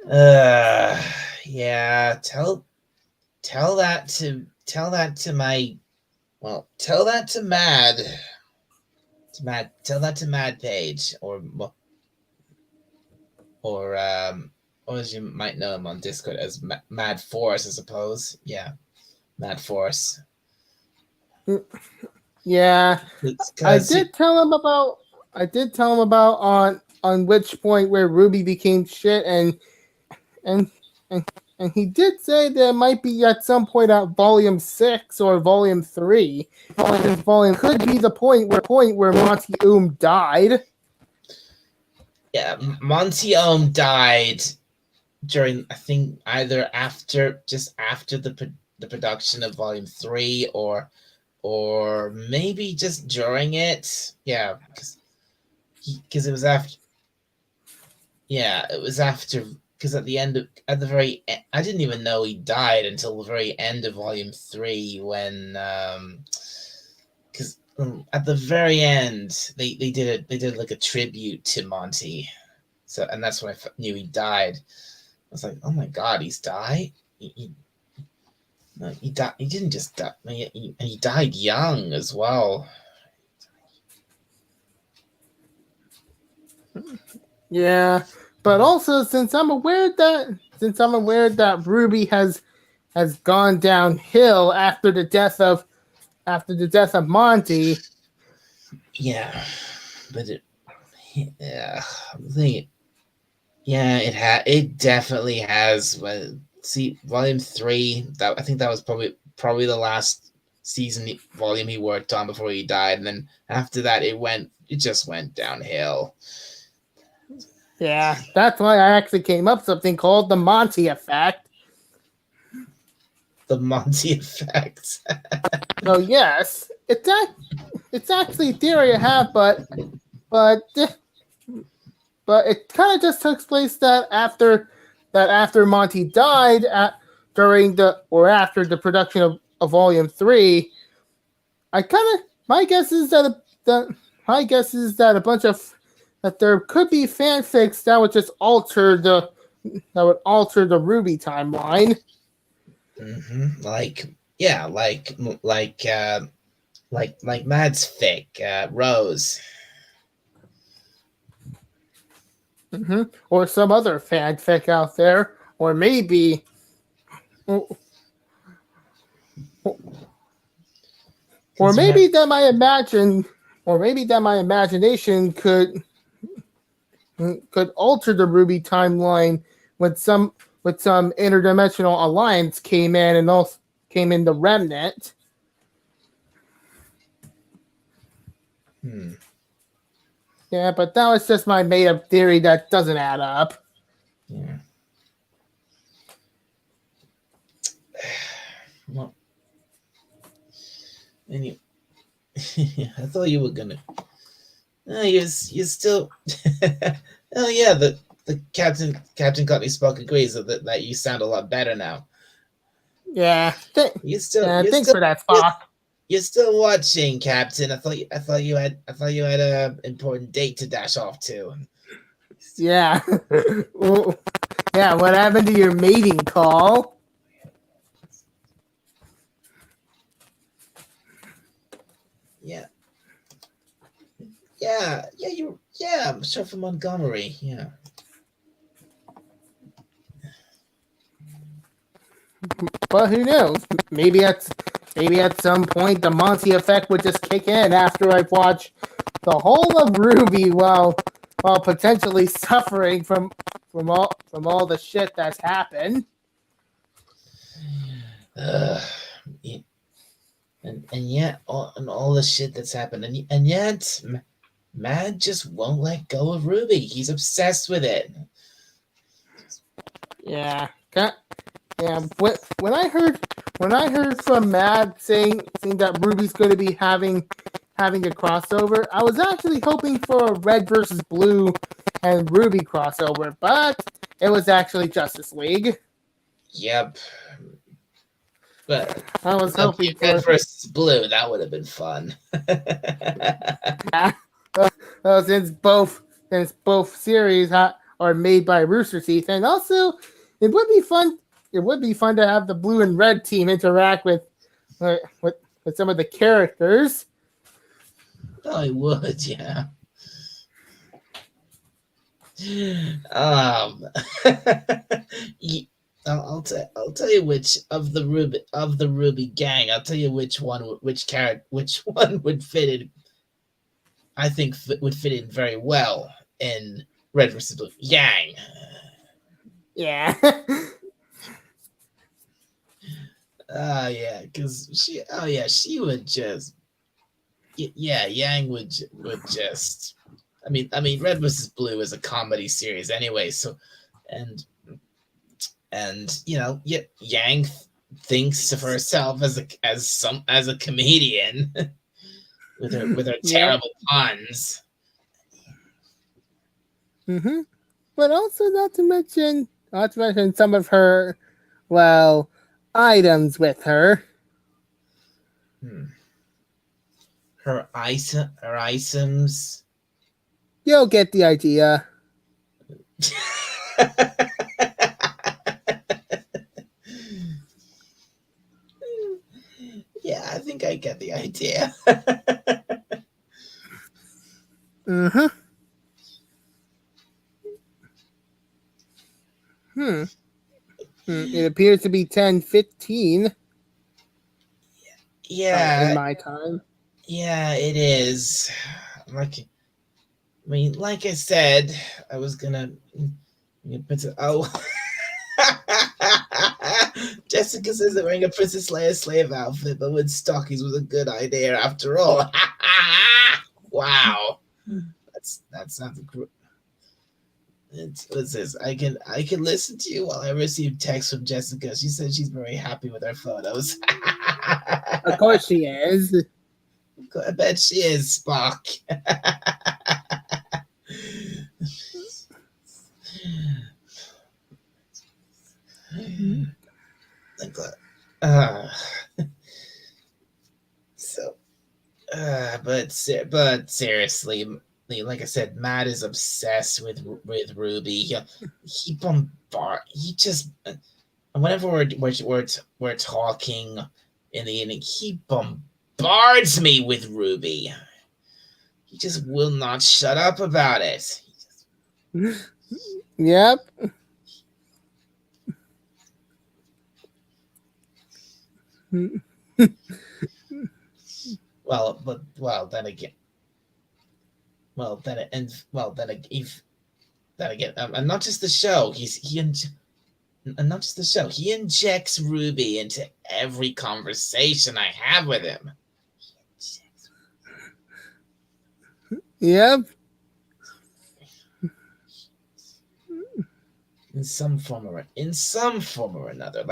Yeah. Tell that to Mad. Tell that to Mad Page, or as you might know him on Discord as Mad Force, I suppose. Yeah, Mad Force. Yeah, I did tell him about on which point where Ruby became shit, and he did say there might be at some point at Volume 6 or Volume 3. Volume could be the point where Monty died. Yeah, Monty died during, I think, either just after the production of Volume 3, or maybe just during it. Yeah, because it was after. Yeah, it was after, because I didn't even know he died until the very end of Volume 3, when because at the very end they did like a tribute to Monty, and that's when I knew he died. I was like, oh my god, he's died. He died. He didn't just die. He died young as well. Yeah, but also since I'm aware that Ruby has gone downhill after the death of Monty. Yeah. but yeah, I'm thinking, yeah, it definitely has. But see, volume 3. I think that was probably the last volume he worked on before he died, and then after that, it just went downhill. Yeah, that's why I actually came up with something called the Monty effect. The Monty effect. So yes, it's actually a theory I have, but it kind of just took place that after Monty died after the production of Volume 3, my guess is that a bunch of that there could be fanfics that would just alter the Ruby timeline. Mm-hmm. Like Mads fic, Rose. Mm-hmm. Or some other fanfic out there, or maybe that my imagination could alter the Ruby timeline when some interdimensional alliance came in and also came in the Remnant. Yeah, but that was just my made up theory that doesn't add up. Yeah. Well, anyway, I thought you were gonna. You still. Oh yeah, the Captain Courtney Spock agrees that you sound a lot better now. Yeah, thanks for that, Spock. You're still watching, Captain. I thought you had a important date to dash off to. Yeah. Yeah, what happened to your mating call? Yeah. I'm sure from Montgomery. Yeah. But who knows? Maybe at some point the Monty effect would just kick in after I've watched the whole of Ruby while potentially suffering from all the shit that's happened. And yet all the shit that's happened, and yet Mad just won't let go of Ruby. He's obsessed with it. Yeah. Yeah. When I heard from Mad saying that Ruby's going to be having a crossover, I was actually hoping for a Red versus Blue and Ruby crossover, but it was actually Justice League. Yep. But I was hoping for Red versus Blue. That would have been fun. Since both series are made by Rooster Teeth, and also it would be fun. It would be fun to have the Blue and Red team interact with some of the characters. Oh, it would, yeah. I'll tell you which of the Ruby gang. I'll tell you which one would fit in. I think would fit in very well in Red versus Blue. Yang. Yeah. Yeah, because she would just. Yeah, Yang would just. I mean, Red versus Blue is a comedy series anyway, so and Yang thinks of herself as a comedian with her terrible puns. Mm-hmm. But also not to mention some of her items with her. Her items. You'll get the idea. Yeah, I think I get the idea. Mm-hmm. It appears to be 10:15. Yeah. In my time. Yeah, it is. mean, like I said, I was gonna. Oh. Jessica says that wearing a Princess Leia slave outfit but with stockings was a good idea after all. Wow. That sounds great. What's this? I can listen to you while I receive text from Jessica. She said she's very happy with our photos. Of course she is. I bet she is, Spock. Uh, so, but seriously, like I said, Matt is obsessed with Ruby. He bombard. He just whenever we're talking in the evening, he bombards me with Ruby. He just will not shut up about it. Yep. Then again, and not just the show. And not just the show. He injects Ruby into every conversation I have with him. Yep. In some form or another,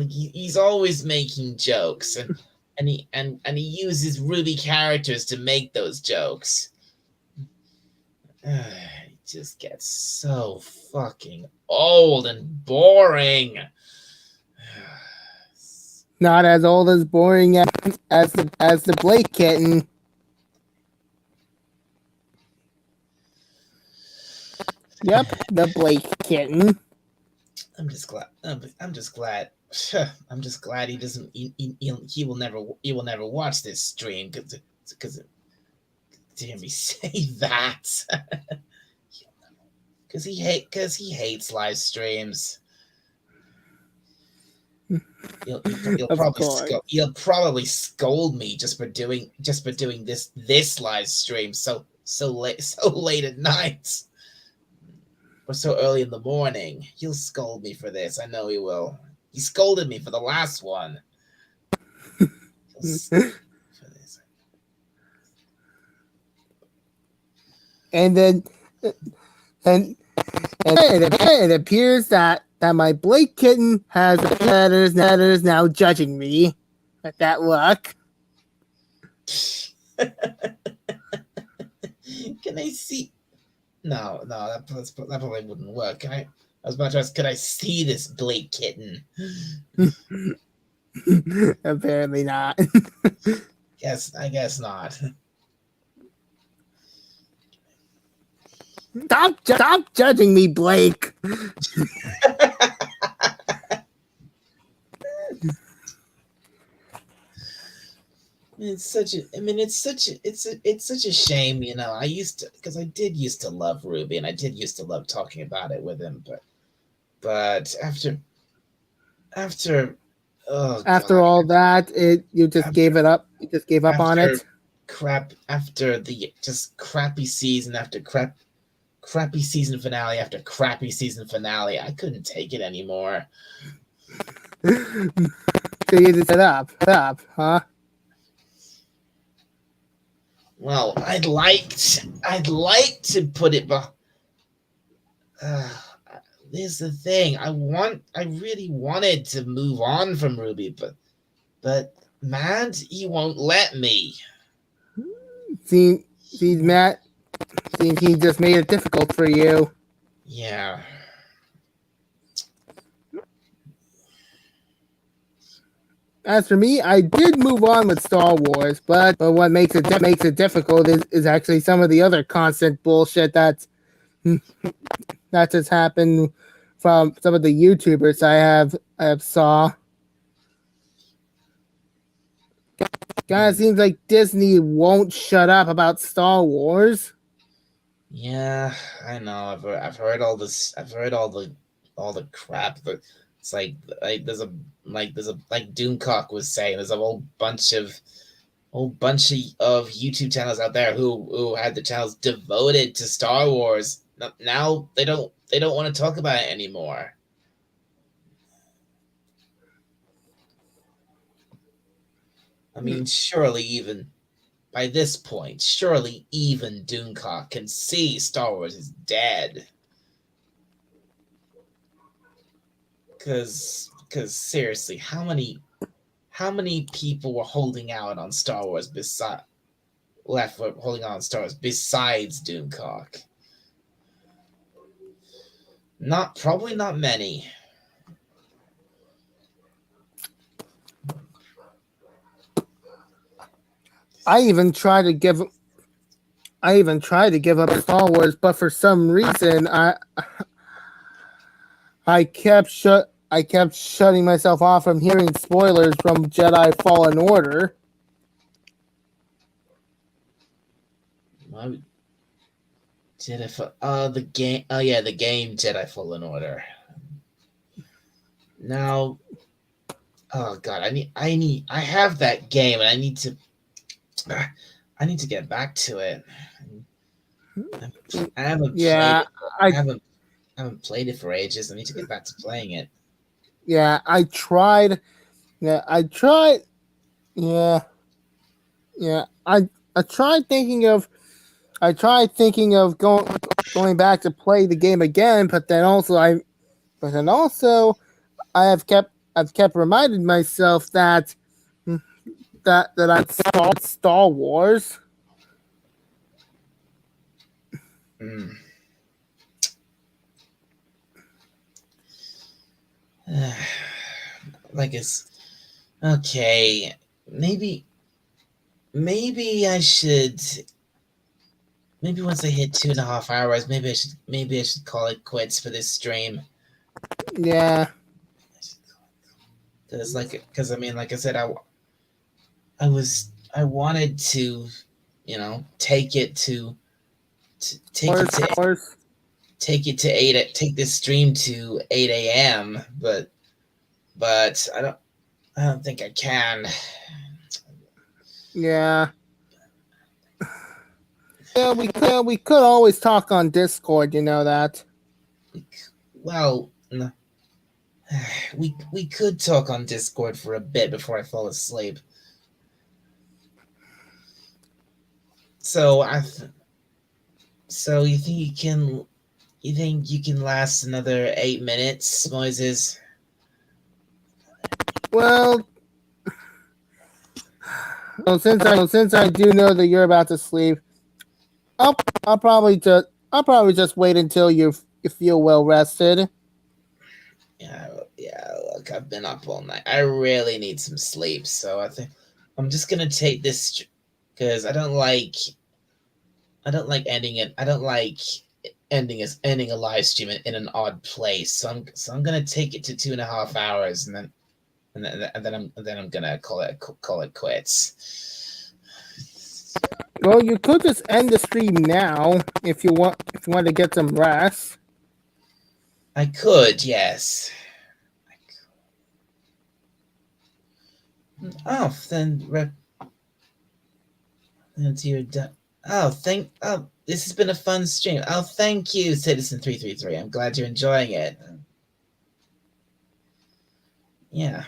he's always making jokes, and he uses Ruby characters to make those jokes. It just gets so fucking old and boring. Not as old as boring as the Blake kitten. Yep, the Blake kitten. I'm just glad. I'm just glad. I'm just glad he doesn't. He will never watch this stream because to hear me say that. Because he hates live streams. He'll probably scold me just for doing this live stream so late at night. Or so early in the morning. He'll scold me for this. I know he will. He scolded me for the last one. For this. And then it appears that my Blake kitten has letters now judging me with that look. Can I see? No, that probably wouldn't work. I was about to ask, could I see this Blake kitten? Apparently not. I guess not. Stop judging me, Blake. It's such a shame, because I did used to love Ruby and I did used to love talking about it with him, but after all that, you just gave it up. You just gave up on it. After the just crappy season after crappy season finale after crappy season finale, I couldn't take it anymore. So you just set up, huh? Well, I'd like to put it behind. Here's the thing. I really wanted to move on from Ruby, but Matt, he won't let me. See, Matt, he just made it difficult for you. Yeah. As for me, I did move on with Star Wars, but what makes it difficult is actually some of the other constant bullshit that has happened from some of the YouTubers I have saw. Kind of seems like Disney won't shut up about Star Wars. Yeah, I know. I've heard all this. I've heard all the crap. But it's like Doomcock was saying. There's a whole bunch of whole bunch of YouTube channels out there who had the channels devoted to Star Wars. Now they don't want to talk about it anymore. I mean, surely even by this point, surely even Doomcock can see Star Wars is dead. Because seriously, how many people were holding out on Star Wars besides Doomcock? Probably not many. I even tried to give up Star Wars, but for some reason I kept shutting myself off from hearing spoilers from Jedi Fallen Order. The game. Oh yeah, the game Jedi Fallen Order. Now, oh god, I have that game, and I need to get back to it. I haven't Yeah, played it. I haven't played it for ages. I need to get back to playing it. Yeah, I tried. Yeah, I tried. Yeah, I tried thinking of going back to play the game again, but then also I've kept reminding myself that I've stalled Star Wars. Like it's okay. Maybe I should. Maybe once I hit 2.5 hours, maybe I should call it quits for this stream. Yeah. Because I mean, like I said, I wanted to, take it to take this stream to 8 a.m. But I don't think I can. Yeah. Yeah, we could always talk on Discord, you know that. Well, we could talk on Discord for a bit before I fall asleep. So so you think you can last another 8 minutes, Moises? Well, since I do know that you're about to sleep, I'll probably just wait until you feel well rested. Yeah. Look, I've been up all night. I really need some sleep, so I think I'm just gonna take this because I don't like ending it. I don't like ending a live stream in an odd place. So I'm gonna take it to 2.5 hours, and then I'm gonna call it quits. Well, you could just end the stream now if you want to get some rest. I could, yes. Oh, then you're done. Oh, this has been a fun stream. Oh, thank you, Citizen333. I'm glad you're enjoying it. Yeah.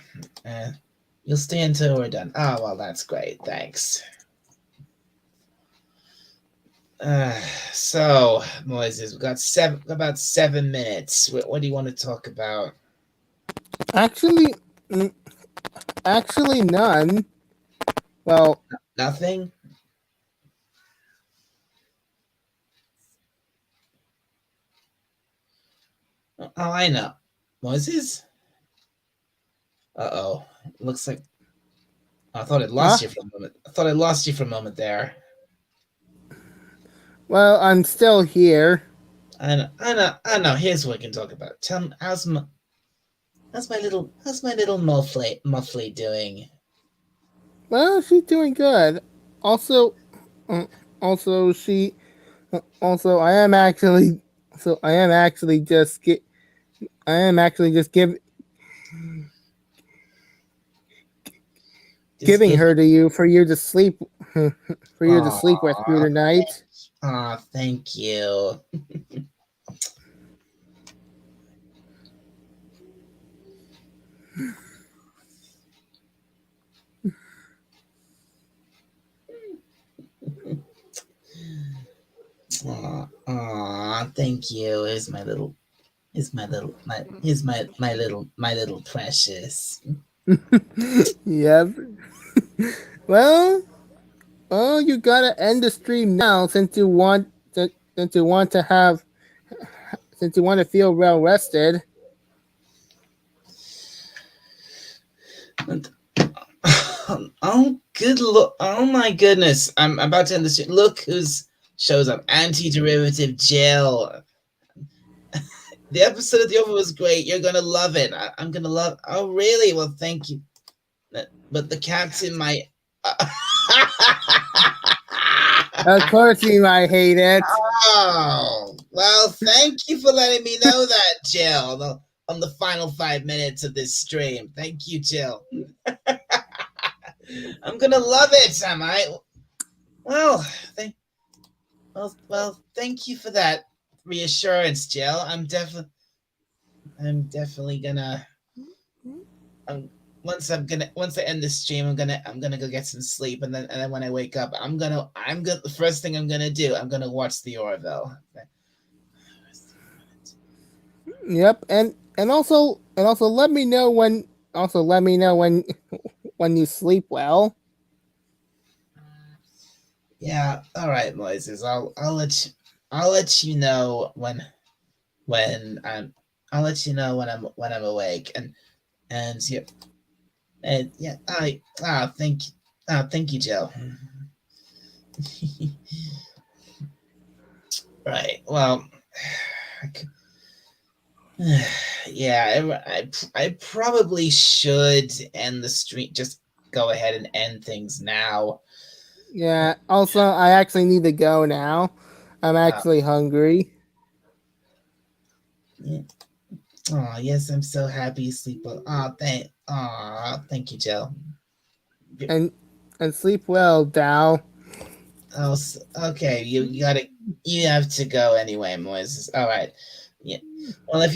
You'll stay until we're done. Oh, well, that's great. Thanks. So, Moises, we've got about 7 minutes. What do you want to talk about? Actually, none. Well, nothing. Oh, I know. Moises? Uh-oh. Looks like I thought I lost you for a moment. I thought I lost you for a moment there. Well, I'm still here. I know. Here's what we can talk about. Tell me, how's my little Muffly doing? Well, she's doing good. Also, I am actually just giving her to you for you to sleep with through the night. Aw, thank you. Aw, thank you. Here's my little precious. Yep. Well, you gotta end the stream now since you want to feel well rested. Oh, good look! Oh my goodness! I'm about to end this. Look who's shows up! Anti-derivative Jill. The episode of the Orville was great. You're gonna love it. I'm gonna love. Oh, really? Well, thank you. But the captain might. Of course, you might hate it. Oh, well, thank you for letting me know that, Jill. On the final 5 minutes of this stream. Thank you, Jill. I'm gonna love it, am I? Well, thank you for that reassurance, Jill. I'm definitely gonna. Once I end this stream, I'm gonna go get some sleep, and then when I wake up, the first thing I'm gonna do, I'm gonna watch the Orville. Yep, and also let me know when when you sleep well. Yeah, all right, Moises. I'll let you know when I'm awake, and yeah. And yeah, thank you, Joe. Right. Well, yeah, I probably should end the stream. Just go ahead and end things now. Yeah. Also, I actually need to go now. I'm actually hungry. Yeah. Oh, yes, I'm so happy you sleep well. Thank you, Joe. And sleep well, Dow. Oh, okay. You have to go anyway, Moises. All right. Yeah. If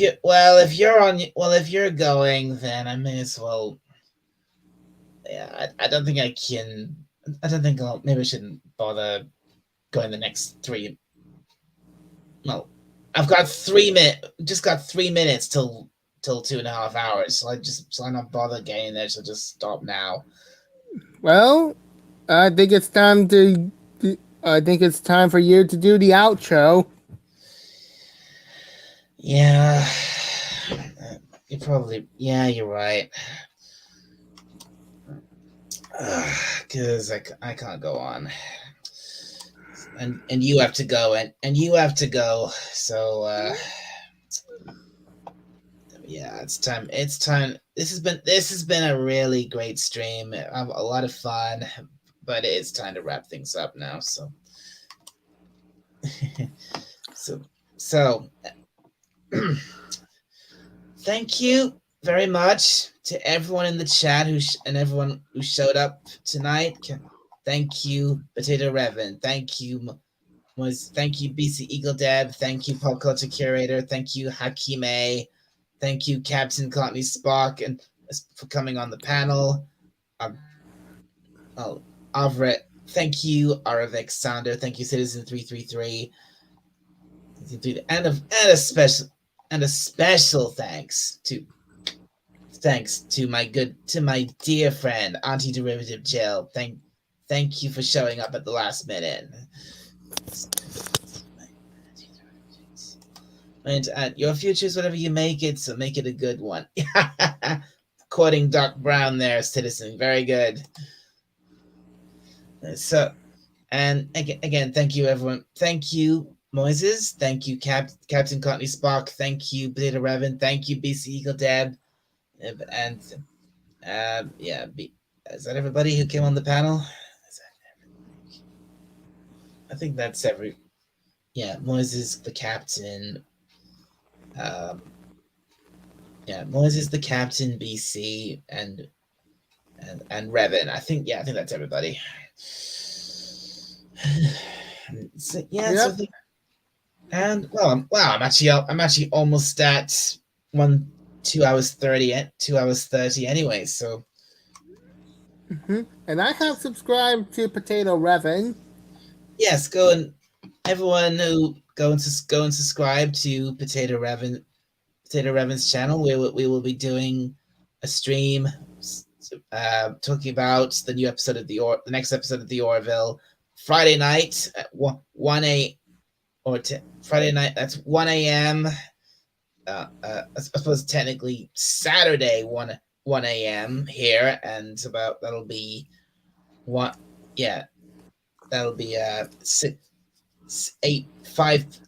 you're going, then I may as well. Yeah, I don't think I can. I don't think maybe I shouldn't bother going the next 3. Well, I've got 3 minutes. Just got 3 minutes till 2.5 hours. So I'm not bother getting there. So just stop now. Well, I think it's time for you to do the outro. Yeah, you're right. Because I can't go on. And you have to go, and you have to go. So yeah, it's time. This has been a really great stream. A lot of fun, but it's time to wrap things up now. So so thank you very much to everyone in the chat and everyone who showed up tonight. Thank you, Potato Revan. Thank you, BC Eagle Deb. Thank you, Pop Culture Curator. Thank you, Hakime. Thank you, Captain Courtney Spock, and for coming on the panel. Avret. Thank you, Aravik Sounder. Thank you, Citizen 333. And a special thanks to my dear friend Auntie Derivative Jill. Thank you for showing up at the last minute. And your future is whatever you make it, so make it a good one. Quoting Doc Brown there, Citizen. Very good. So, and again, thank you, everyone. Thank you, Moises. Thank you, Captain Courtney Spock. Thank you, Potato Revan. Thank you, BC Eagle Deb. And yeah, is that everybody who came on the panel? I think that's yeah, Moises the captain. Yeah, Moises the captain, BC, and and Revan. I think that's everybody. So, yeah. Yep. So and I'm actually almost at 2 hours 30 anyway. So And I have subscribed to Potato Revan. yes, everyone who go and subscribe to Potato Revan's channel. We will be doing a stream talking about the next episode of the Orville Friday night at 1 Friday night. That's 1 a.m. I suppose technically Saturday 1 a.m. here, and that'll be that'll be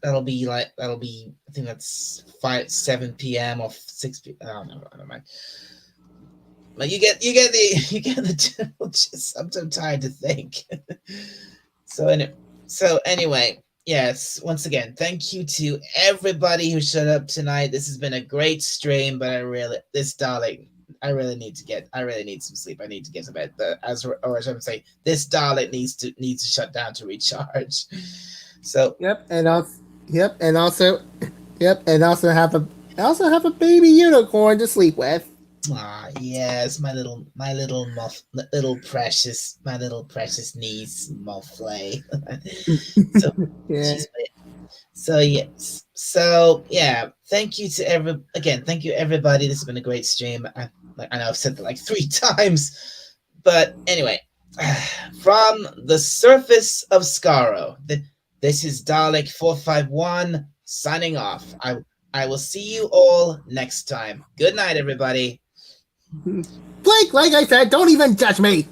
that'll be I think that's 7 p.m. or 6 p.m. I don't know. I don't mind. But you get the general gist. I'm so tired to think. So anyway, yes. Once again, thank you to everybody who showed up tonight. This has been a great stream, but I really need some sleep. I need to get to bed. As I would say, this Dalek needs to shut down to recharge. So and also have a baby unicorn to sleep with. Ah, yes, my little precious niece Muffley. So yeah, thank you everybody. This has been a great stream. I know I've said that like 3 times, but anyway, from the surface of Skaro, this is Dalek 451 signing off. I will see you all next time. Good night, everybody. Blake, like I said, don't even judge me.